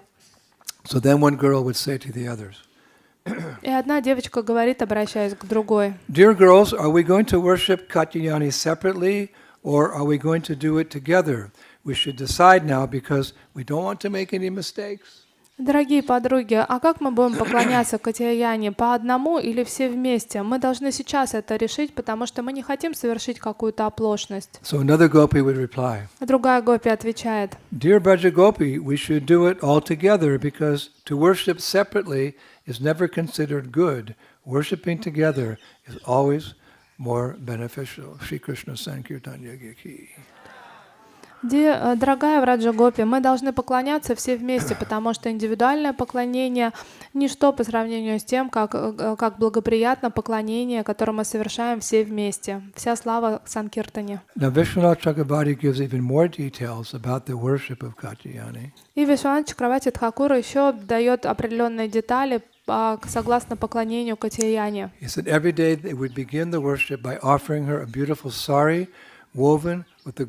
So then one girl would say to the others, И одна девочка говорит, обращаясь к другой: Dear girls, are we going to worship Katyayani separately, or are we going to do it together? We should decide now because we don't want to make any mistakes. Дорогие подруги, а как мы будем поклоняться Катяяне, по одному или все вместе? Мы должны сейчас это решить, потому что мы не хотим совершить какую-то оплошность. So another gopi would reply, Другая гопи отвечает: Dear Braja Gopi, we should do it all together because to worship separately is never considered good. Worshipping together is always more beneficial. Shri Krishna Sankirtan Yagya Ki. Дорогая Враджа Гопи, мы должны поклоняться все вместе, потому что индивидуальное поклонение — ничто по сравнению с тем, как благоприятно поклонение, которое мы совершаем все вместе. Вся слава Санкиртане. Now Vishwanath Chakrabarti gives even more details about the worship of Katyayani. И Вишванат Чакравати Тхакура еще дает определенные детали согласно поклонению Катяяне. He said every day they would begin the worship by offering her a beautiful sari woven with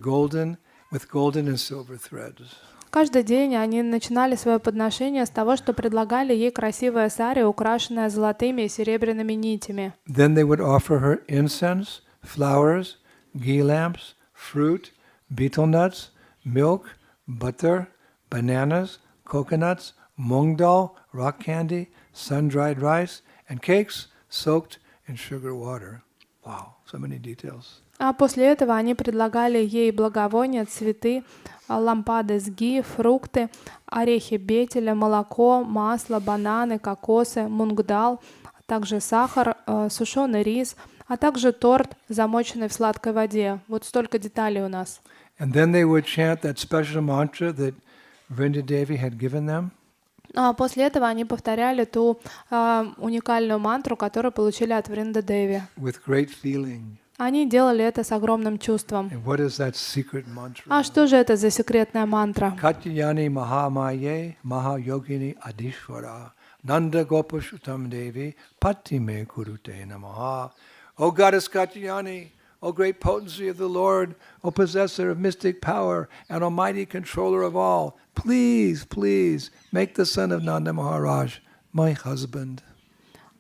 golden and silver threads. Каждый день они начинали свое подношение с того, что предлагали ей красивое сари, украшенное золотыми и серебряными нитями. Then they would offer her incense, flowers, ghee lamps, fruit, betel nuts, milk, butter, bananas, coconuts, mung dal, rock candy, sun-dried rice, and cakes soaked in sugar water. Wow, so many details. А после этого они предлагали ей благовония, цветы, лампады с ги, фрукты, орехи бетеля, молоко, масло, бананы, кокосы, мунгдал, а также сахар, сушеный рис, а также торт, замоченный в сладкой воде. Вот столько деталей у нас. And then they would chant that special mantra that Vrindadevi had given them. А после этого они повторяли ту уникальную мантру, которую получили от Вриндадеви. With great feeling. Они делали это с огромным чувством. And what is that secret mantra? А что же это за секретная мантра? Katyayani Mahamaye Mahayogini Adishvara Nanda Gopashutam Devi Patime Kurute Namaha. O Goddess Katyayani, O great potency of the Lord, O possessor of mystic power and almighty controller of all, please, please make the son of Nanda Maharaj my husband.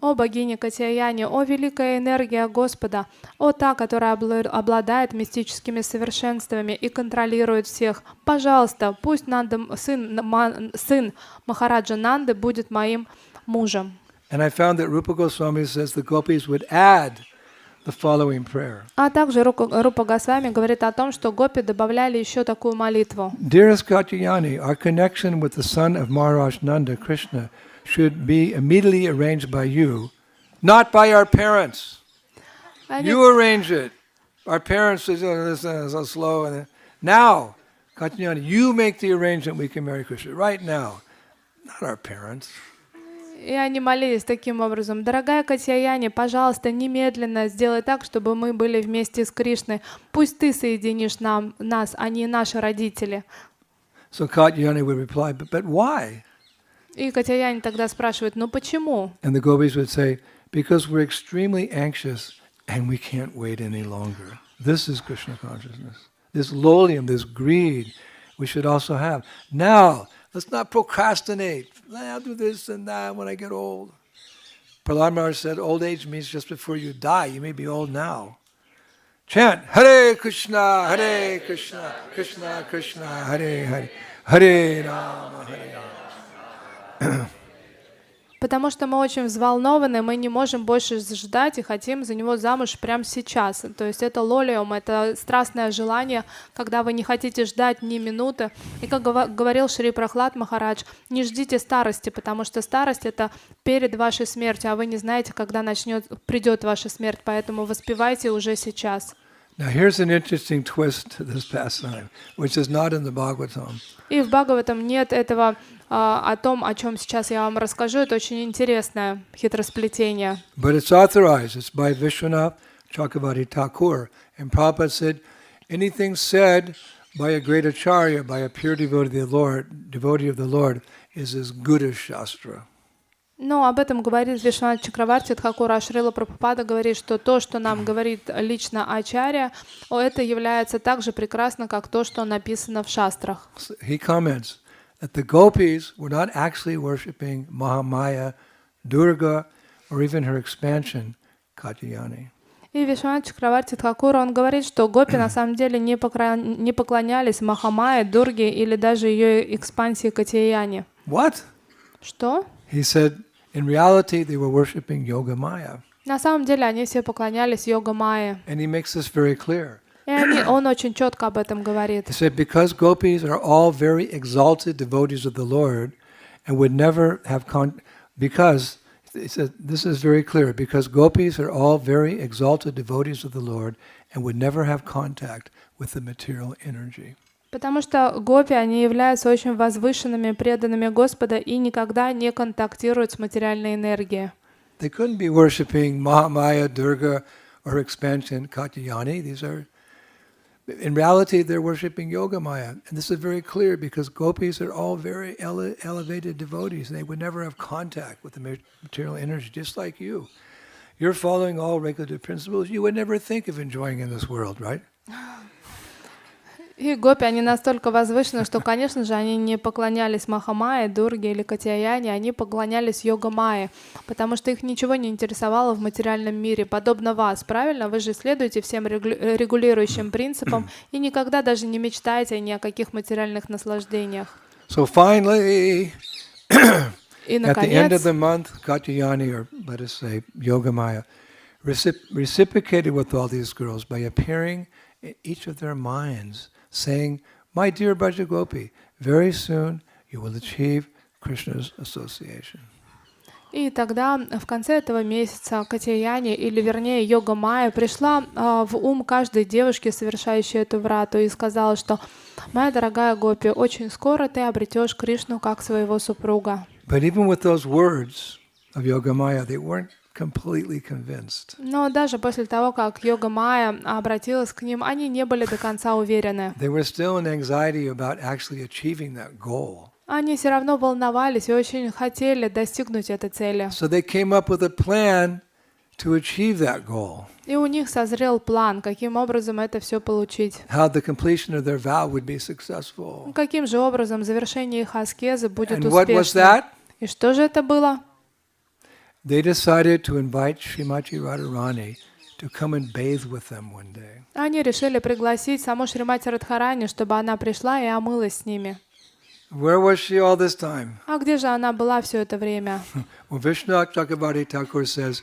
О богиня Катяяни, о великая энергия Господа, о та, которая обладает мистическими совершенствами и контролирует всех, пожалуйста, пусть сын Махараджа Нанды будет моим мужем. And I found that Rupa Goswami says the gopis would add the following prayer. А также Рупа Госвами говорит о том, что гопи добавляли еще такую молитву. Dearest Katyayani, our connection with the son of Maharaj Nanda, Krishna, should be immediately arranged by you, not by our parents. You arrange it. Our parents is so slow. And now, Katyayani, you make the arrangement we can marry Krishna right now, not our parents. И они молились таким образом: дорогая Катяяни, пожалуйста, немедленно сделай так, чтобы мы были вместе с Кришной. Пусть ты соединишь нас, а не наши родители. So Katyayani would reply, but why? И Катяяни тогда спрашивает: ну почему? And the gopis would say, because we're extremely anxious and we can't wait any longer. This is Krishna consciousness. This lolium, this greed, we should also have. Now, let's not procrastinate. I'll do this and that when I get old. Prahlad Maharaj said, old age means just before you die. You may be old now. Chant, Hare Krishna, Krishna Krishna, Hare Hare, Hare Rama, Hare Rama. Потому что мы очень взволнованы, мы не можем больше ждать и хотим за него замуж прямо сейчас. То есть это лолиум, это страстное желание, когда вы не хотите ждать ни минуты. И как говорил Шри Прахлад Махарадж, не ждите старости, потому что старость — это перед вашей смертью, а вы не знаете, когда придет ваша смерть, поэтому воспевайте уже сейчас. Now here's an interesting twist to this pastime, which is not in the Bhagavatam. И в Бхагаватам нет этого о том, о чем сейчас я вам расскажу. Это очень интересное хитросплетение. But it's authorized. It's by Vishwanath Chakravarti Thakur. And Prabhupada said, anything said by a great acharya, by a pure devotee of the Lord, is as good as Shastra. Ну, об этом говорит Вишванат Чакраварти Тхакур, а Шрила Прабхупада говорит, что то, что нам говорит лично Ачарья, это является так же прекрасно, как то, что написано в шастрах. He comments that the gopis were not actually worshipping Mahamaya, Durga, or even her expansion, Katyayani. И Вишванат Чакраварти Тхакур, он говорит, что гопи на самом деле не поклонялись Махамае, Дурге или даже ее экспансии Катяяни. What? Что? He said, in reality, they were worshipping Yoga Maya. На самом деле они все поклонялись Йога Майе. And he makes this very clear. И он очень четко об этом говорит. He said, because gopis are all very exalted devotees of the Lord and would never have because, he said, this is very clear, because gopis are all very exalted devotees of the Lord and would never have contact with the material energy. Потому что гопи, они являются очень возвышенными, преданными Господа и никогда не контактируют с материальной энергией. They couldn't be worshipping Mahamaya, Durga, or expansion Katyayani. These are, in reality, they're worshipping Yoga Maya. And this is very clear because gopis are all very elevated devotees. They would never have contact with the material energy, just like you. You're following all regulative principles. You would never think of enjoying in this world, right? И гопи, они настолько возвышены, что, конечно же, они не поклонялись Махамае, Дурге или Катяяне, они поклонялись Йога Майе, потому что их ничего не интересовало в материальном мире, подобно вас, правильно? Вы же следуете всем регулирующим принципам и никогда даже не мечтаете ни о каких материальных наслаждениях. So finally, И, at the end of наконец, the month, Katyayani, or let us say Yoga Maya, reciprocated with all these girls by appearing in each of their minds, saying, my dear Braja Gopi, very soon you will achieve Krishna's association. И тогда в конце этого месяца Катяяни, или вернее Йога Майя, пришла в ум каждой девушки, совершающей эту врату, и сказала, что моя дорогая Гопи, очень скоро ты обретешь Кришну как своего супруга. But even with those words of Yoga Maya, they weren't completely convinced. Но даже после того, как Йога Майя обратилась к ним, они не были до конца уверены. They were still in anxiety about actually achieving that goal. Они все равно волновались и очень хотели достигнуть этой цели. So they came up with a plan to achieve that goal. И у них созрел план, каким образом это все получить. How the completion of their vow would be successful. Каким же образом завершение их аскезы будет And what was успешным. that? И что же это было? They decided to invite Srimati Radharani to come and bathe with them one day. Они решили пригласить саму Шримати Радхарани, чтобы она пришла и омылась с ними. Where was she all this time? А где же она была все это время? Well, Vishnu Chakravarti Thakur says,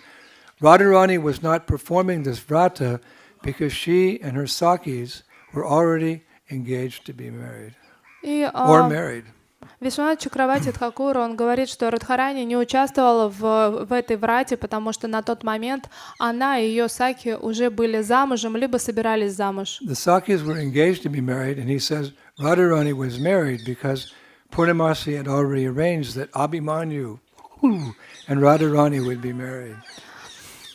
Radharani was not performing this vrata because she and her sakis were already engaged to be married. И Or married. Вишванат Чакравати Тхакур, он говорит, что Радхарани не участвовала в этой врате, потому что на тот момент она и ее саки уже были замужем, либо собирались замуж. The sakis were engaged to be married, and he says Radharani was married because Purnamasi had already arranged that Abhimanyu and Radharani would be married.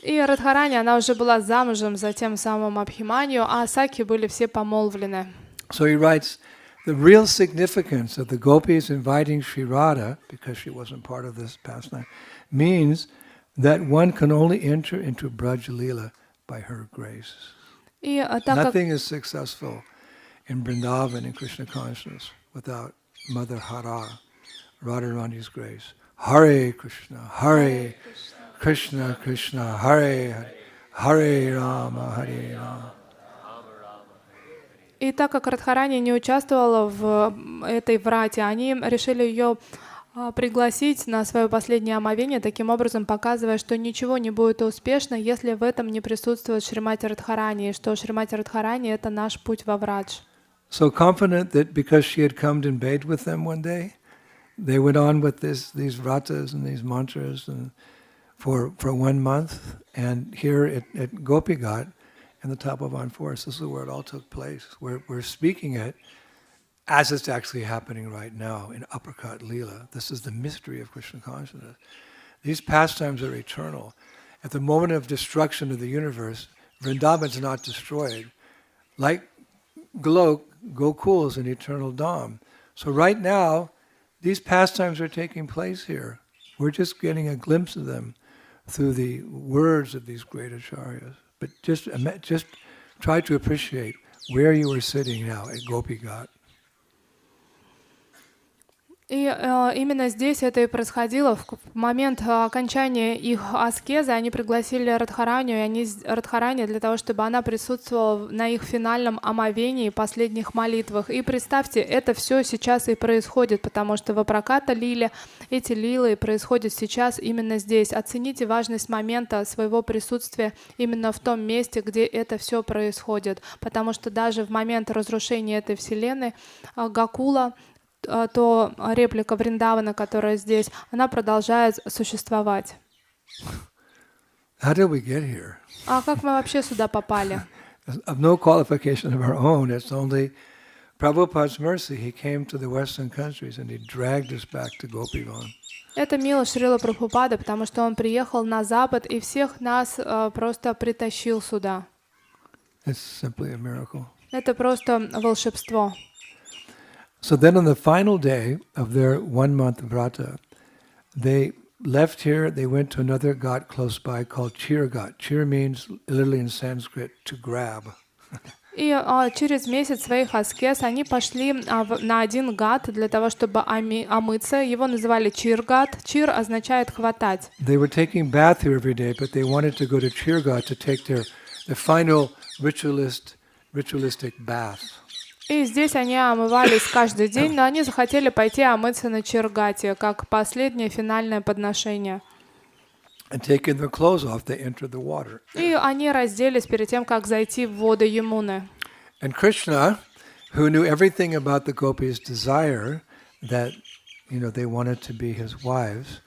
И Радхарани, она уже была замужем за тем самым Абхиманью, а саки были все помолвлены. So he writes, the real significance of the gopis inviting Sri Radha, because she wasn't part of this pastime, means that one can only enter into Braj Leela by her grace. И так как Nothing is successful in Vrindavan and Krishna consciousness without Mother Hara, Radharani's grace. Hare Krishna, Hare Krishna, Krishna, Hare Hare Rama, Hare Rama. И так как Радхарани не участвовала в этой врате, они решили ее пригласить на свое последнее омовение, таким образом показывая, что ничего не будет успешно, если в этом не присутствует Шримати Радхарани, и что Шримати Радхарани — это наш путь во врадж. So confident that because she had come and bathed with them one day, they went on with these vratas and these mantras and for 1 month. And here at Gopi Ghat, in the Tapovan forest, this is where it all took place. We're speaking it as it's actually happening right now in Uppercut Leela. This is the mystery of Krishna consciousness. These pastimes are eternal. At the moment of destruction of the universe, Vrindavan is not destroyed. Like Gokul is an eternal Dham. So right now, these pastimes are taking place here. We're just getting a glimpse of them through the words of these great acharyas. But just try to appreciate where you are sitting now at Gopi Ghat. И именно здесь это и происходило. В момент окончания их аскезы они пригласили Радхаранию, и они Радхарани для того, чтобы она присутствовала на их финальном омовении, последних молитвах. И представьте, это все сейчас и происходит, потому что в Апраката лиле, эти лилы происходят сейчас именно здесь. Оцените важность момента своего присутствия именно в том месте, где это все происходит, потому что даже в момент разрушения этой вселенной Гокула, то реплика Вриндавана, которая здесь, она продолжает существовать. How did we get here? А как мы вообще сюда попали? Of no qualification of our own. It's only Prabhupada's mercy. He came to the Western countries and he dragged us back to Gopivan. Это милость Шрила Прабхупады, потому что он приехал на Запад и всех нас просто притащил сюда. It's simply a miracle. Это просто волшебство. So then on the final day of their 1-month vrata, they left here, they went to another ghat close by called Chir Ghat. Chir means literally in Sanskrit to grab. И через месяц своих аскез они пошли на один гат для того, чтобы омыться. Его называли Чир-гат. Чир означает хватать. They were taking bath here every day, but they wanted to go to Chir Ghat to take their final ritualistic bath. И здесь они омывались каждый день, но они захотели пойти омыться на Чиргате, как последнее финальное подношение. And taking their clothes off, they entered the water. И они разделись перед тем, как зайти в воды Ямуны. And Krishna, who knew everything about the gopis' desire, that they wanted to be his wives,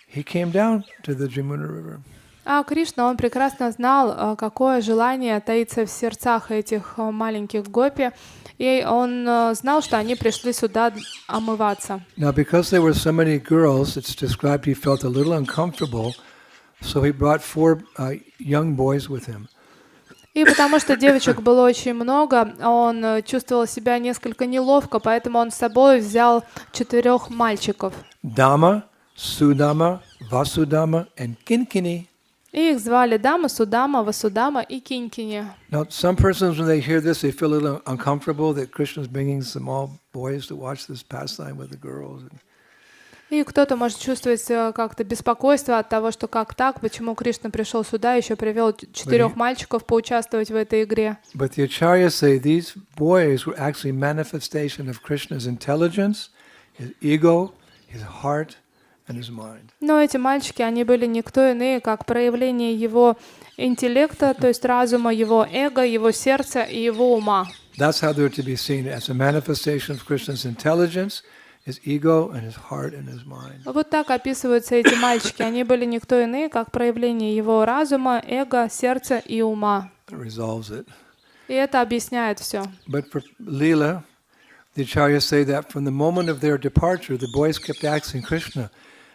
he came down to the Jamuna River. А Кришна, он прекрасно знал, какое желание таится в сердцах этих маленьких гопи, и он знал, что они пришли сюда омываться. Now, because there were so many girls, it's described he felt a little uncomfortable, so he brought 4 young boys with him. И потому что девочек было очень много, он чувствовал себя несколько неловко, поэтому он с собой взял 4 мальчиков. Dama, Sudama, Vasudama, and Kinkini. И их звали Дама, Судама, Васудама и Кинкини. Now, some persons, when they hear this, they feel a little uncomfortable that Krishna is bringing small boys to watch this pastime with the girls. И кто-то может чувствовать как-то беспокойство от того, что как так, почему Кришна пришел сюда, еще привел 4 мальчиков поучаствовать в этой игре. But the acharyas say these boys were actually manifestation of Krishna's intelligence, his ego, his heart, and his mind. Но эти мальчики, они были никто иные, как проявление его интеллекта, то есть разума, его эго, его сердца и его ума. That's how they're to be seen, as a manifestation of Krishna's intelligence, his ego, and his heart, and his mind. Вот так описываются эти мальчики. Они были никто иные, как проявление его разума, эго, сердца и ума. It resolves it. И это объясняет все. But for Leela, the acharyas say that from the moment of their departure, the boys kept asking Krishna,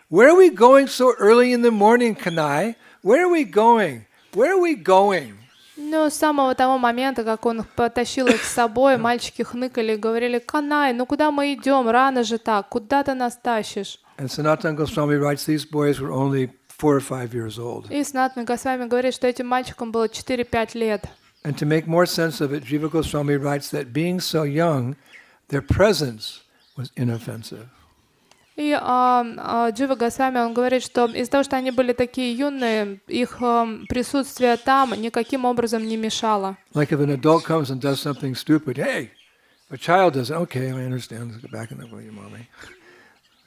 "Where are we going so early in the morning, Kanai? Where are we going? Where are we going?" Ну, с самого того момента, как он потащил их с собой, мальчики хныкали и говорили: «Канай, ну куда мы идем? Рано же так, куда ты нас тащишь?» And Sanatana Goswami writes these boys were only 4 or 5 years old. И Санатана Госвами говорит, что этим мальчикам было 4-5 лет. And to make more sense of it, Jiva Goswami writes that being so young, their presence was inoffensive. И Джива Госвами, он говорит, что из-за того, что они были такие юные, их присутствие там никаким образом не мешало. Like if an adult comes and does something stupid, hey, if a child does it, okay, I understand, let's go back in the way, mommy.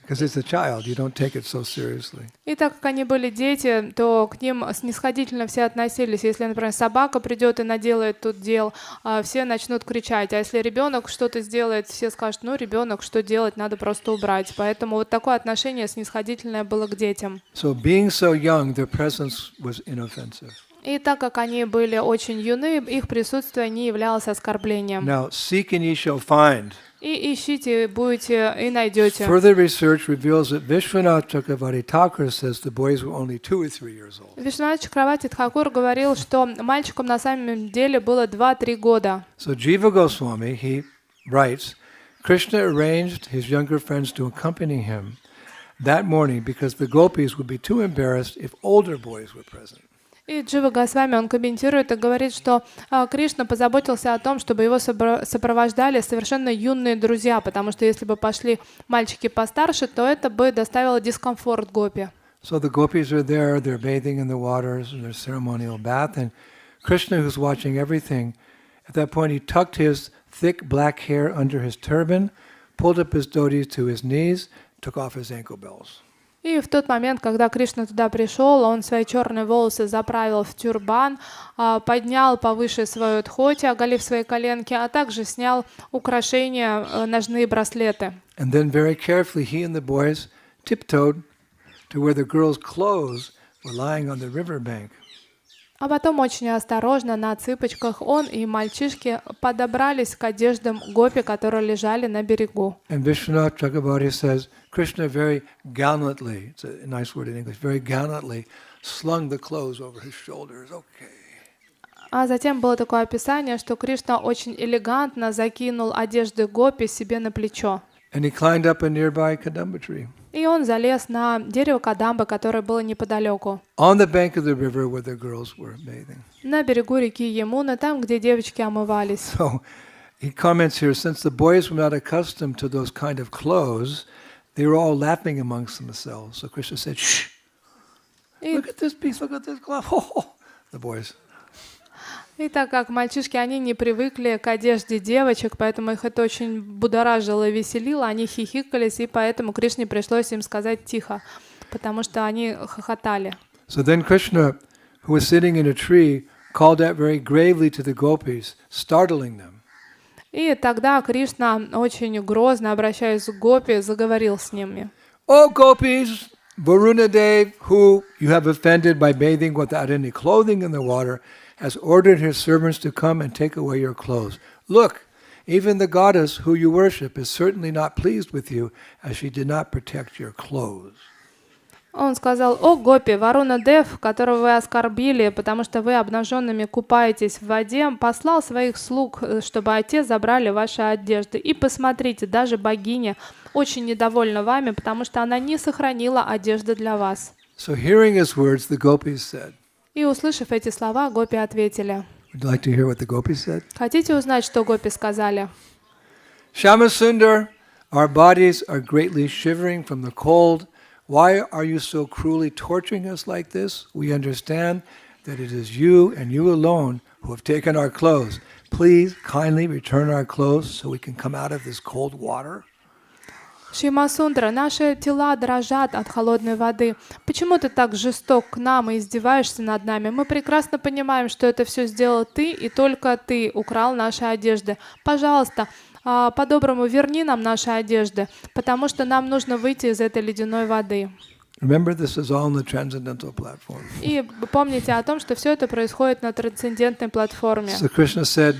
Because it's a child, you don't take it so seriously. И так как они были дети, то к ним снисходительно все относились. Если, например, собака придет и наделает тут дел, все начнут кричать. А если ребенок что-то сделает, все скажут: ну, ребенок, что делать, надо просто убрать. Поэтому вот такое отношение снисходительное было к детям. So being so young, their presence was inoffensive. И так как они были очень юны, их присутствие не являлось оскорблением. Now, seek and ye shall find. И ищите, будете и найдете. Further research reveals that Vishwanath Chakravarti Thakur says the boys were only 2 or 3 years old. Вишванат Чакраварти Тхакур говорил, что мальчикам на самом деле было 2-3 года. So Jiva Goswami, he writes, Krishna arranged his younger friends to accompany him that morning because the gopis would be too embarrassed if older boys were present. И Джива Госвами, он комментирует и говорит, что Кришна позаботился о том, чтобы его сопровождали совершенно юные друзья, потому что если бы пошли мальчики постарше, то это бы доставило дискомфорт гопи. So the gopis are there, they're bathing in the waters, in their ceremonial bath, and Krishna, who's watching everything, at that point he tucked his thick black hair under his turban, pulled up his dhotis to his knees, took off his ankle bells. И в тот момент, когда Кришна туда пришел, он свои черные волосы заправил в тюрбан, поднял повыше свою дхоти, оголив свои коленки, а также снял украшения, ножные браслеты. And then very carefully he and the boys tiptoed to where the girls' clothes were lying on the riverbank. А потом очень осторожно, на цыпочках, он и мальчишки подобрались к одеждам гопи, которые лежали на берегу. And Vishwanath Chakravarti says, Krishna very gallantly, it's a nice word in English, very gallantly slung the clothes over his shoulders. Okay. А затем было такое описание, что Кришна очень элегантно закинул одежды гопи себе на плечо. And he climbed up a nearby kadamba tree. И он залез на дерево кадамбы, которое было неподалеку. On the bank of the river where the girls were bathing. На берегу реки Ямуна, там, где девочки омывались. So he comments here, since the boys were not accustomed to those kind of clothes, they were all laughing amongst themselves. So Krishna said, shh, look at this piece, look at this cloth. The boys. И так как мальчишки, они не привыкли к одежде девочек, поэтому их это очень будоражило и веселило, они хихикались, и поэтому Кришне пришлось им сказать тихо, потому что они хохотали. So then Krishna, who was sitting in a tree, called out very gravely to the gopis, startling them. И тогда Кришна очень грозно, обращаясь к гопи, заговорил с ними. "O gopis, Vrindadevi, who you have offended by bathing without any clothing in the water, has ordered his servants to come and take away your clothes. Look, even the goddess who you worship is certainly not pleased with you, as she did not protect your clothes." Он сказал: «О гопи, Варунадев, которого вы оскорбили, потому что вы обнаженными купаетесь в воде, послал своих слуг, чтобы те забрали ваши одежды. И посмотрите, даже богиня очень недовольна вами, потому что она не сохранила одежды для вас». So hearing his words, the gopis said, И, услышав эти слова, гопи ответили. Would you like to hear what the gopis said? Хотите узнать, что гопи сказали? Shamasundar, our bodies are greatly shivering from the cold. Why are you so cruelly torturing us like this? We understand that it is you and you alone who have taken our clothes. Please kindly return our clothes so we can come out of this cold water. Шимасундра, наши тела дрожат от холодной воды. Почему ты так жесток к нам и издеваешься над нами? Мы прекрасно понимаем, что это все сделал ты, и только ты украл наши одежды. Пожалуйста, по-доброму верни нам наши одежды, потому что нам нужно выйти из этой ледяной воды. Remember, this is all on the transcendental platform. И помните о том, что все это происходит на трансцендентной платформе. So Krishna said,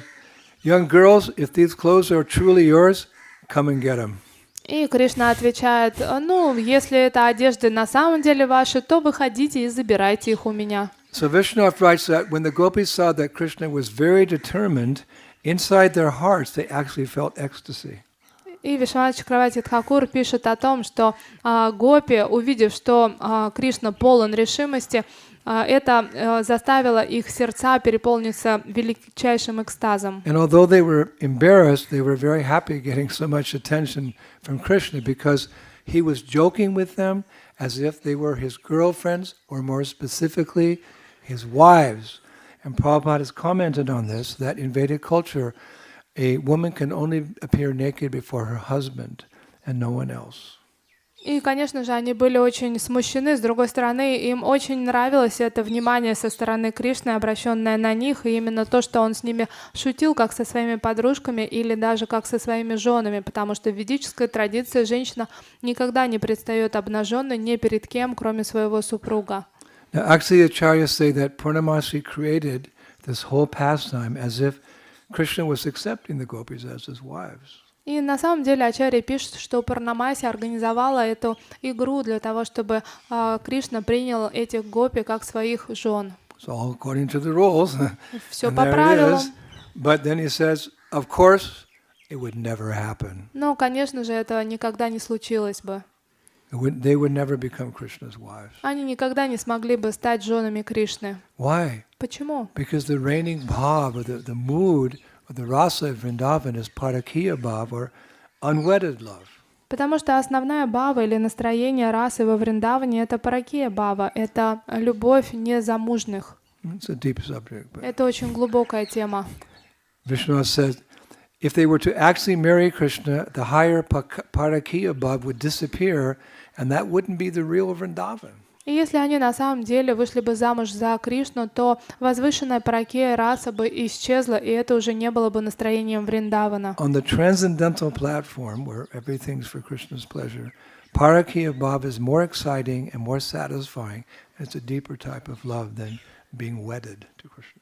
young girls, if these clothes are truly yours, come and get them. И Кришна отвечает, ну, если это одежды на самом деле ваши, то выходите и забирайте их у меня. So Vishnu writes that when the gopis saw that Krishna was very determined, inside their hearts they actually felt ecstasy. И Вишванат Чакраварти Тхакур пишет о том, что гопи, увидев, что Кришна полон решимости, это заставило их сердца переполниться величайшим экстазом. And although they were embarrassed, they were very happy getting so much attention from Krishna because he was joking with them as if they were his girlfriends, or more specifically, his wives. And Prabhupada has commented on this, that in Vedic culture, a woman can only appear naked before her husband and no one else. И, конечно же, они были очень смущены. С другой стороны, им очень нравилось это внимание со стороны Кришны, обращенное на них, и именно то, что он с ними шутил, как со своими подружками или даже как со своими женами, потому что в ведической традиции женщина никогда не предстает обнаженной ни перед кем, кроме своего супруга. Now, actually, acharyas say that Purnamasi created this whole pastime as if Krishna was accepting the gopis as his wives. И на самом деле Ачарья пишет, что Пурнамаси организовала эту игру для того, чтобы Кришна принял этих гопи как своих жен. So all according to the rules. Все по правилам. But then he says, of course, it would never happen. Но, конечно же, этого никогда не случилось бы. They would never become Krishna's wives. Они никогда не смогли бы стать женами Кришны. Why? Почему? Because the reigning bhav, or the mood, or the rasa of Vrindavan is Parikrama bhav, or unwedded love. Потому что основная бава или настроение расы во Вриндаване — это паракия бава, это любовь незамужних. It's a deep subject. But Это очень глубокая тема. Vishnu says, if they were to actually marry Krishna, the higher Parikrama bhav would disappear, and that wouldn't be the real Vrindavan. И если они на самом деле вышли бы замуж за Кришну, то возвышенная паракия раса бы исчезла, и это уже не было бы настроением Вриндавана. On the transcendental platform, where everything's for Krishna's pleasure, Parikrama bhav is more exciting and more satisfying. It's a deeper type of love than being wedded to Krishna.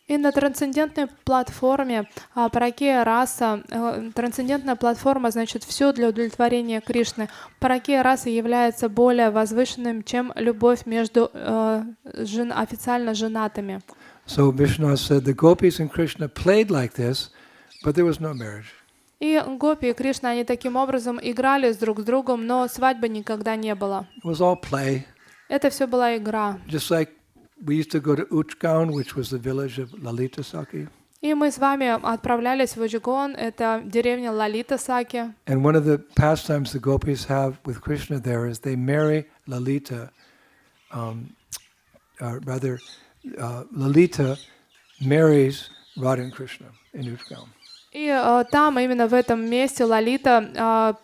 И на трансцендентной платформе паракия раса, трансцендентная платформа, значит, все для удовлетворения Кришны. Паракия раса является более возвышенным, чем любовь между официально женатыми. So Vishnu said the gopis and Krishna played like this, but there was no marriage. И гопи и Кришна, они таким образом играли друг с другом, но свадьбы никогда не было. It was all play. Это все была игра. Just like we used to go to Uchgaon, which was the village of Lalita Saki. И мы с вами отправлялись в Учгон, это деревня Лалита Саки. And one of the pastimes the gopis have with Krishna there is they marry Lalita, Lalita marries Radha and Krishna in Uchgaon. И там, именно в этом месте, Лалита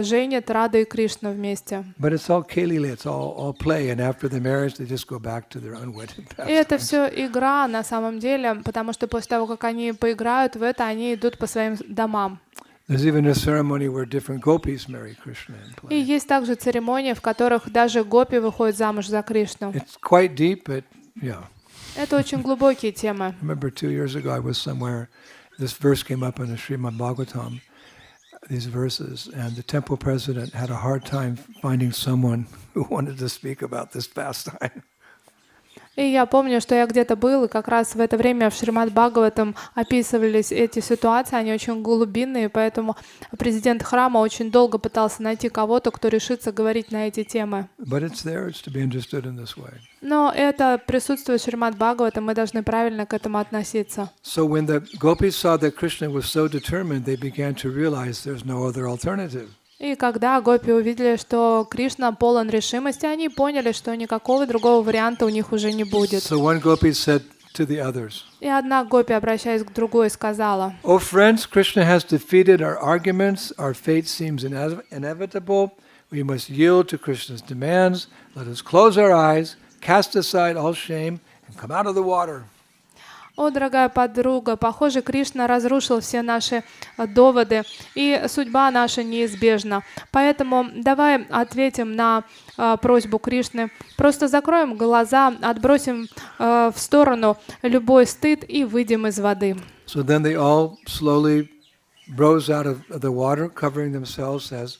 женит Раду и Кришну вместе. But it's all kelila, it's all play, and after the marriage they just go back to their unwedded И это pastimes. все игра на самом деле, потому что после того, как они поиграют в это, они идут по своим домам. There's even a ceremony where different gopis marry Krishna and И play. есть также церемонии, в которых даже гопи выходят замуж за Кришну. It's quite deep, but yeah. Это очень глубокие темы. I remember 2 years ago I was somewhere, this verse came up in the Srimad Bhagavatam, these verses, and the temple president had a hard time finding someone who wanted to speak about this pastime. И я помню, что я где-то был, и как раз в это время в Шримад Бхагаватам описывались эти ситуации, они очень глубинные, поэтому президент храма очень долго пытался найти кого-то, кто решится говорить на эти темы. But it's there, it's to be understood in this way. Но это присутствует в Шримад Бхагаватам, мы должны правильно к этому относиться. So when the gopis saw that Krishna was so determined, they began to realize there's no other alternative. И когда гопи увидели, что Кришна полон решимости, они поняли, что никакого другого варианта у них уже не будет. So one gopi said to the others, И одна гопи, обращаясь к другой, сказала: "Oh friends, Krishna has defeated our arguments. Our fate seems inevitable. We must yield to Krishna's demands. Let us close our eyes, cast aside all shame, and come out of the water." «О, дорогая подруга, похоже, Кришна разрушил все наши доводы, и судьба наша неизбежна. Поэтому давай ответим на просьбу Кришны. Просто закроем глаза, отбросим в сторону любой стыд и выйдем из воды». So then they all slowly rose out of the water, covering themselves as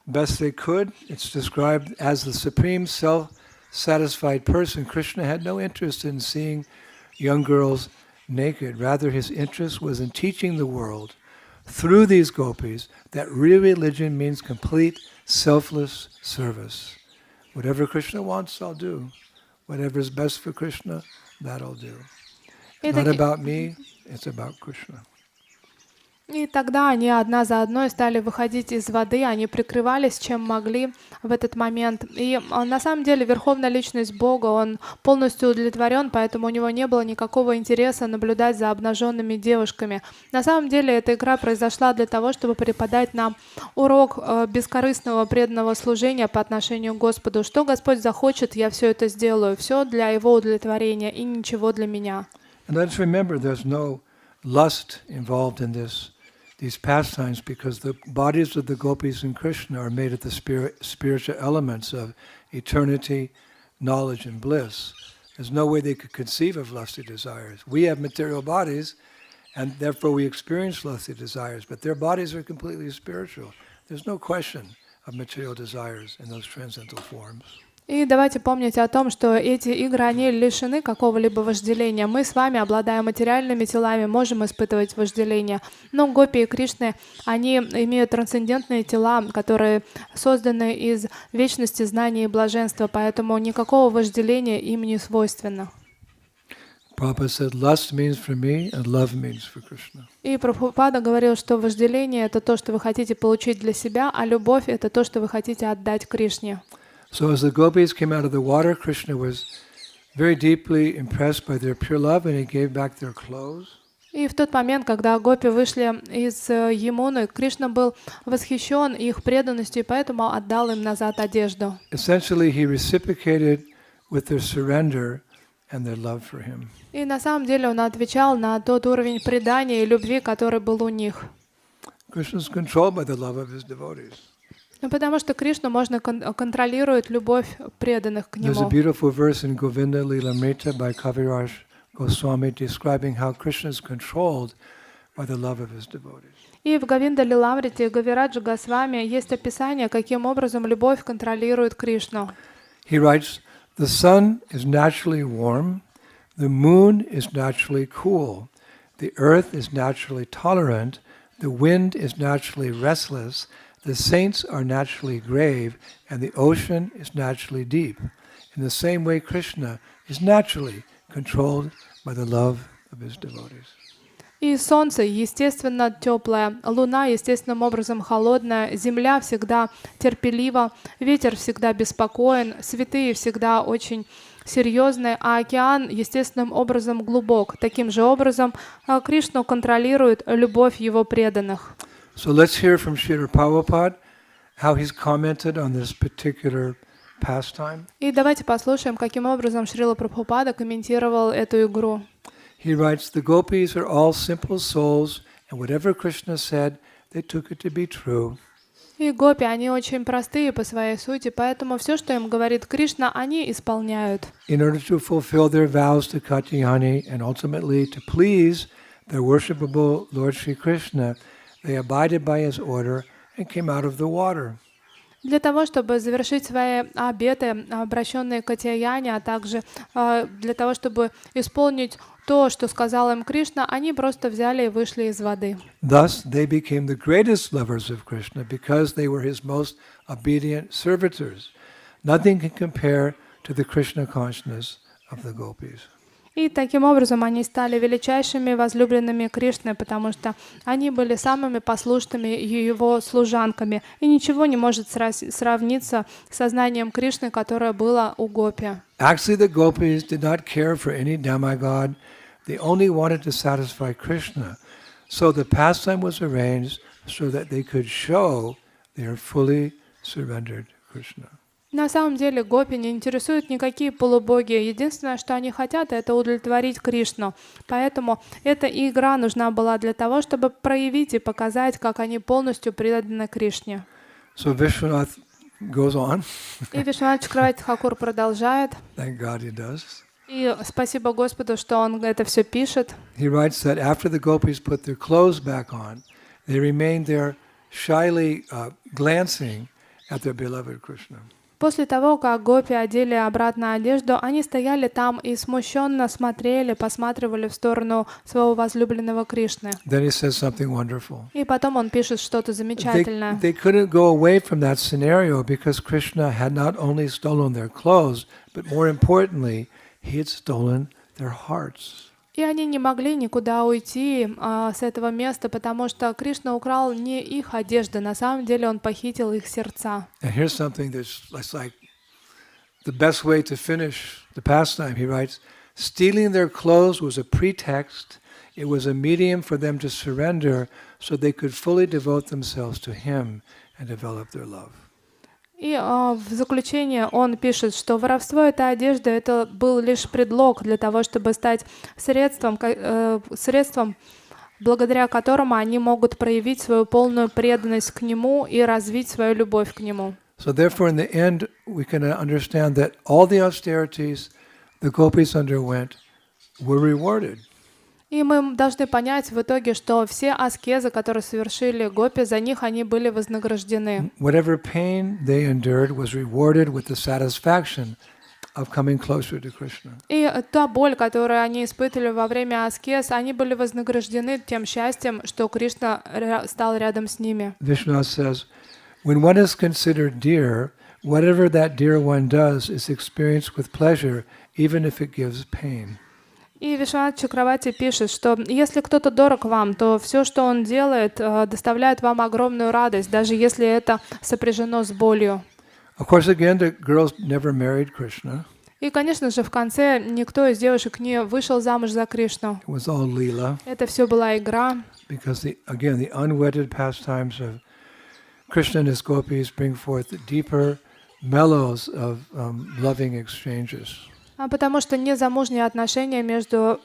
best they could. It's described as the supreme self-satisfied person. Krishna had no interest in seeing young girls naked. Rather, his interest was in teaching the world through these gopis that real religion means complete selfless service. Whatever Krishna wants, I'll do. Whatever is best for Krishna, that I'll do. It's not about me, it's about Krishna. И тогда они одна за одной стали выходить из воды, они прикрывались чем могли в этот момент. И на самом деле Верховная Личность Бога, он полностью удовлетворен, поэтому у него не было никакого интереса наблюдать за обнаженными девушками. На самом деле эта игра произошла для того, чтобы преподать нам урок бескорыстного преданного служения по отношению к Господу. Что Господь захочет, я все это сделаю, все для Его удовлетворения и ничего для меня. And let's remember, there's no lust involved in these pastimes, because the bodies of the gopis and Krishna are made of the spiritual elements of eternity, knowledge, and bliss. There's no way they could conceive of lusty desires. We have material bodies, and therefore we experience lusty desires, but their bodies are completely spiritual. There's no question of material desires in those transcendental forms. И давайте помнить о том, что эти игры, они лишены какого-либо вожделения. Мы с вами, обладая материальными телами, можем испытывать вожделение. Но гопи и Кришны, они имеют трансцендентные тела, которые созданы из вечности, знания и блаженства, поэтому никакого вожделения им не свойственно. И Прабхупада говорил, что вожделение — это то, что вы хотите получить для себя, а любовь — это то, что вы хотите отдать Кришне. So as the gopis came out of the water, Krishna was very deeply impressed by their pure love, and he gave back their clothes. И в тот момент, когда гопи вышли из Ямуны, Кришна был восхищен их преданностью, и поэтому отдал им назад одежду. Essentially, he reciprocated with their surrender and their love for him. И на самом деле он отвечал на тот уровень предания и любви, который был у них. Krishna is controlled by the love of his devotees. Потому что Кришну можно контролировать любовь преданных к нему. There's a beautiful verse in Govinda Lilamrita by Kaviraj Goswami describing how Krishna is controlled by the love of his devotees. И в Говинда Лиламрите Говираджа Госвами есть описание, каким образом любовь контролирует Кришну. He writes, "The sun is naturally warm, the moon is naturally cool, the earth is naturally tolerant, the wind is naturally restless, the saints are naturally grave, and the ocean is naturally deep. In the same way, Krishna is naturally controlled by the love of his devotees." И солнце, естественно, теплое, луна, естественным образом, холодная, земля всегда терпелива, ветер всегда беспокоен, святые всегда очень серьезные, а океан естественным образом глубок. Таким же образом Кришну контролирует любовь его преданных. So let's hear from Srila Prabhupada how he's commented on this particular pastime. И давайте послушаем, каким образом Шрила Прабхупада комментировал эту игру. He writes, "The gopis are all simple souls, and whatever Krishna said, they took it to be true." И гопи, они очень простые по своей сути, поэтому все, что им говорит Кришна, они исполняют. In order to fulfill their vows to katyayani and ultimately to please their worshipable Lord Sri Krishna, they abided by his order and came out of the water. для того, чтобы завершить свои обеты, обращенные к Катяяне, а также для того, чтобы исполнить то, что сказал им Кришна, они просто взяли и вышли из воды. Thus, they became the greatest lovers of Krishna because they were his most obedient servitors. Nothing can compare to the Krishna consciousness of the gopis. И таким образом они стали величайшими возлюбленными Кришны, потому что они были самыми послушными его служанками. И ничего не может сравниться с сознанием Кришны, которое было у гопи. Actually, the gopis did not care for any demigod. They only wanted to satisfy Krishna. So the pastime was arranged so that they could show they are fully surrendered to Krishna. На самом деле гопи не интересуют никакие полубоги. Единственное, что они хотят, это удовлетворить Кришну. Поэтому эта игра нужна была для того, чтобы проявить и показать, как они полностью преданы Кришне. So Vishwanath goes on. И Вишванат Чакраварти Тхакур продолжает. Thank God he does. И спасибо Господу, что он это все пишет. He writes that after the gopis put their clothes back on, they remained there shyly glancing at their beloved Krishna. После того, как гопи одели обратно одежду, они стояли там и смущенно смотрели, посматривали в сторону своего возлюбленного Кришны. Then he says something wonderful. И потом он пишет что-то замечательное. They couldn't go away from that scenario because Krishna had not only stolen their clothes, but more importantly, he had stolen their hearts. И они не могли никуда уйти с этого места, потому что Кришна украл не их одежды, на самом деле он похитил их сердца. And here's something that's like the best way to finish the pastime. He writes, stealing their clothes was a pretext. It was a medium for them to surrender so they could fully devote themselves to him and develop their love. И в заключение он пишет, что воровство этой одежды это был лишь предлог для того, чтобы стать средством, благодаря которому они могут проявить свою полную преданность к нему и развить свою любовь к нему. So therefore, in the end, we can understand that all the austerities the gopis underwent were rewarded. И мы должны понять в итоге, что все аскезы, которые совершили гопи, за них они были вознаграждены. Whatever pain they endured was rewarded with the satisfaction of coming closer to Krishna. И та боль, которую они испытывали во время аскез, они были вознаграждены тем счастьем, что Кришна стал рядом с ними. Vishnu says, when one is considered dear, whatever that dear one does is experienced with pleasure, even if it gives pain. И Вишванат Чакраварти пишет, что если кто-то дорог вам, то все, что он делает, доставляет вам огромную радость, даже если это сопряжено с болью. Of course, again, the girls never married Krishna. И, конечно же, в конце никто из девушек не вышел замуж за Кришну. It was all lila. Это все была игра. Because, again, the unwedded pastimes of Krishna and his gopis bring forth the deeper mellows of loving exchanges. Потому что незамужние отношения между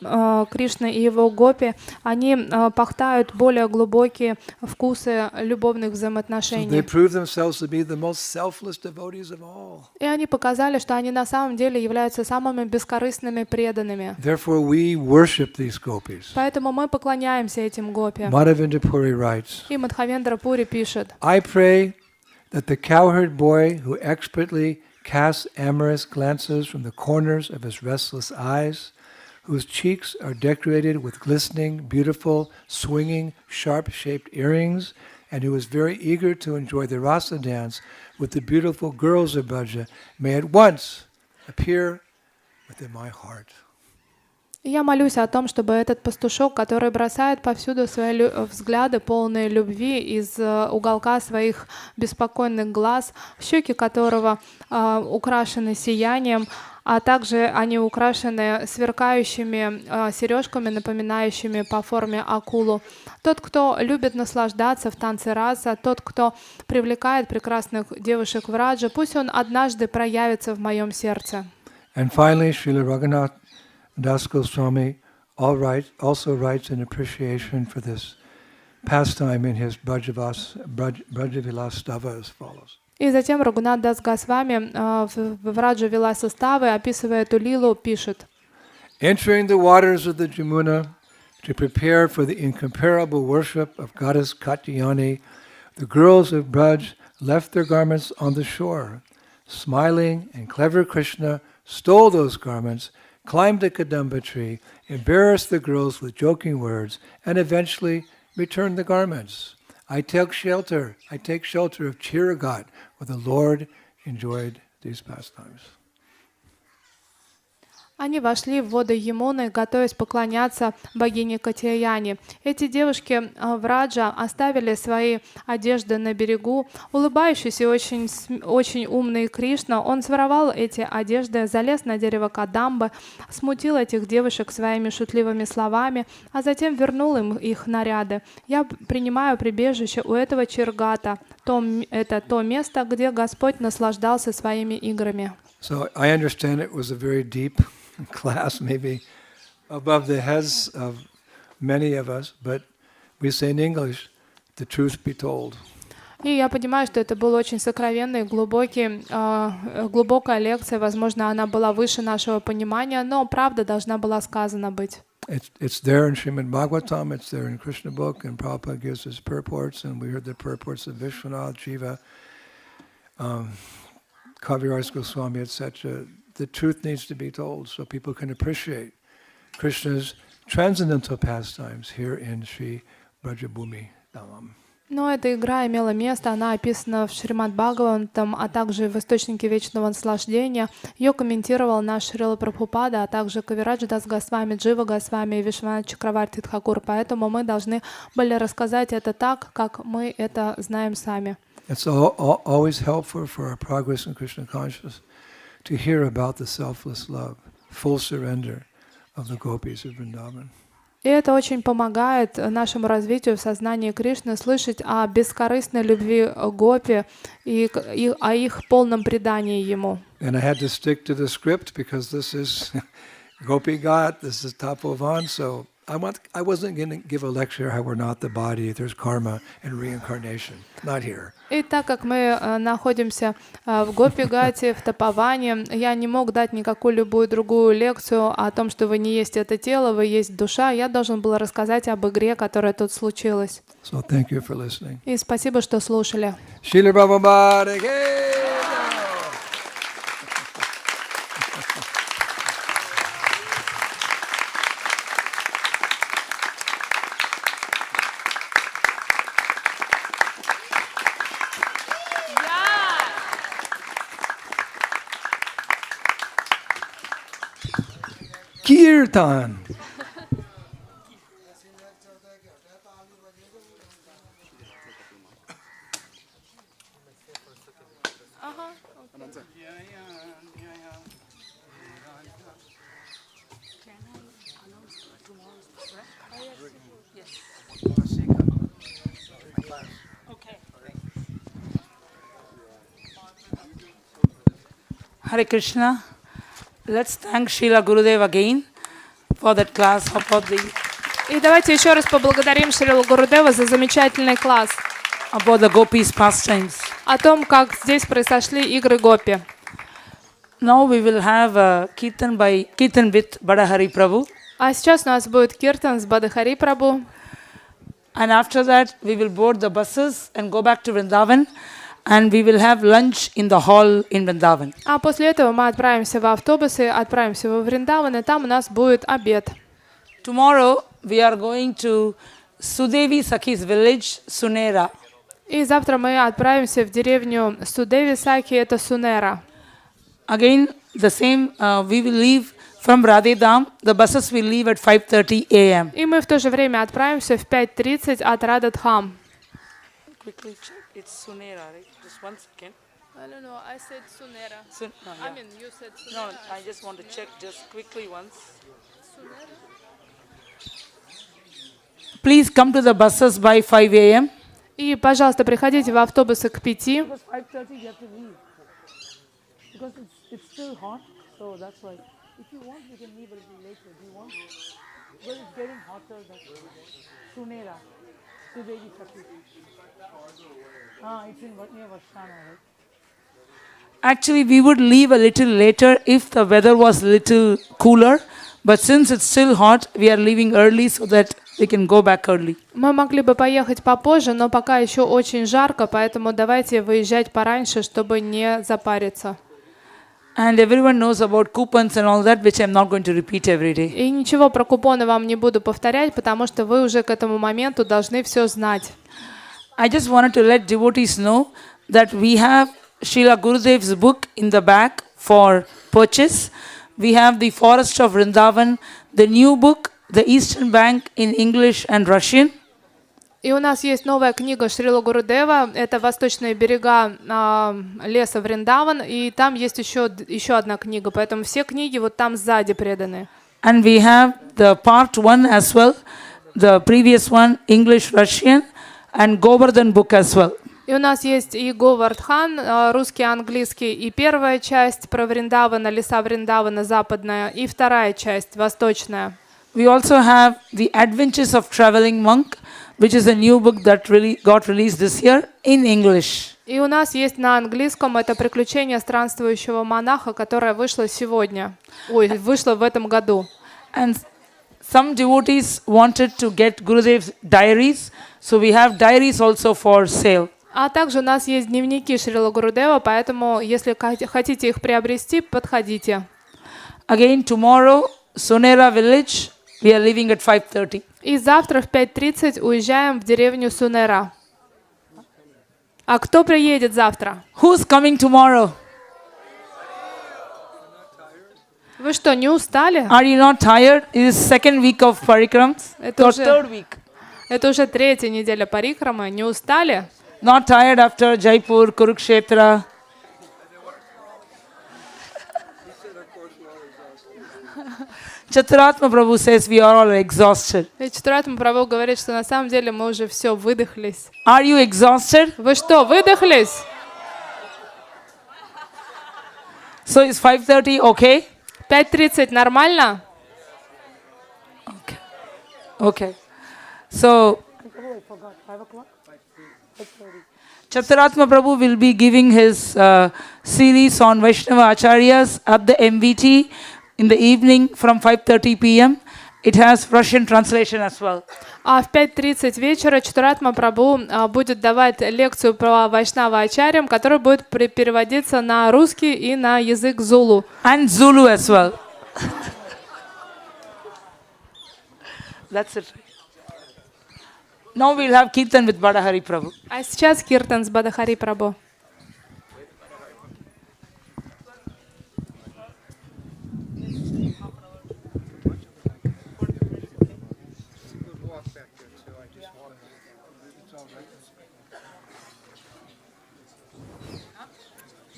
Кришной и его гопи, они пахтают более глубокие вкусы любовных взаимоотношений. И они показали, что они на самом деле являются самыми бескорыстными преданными. Поэтому мы поклоняемся этим гопи. И Мадхавендра Пури пишет: I pray that the cowherd boy who expertly casts amorous glances from the corners of his restless eyes, whose cheeks are decorated with glistening, beautiful, swinging, sharp-shaped earrings, and who is very eager to enjoy the rasa dance with the beautiful girls of Braja, may at once appear within my heart. Я молюсь о том, чтобы этот пастушок, который бросает повсюду свои взгляды, полные любви, из уголка своих беспокойных глаз, щеки которого украшены сиянием, а также они украшены сверкающими сережками, напоминающими по форме акулу. Тот, кто любит наслаждаться в танце раса, тот, кто привлекает прекрасных девушек в раджа, пусть он однажды проявится в моем сердце. And finally, Srila Raghunath Das Goswami also writes an appreciation for this pastime in his Brajavilas Stava as follows. И затем Рагунат Дас Госвами в Раджа Виласа Ставы, описывая эту лилу, пишет: Entering the waters of the Jamuna to prepare for the incomparable worship of goddess Katyayani, the girls of Braj left their garments on the shore. Smiling and clever Krishna stole those garments, climbed a kadamba tree, embarrassed the girls with joking words, and eventually returned the garments. I take shelter of Chiragat, where the Lord enjoyed these pastimes. Они вошли в воды Ямуны, готовясь поклоняться богине Катяяни. Эти девушки Враджа оставили свои одежды на берегу. Улыбающийся и очень умный Кришна, он своровал эти одежды, залез на дерево Кадамбы, смутил этих девушек своими шутливыми словами, а затем вернул им их наряды. Я принимаю прибежище у этого Чиргата. Это то место, где Господь наслаждался своими играми. So I understand it was a very deep class, maybe above the heads of many of us, but we say in English, the truth be told. И я понимаю, что это был очень сокровенный, глубокая лекция. Возможно, она была выше нашего понимания, но правда должна была сказана быть. It's there in Srimad Bhagavatam, it's there in Krishna book, and Prabhupada gives us purports, and we heard the purports of Vishwanath, Jiva, Kaviraj Goswami, etc. The truth needs to be told so people can appreciate Krishna's transcendental pastimes here in Sri Vrajabhumi Dharam. Но эта игра имела место, она описана в Шримад Бхагаватам, а также в Источнике Вечного Наслаждения. Ее комментировал наш Шрила Прабхупада, а также Кавирадж Дас Госвами, Джива Госвами и Вишванат Чакраварти Тхакур. Поэтому мы должны были рассказать это так, как мы это знаем сами. It's always helpful for our progress in Krishna consciousness to hear about the selfless love, full surrender of the gopis of Vrindavan. И это очень помогает нашему развитию в сознании Кришны слышать о бескорыстной любви гопи и о их полном предании Ему. And I had to stick to the script because this is Gopi Ghat, this is Tapovan, so I wasn't going to give a lecture how we're not the body, there's karma and reincarnation. Not here. И так как мы находимся в Гопи-Гате, в Тапаване, я не мог дать никакую любую другую лекцию о том, что вы не есть это тело, вы есть душа. Я должен был рассказать об игре, которая тут случилась. So thank you for listening. И спасибо, что слушали. Srila Prabhupada ki Kirtan. Hare Krishna. Let's thank Srila Gurudev again for that class about the. И давайте еще раз поблагодарим Шрилу Гурудева за замечательный класс. About the gopis pastimes. О том, как здесь произошли игры гопи. Now we will have a Kirtan with Badahari Prabhu. А сейчас у нас будет Киртан с Бадахари Прабhu. And after that we will board the buses and go back to Vrindavan. And we will have lunch in the hall in Vrindavan. А после этого мы отправимся в автобусы, отправимся во Вриндаван, и там у нас будет обед. Tomorrow we are going to Sudevi Sakhi's village, Sunera. И завтра мы отправимся в деревню Судеви Саки, это Сунера. Again, the same, we will leave from Radhedam. The buses will leave at 5:30 a.m. И мы в то же время отправимся в 5:30 от Радхадхам. Quickly check. It's Sunera, right? Just 1 second. I don't know. I said Sunera. Yeah. I mean, you said Sunera. No, I just want to check just quickly once. Please come to the buses by 5 a.m. И, пожалуйста, приходите в автобусы к 5. Because 5:30 you have to leave. Because it's still hot, so that's why. If you want, you can leave a little later. Do you want? Because it's getting hotter. That's Sunera. Sudevi Sakhi. It's in near Vashana, right? Actually, we would leave a little later if the weather was little cooler, But since it's still hot, we are leaving early so that we can go back early. Мы могли бы поехать попозже, но пока еще очень жарко, поэтому давайте выезжать пораньше, чтобы не запариться. And everyone knows about coupons and all that, which I'm not going to repeat every day. И ничего про купоны вам не буду повторять, потому что вы уже к этому моменту должны все знать. I just wanted to let devotees know that we have Srila Gurudev's book in the back for purchase. We have the Forest of Vrindavan, the new book, the Eastern Bank in English and Russian. И у нас есть новая книга Шрила Гурудева, это «Восточные берега леса Вриндаван», и там есть еще одна книга, поэтому все книги вот там сзади преданы. And we have the part 1 as well, the previous one, English, Russian, and Govardhan book as well. И у нас есть и Говардхан, русский, английский, и первая часть про Вриндавана, леса Вриндавана, западная, и вторая часть, восточная. We also have The Adventures of Traveling Monk, which is a new book that really got released this year in English. И у нас есть на английском это «Приключения странствующего монаха», которое вышло сегодня, вышло в этом году. And some devotees wanted to get Gurudev's diaries, so we have diaries also for sale. А также у нас есть дневники Шрила Гурудева, поэтому, если хотите их приобрести, подходите. Again, tomorrow, Sonera village, we are leaving at 5:30. И завтра в 5:30 уезжаем в деревню Сунера. А кто приедет завтра? Who's coming tomorrow? Вы что, не устали? Are you not tired? It is second week of Parikrams, or third week. Это уже третья неделя Парикрамы. Не устали? Not tired after Jaipur, Kurukshetra. Chaturatma Prabhu says we are all exhausted. Чатуратма Прабху говорит, что на самом деле мы уже все выдохлись. Are you exhausted? Вы что, выдохлись? So is 5:30 okay? 5:30 нормально? Okay. Okay. So Chaturatma Prabhu will be giving his series on Vaishnava Acharyas at the MVT in the evening from 5:30 p.m. It has Russian translation as well. А в 5:30 вечера Чатуратма Прабху будет давать лекцию про Вайшнава Ачарьям, которая будет переводиться на русский и на язык зулу. And Zulu as well. That's it. Now we'll have Kirtan with Badahari Prabhu. А сейчас Киртан с Бадахари Прабху.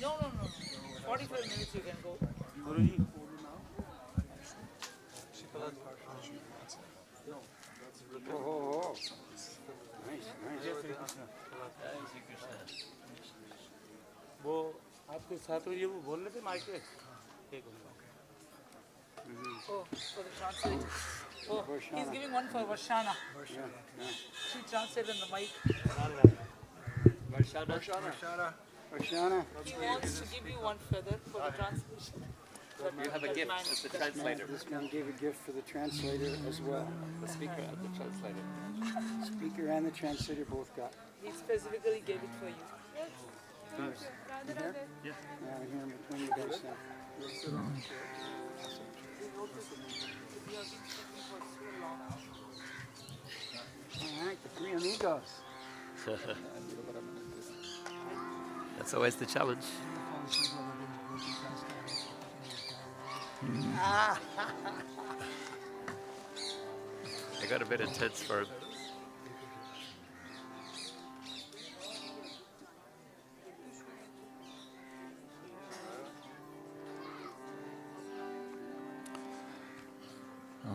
No. 45 minutes you can go. वो आपके साथ में ये वो बोल रहे थे mic पे Oh, for the translation. Oh, he's giving one for Varshana. She translated the mic. Varshana. He wants to give you one feather for the translation. You have a gift as the translator. This man gave a gift for the translator as well. The speaker and the translator. Speaker and the translator both got. He specifically gave it for you. Here? Yeah, here in between you guys now. All right, the three amigos. That's always the challenge. I got a bit intense for him.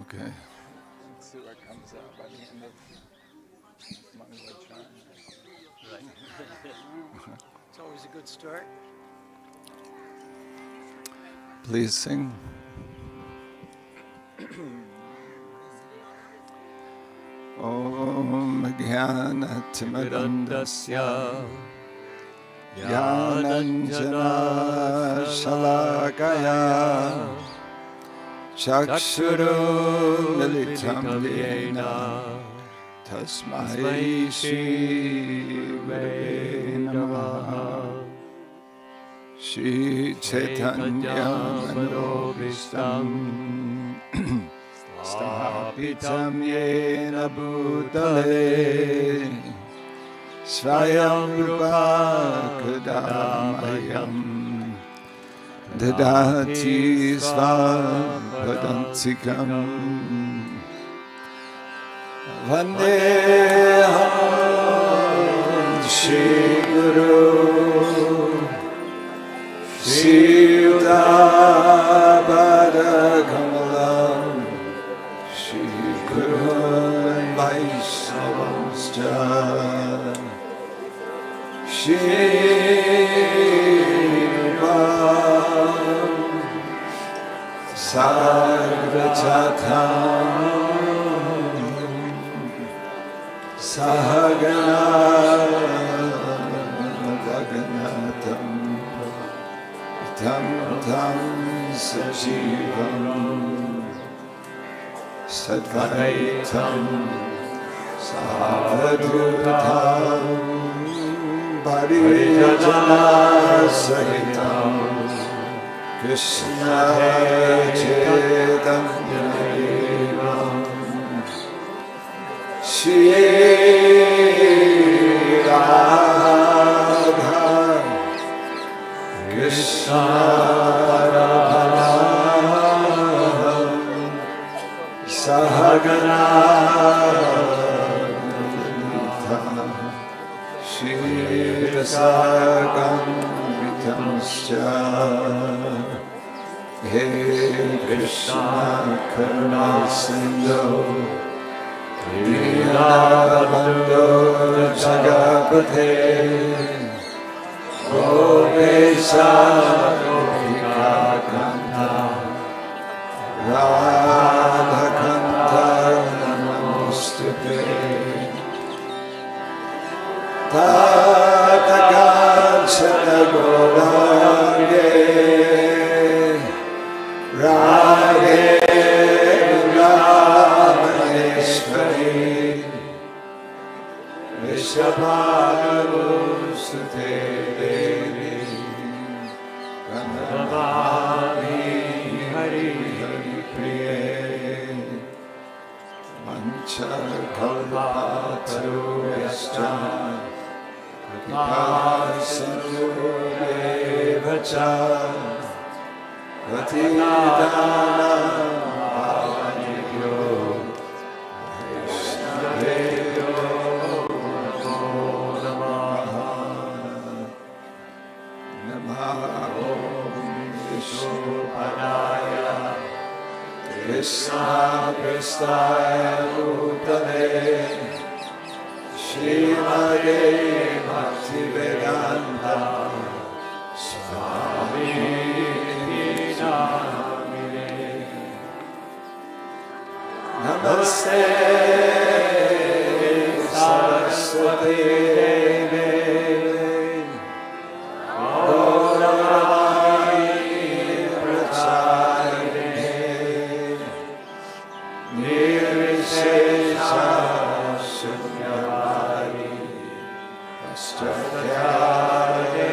Okay. Let's see what comes out by the end of Mangala Chan. It's always a good start. Please sing. Om Jnanatimirandasya Jnananjana Shalakaya Chakshuru militam yena tasmai Shri Gurave Namaha. Shri Chaitanya Manobhishtam Sthapitam Yena Bhutale Svayam Rupa Kadamayam Dadati Svapadantikam Vandeham Shri Guru Shri Udabadakamalam Shri Guru Vaishnavamscha Shri Sarvachatam Sahagana Bhaganatam Tam Tam Sajivam Sadvaitam Savadrutam Parijana Sahitam Krishna Chaitanya Devam Shri Radha Krishna Sahagana Shri Rasakam Vitamscha Hey Krishna Karuna Sindhu Dinabandhu Jagapate Gopesa Gopika Kanta Radha Kanta Namostute Tata Kanchana Gaurange Radhe Ramaneshwari Vishabhanussute Devi Pranamami Hari Hari Priye Mancha Kalpatarubhyascha Kripasinudeva-cha Patitanam Pavanebhyo Vaishnavebhyo Namo Namaha. Namaha Om Vishnupadaya Krishna Prestaya Bhutale Srimade Bhaktivedanta Swami Namine Namaste Saraswati Deve Gauravani Prachayane Nirvishesha Shunyavadi Ashtatyade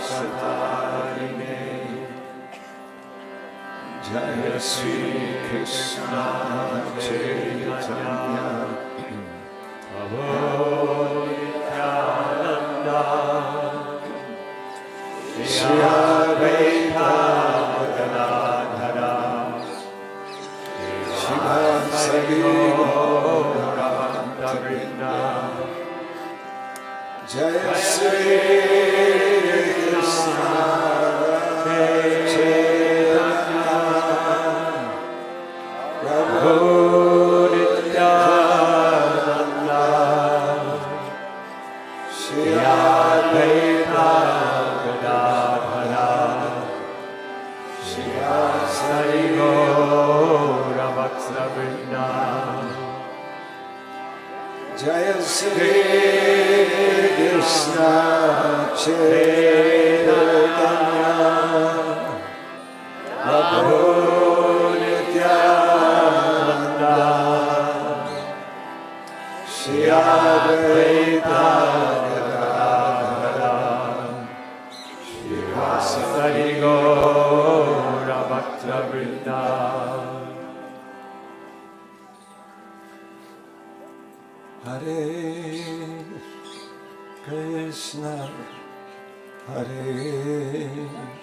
Satarine Jaya Sri Krishna Chaitanya Prabhu Nityananda Shri Advaita Gadadhara Shiva Sadi Gauranta Vrinda Jaya Sri Krishna Chaitanya Prabhu Nityananda Shri Advaita Gadadhara Shiva Sari Gauravaksha Vrinda Jaya Sri Krishna Chaitanya Prabhu Krishna, Hare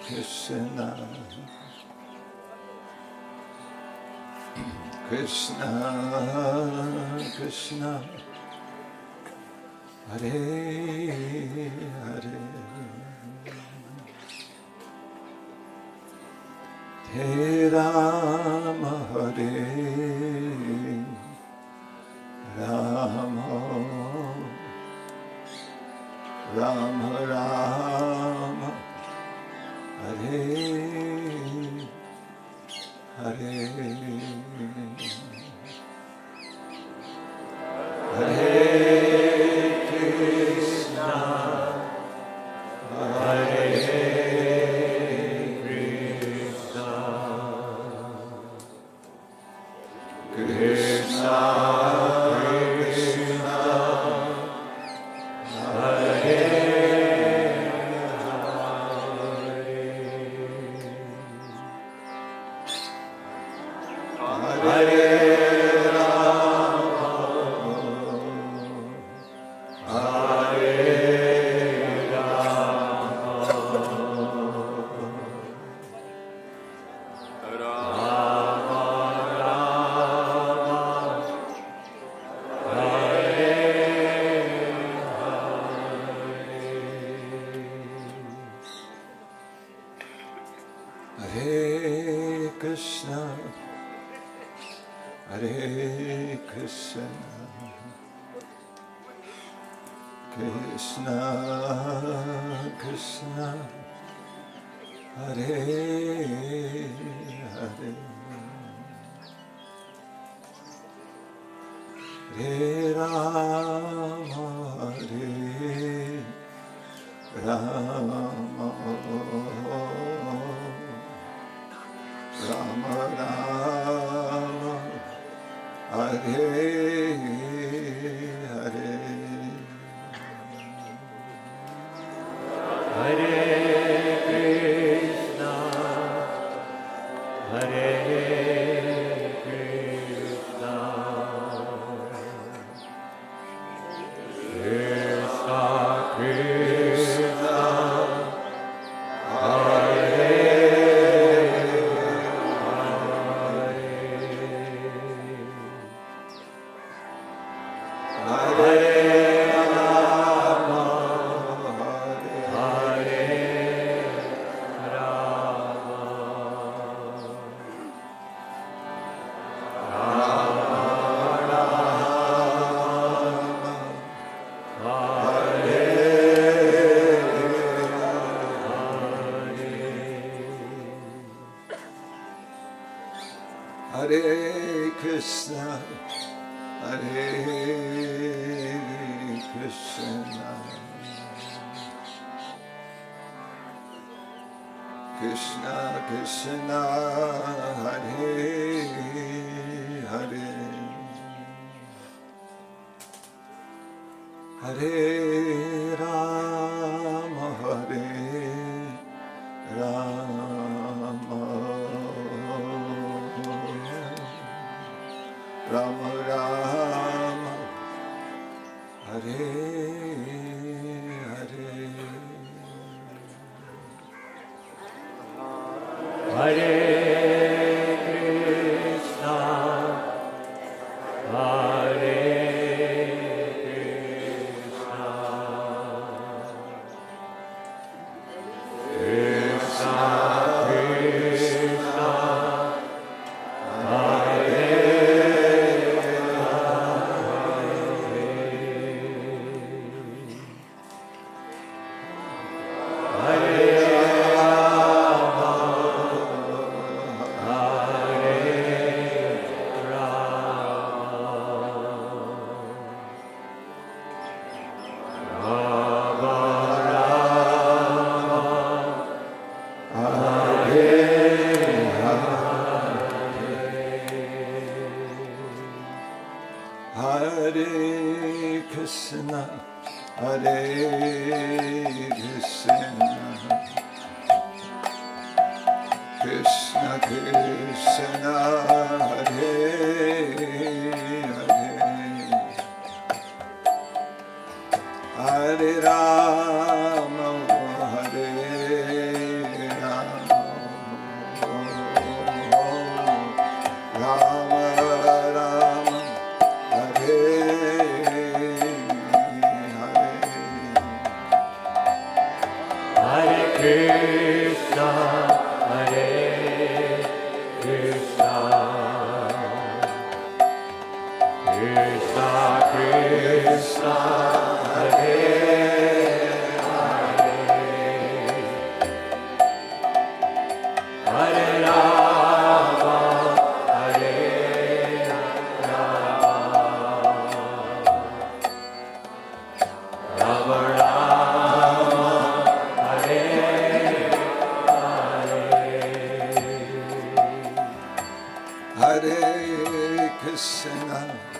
Krishna, Krishna Krishna, Hare Hare, Hare Rama, Hare Rama, Rama Rama, Hare Hare, Hare Krishna, Hare Krishna, Krishna Krishna, Hare Hare Rama, Hare Hare Krishna, Hare Krishna, Krishna Krishna, Hare Hare, Hare Rama, Hare Rama, Rama Rama, Hare Hare, Hare Krishna, Hare Krishna, Krishna Krishna, Hare Hare Krishna, Hare Krishna, Krishna Krishna, Hare Hare, Hare Rama, Hare Rama, Rama Rama, Hare Hare, Hare Krishna, Hare Krishna, Krishna Krishna, Hare Hare Rama, Krishna, Hare Krishna, Krishna Krishna, Hare Hare, Hare Rama, Hare Rama, Rama Rama, Hare Hare, Hare Krishna,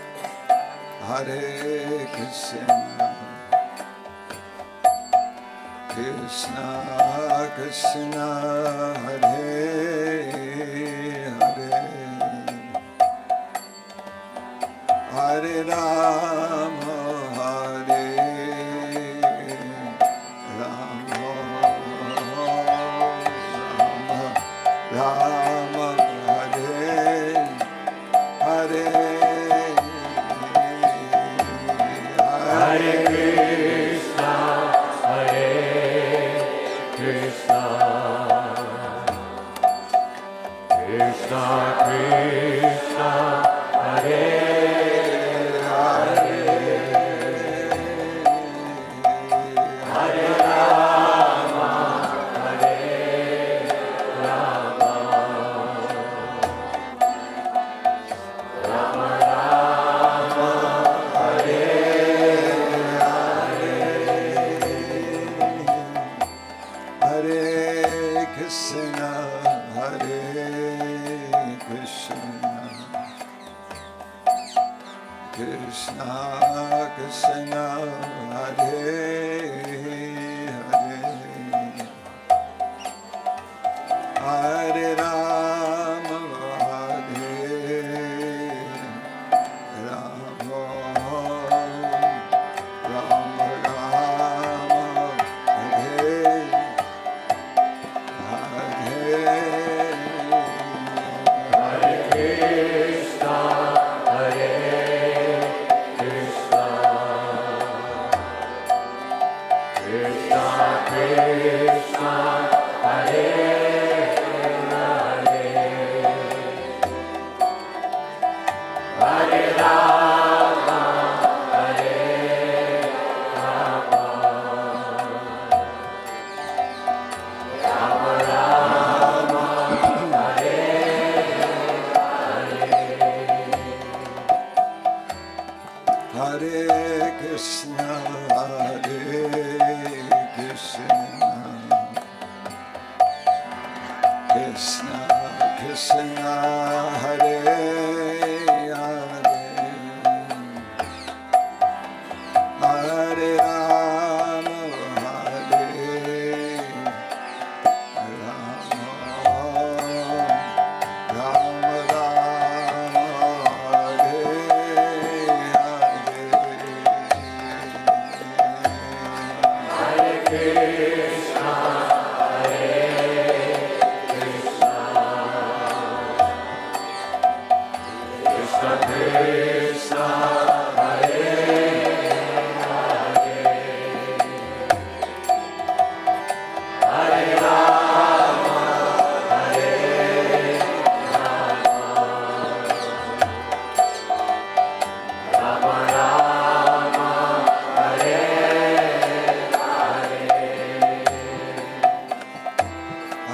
Hare Krishna, Krishna Krishna, Hare Hare, Hare Rama, Hare Rama, Rama Hare Hare, Hare Krishna, Hare Krishna, Krishna Krishna, Hare Hare, Hare Rama, Hare Rama, Rama Rama, Hare Hare Krishna, Hare Krishna, Krishna Krishna, Hare Hare, Hare Rama, Hare Rama, Rama Rama, Hare Hare Krishna, Hare Krishna, Krishna Krishna, Hare Hare, Hare Rama, Hare Rama, Rama Rama, Hare Hare Krishna, Hare Krishna, Krishna Krishna, Hare Hare, Hare Rama, Hare Rama, Rama Rama, Hare Hare Krishna, Hare Krishna, Krishna Krishna, Hare Hare, Hare Rama, Hare Rama, Rama Rama, Hare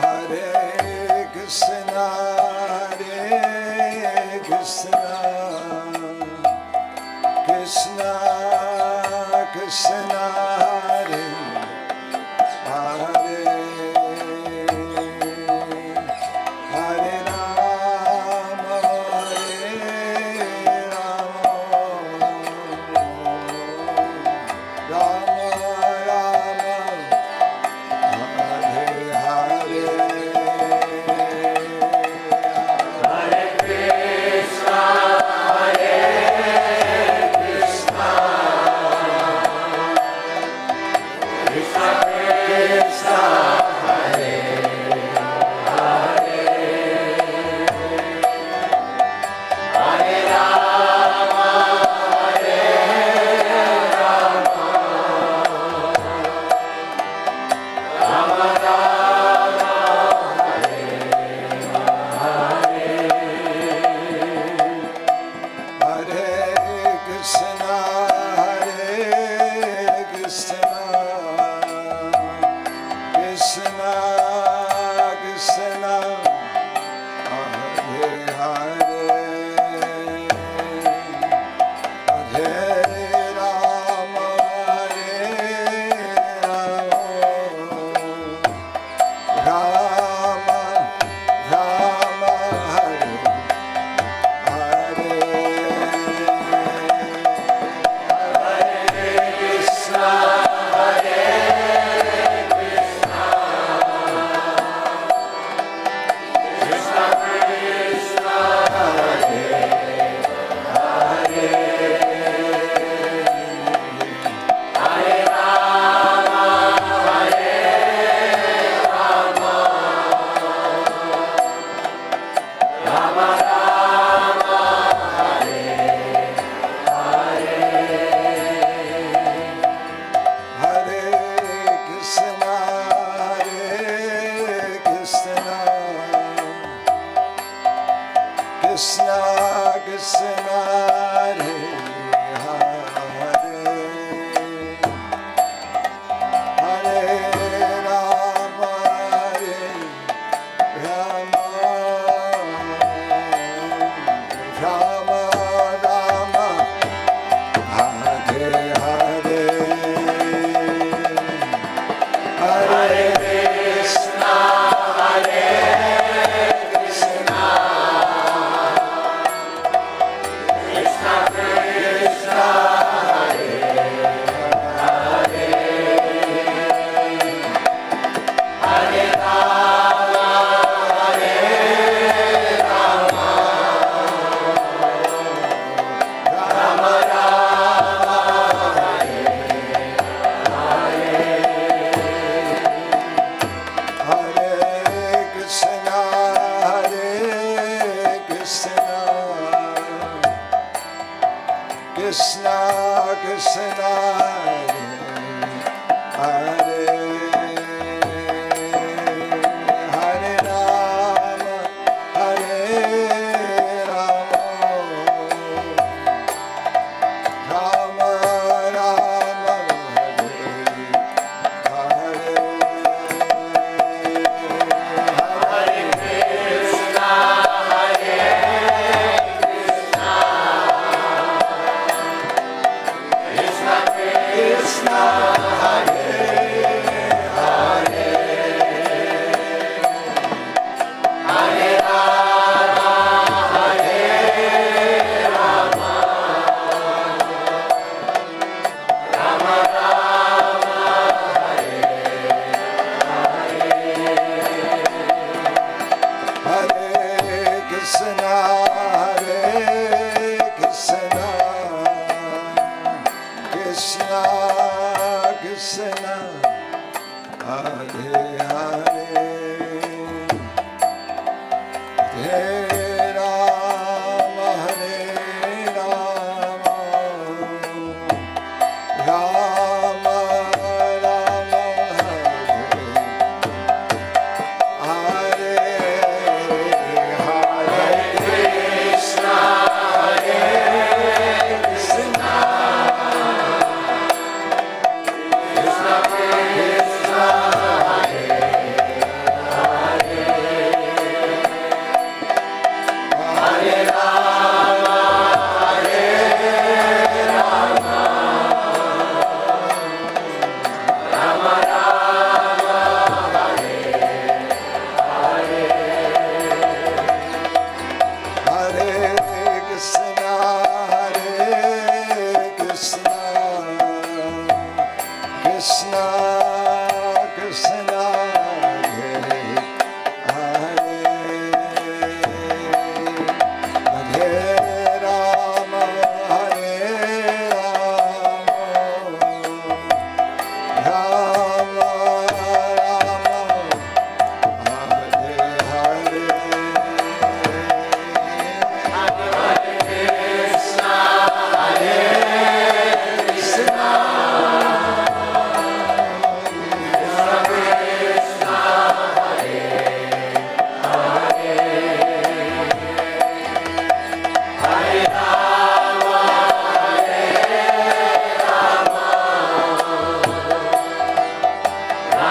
Hare Krishna, Hare Krishna, Krishna Krishna, Hare Hare, Hare Rama, Hare Rama, Rama Rama, Hare Hare, Hare Krishna, Hare Krishna, Krishna Krishna, Hare Hare, Hare Rama, Hare Rama, Rama Rama,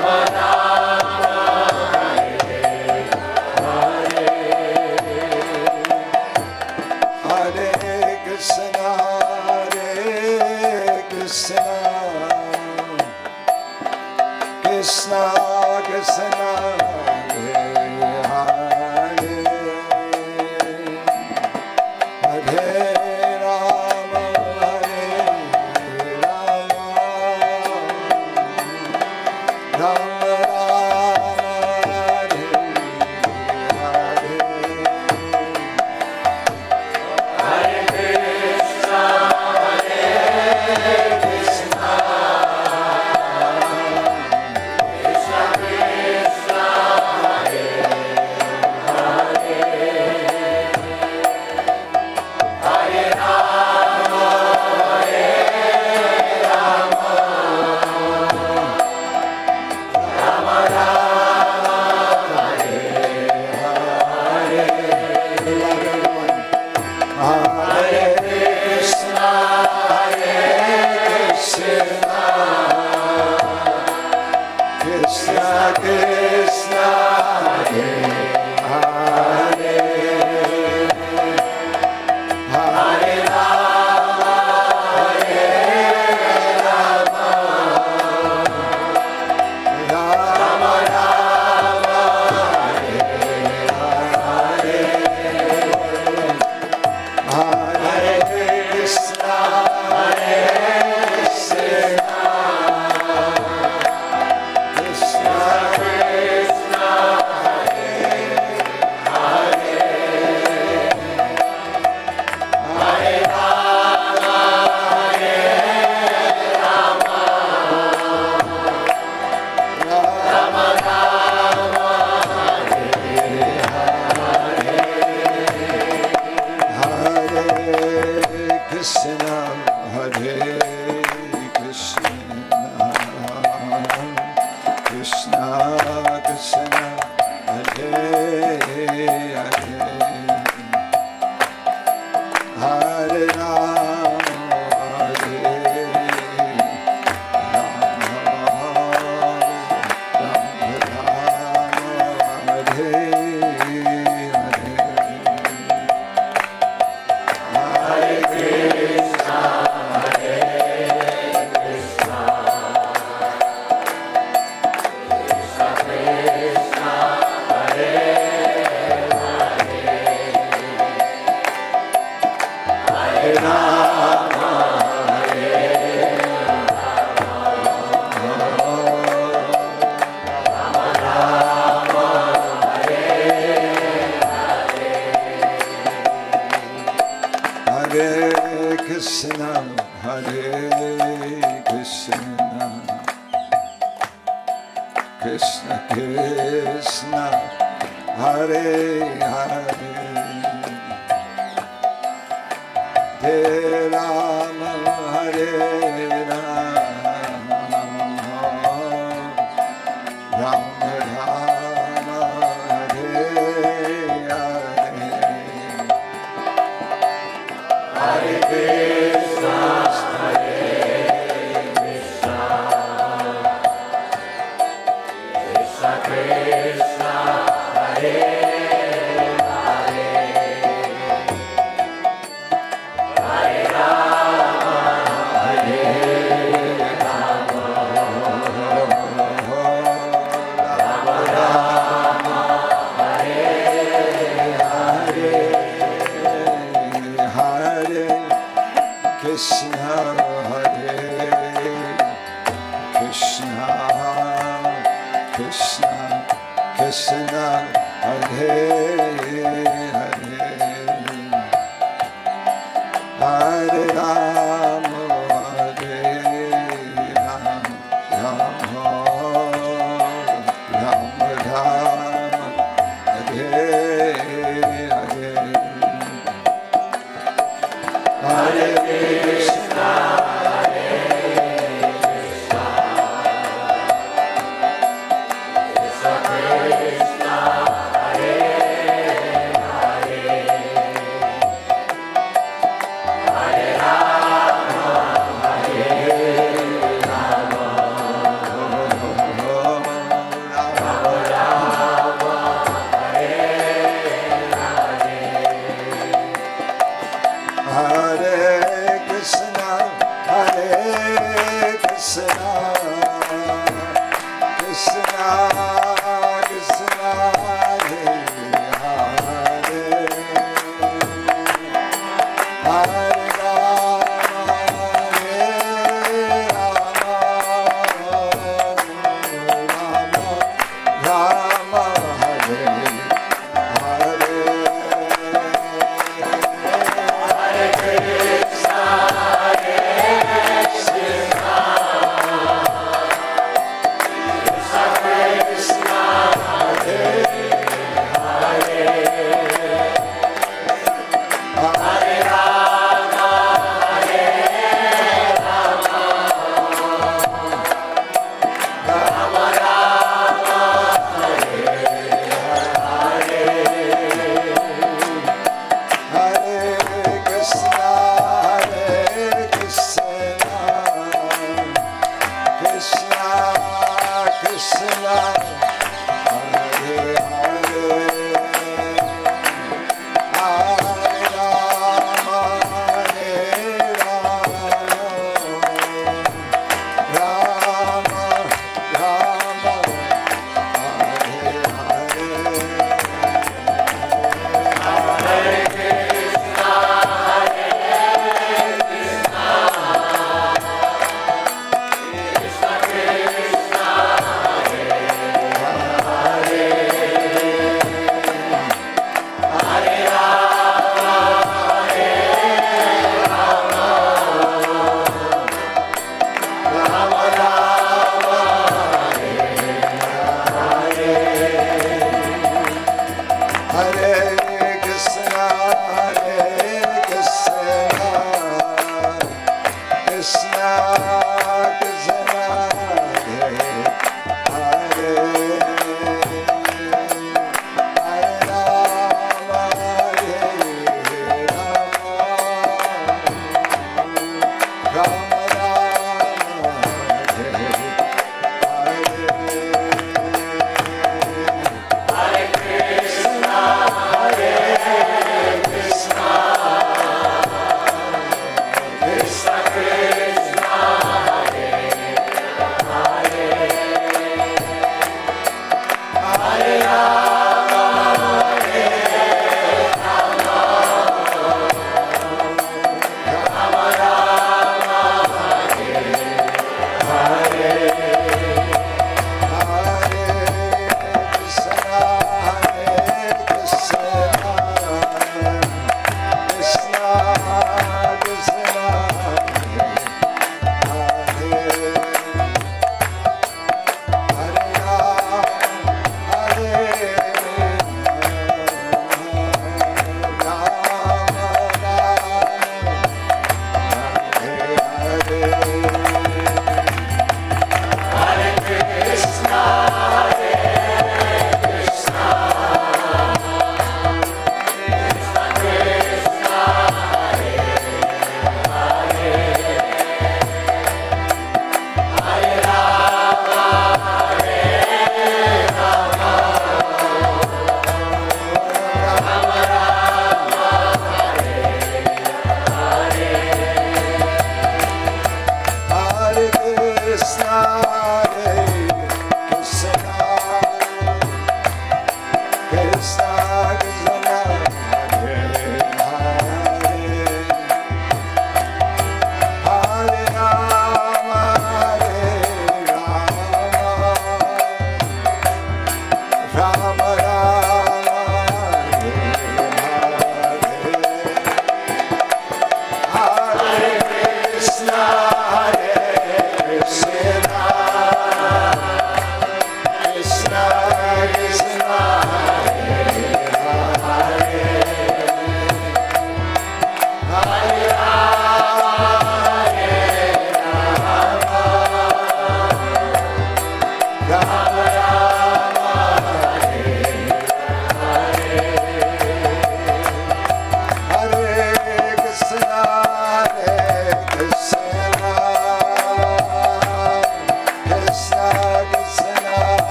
Radha Krishna Krishna Hare Hare Hare Rama Hare Rama Rama Rama Hare Hare Hare Krishna, Hare Krishna, Krishna Krishna, Hare Hare, Hare Rama, Hare Rama, Rama Rama, Hare Hare. Hare Krishna, Hare Krishna, Krishna Krishna, Hare Hare, Hare Rama, Hare Rama, Rama Rama, Hare Hare. Hare Krishna, Hare Krishna, Krishna Krishna, Hare Hare, Hare Rama, Hare Rama, Rama Rama, Hare Krishna, Hare Krishna, Krishna Krishna, Hare Hare, Hare Rama, Hare Rama, Rama Rama, Hare Hare. Hare Krishna, Hare Krishna, Krishna Krishna, Hare Hare, Hare Rama, Hare Rama, Rama Hare Hare. Hare Krishna, Hare Krishna, Krishna Krishna, Hare Hare, Hare Rama, Hare Rama, Rama Rama, Hare Hare. Hare Krishna, Hare Krishna, Krishna Krishna, Hare Hare, Hare Rama, Hare Rama, Rama Rama, Hare Hare. Hare Krishna, Hare Krishna, Krishna Krishna, Hare Hare, Hare Rama, Hare Rama, Rama Rama, Hare Hare. Hare Krishna, Hare Krishna, Krishna Krishna, Hare Hare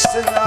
Hare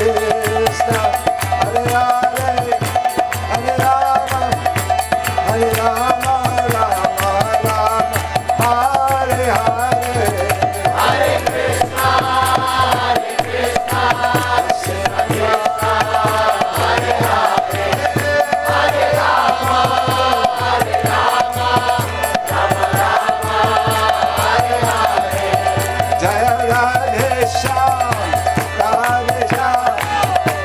Krishna, Hare Hare, Hare Rama, Hare Rama, Rama Rama, Hare Hare, Hare Krishna, Krishna, Hare Hare, Hare Rama, Hare Rama, Rama Rama, Hare Hare. Jaya Radhe Shyam, Radhe Shyam,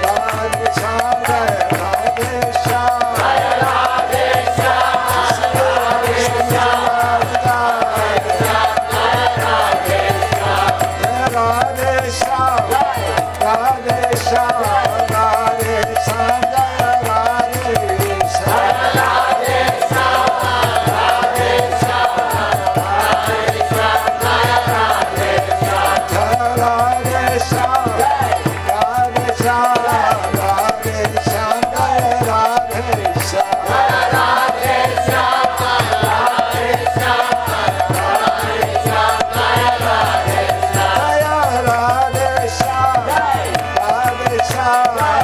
Radhe Shyam, Jaya Radhe Shyam, Jaya Radhe Shyam, Radhe Shyam, Radhe Shyam, Jaya Radhe Shyam, Jaya Radhe Shyam, Radhe Shyam, Radhe Shyam, Jaya Radhe Shyam, Radhe Shyam, Radhe Shyam, Radhe Shyam, Jaya Radhe Shyam, Jaya Radhe Shyam, Radhe Shyam, Radhe Shyam, Jaya Radhe Shyam, Jaya Radhe Shyam, Radhe Shyam, Radhe Shyam, Jaya Radhe Shyam, Jaya Radhe Shyam, Radhe Shyam, Radhe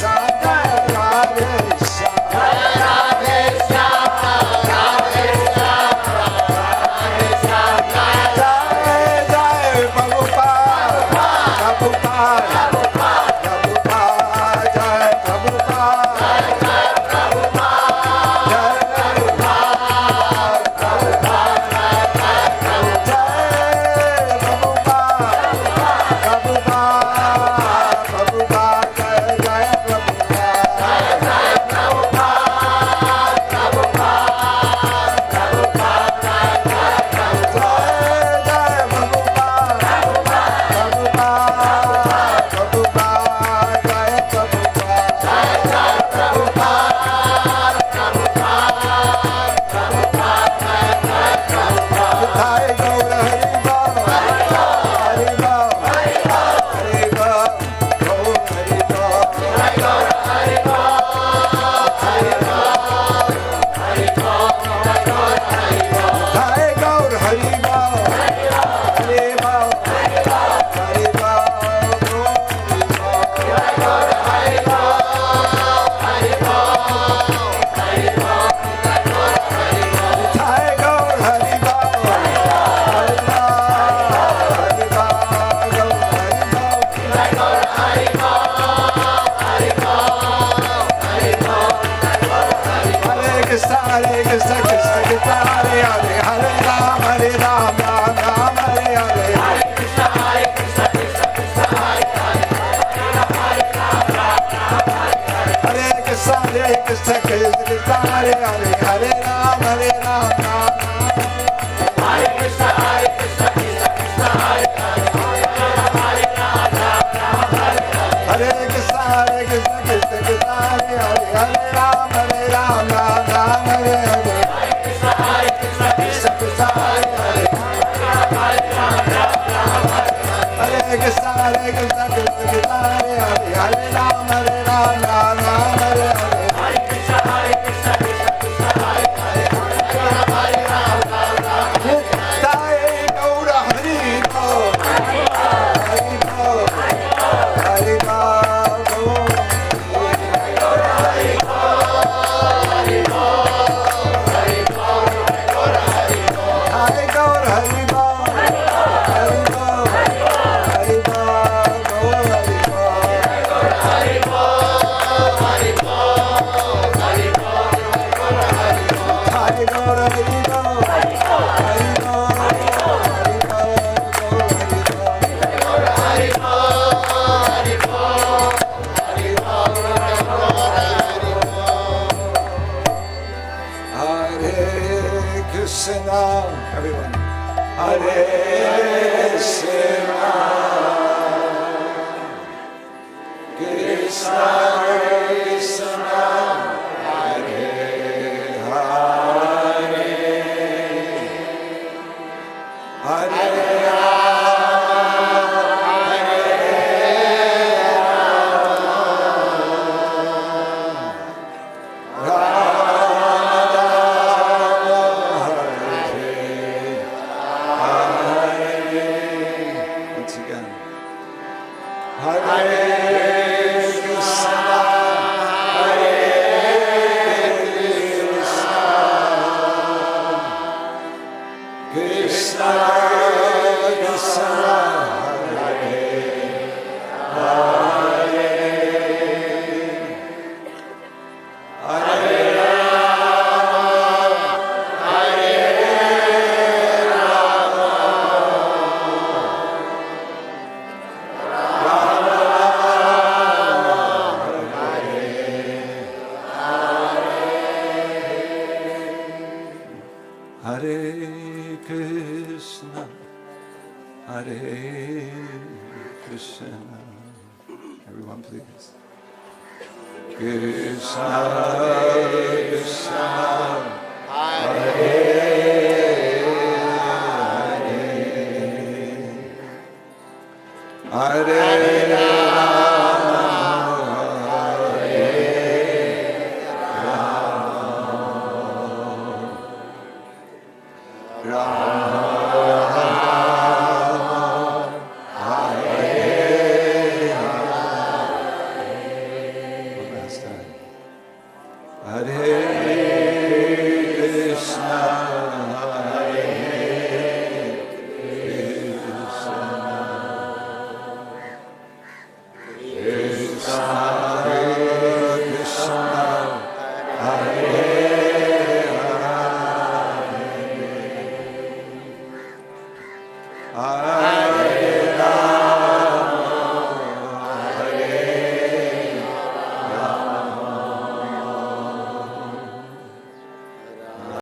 Shyam, Jaya Radhe Shyam, Jaya Radhe Shyam, Radhe Shyam, Radhe Shyam, Jaya Jai Prabhupada, Prabhupada, Prabhupada, Jai Prabhupada, Jai Prabhupada, Jai Prabhupada, Hare Everyone, please. Krishna, Krishna, Hare Hare, Hare Krishna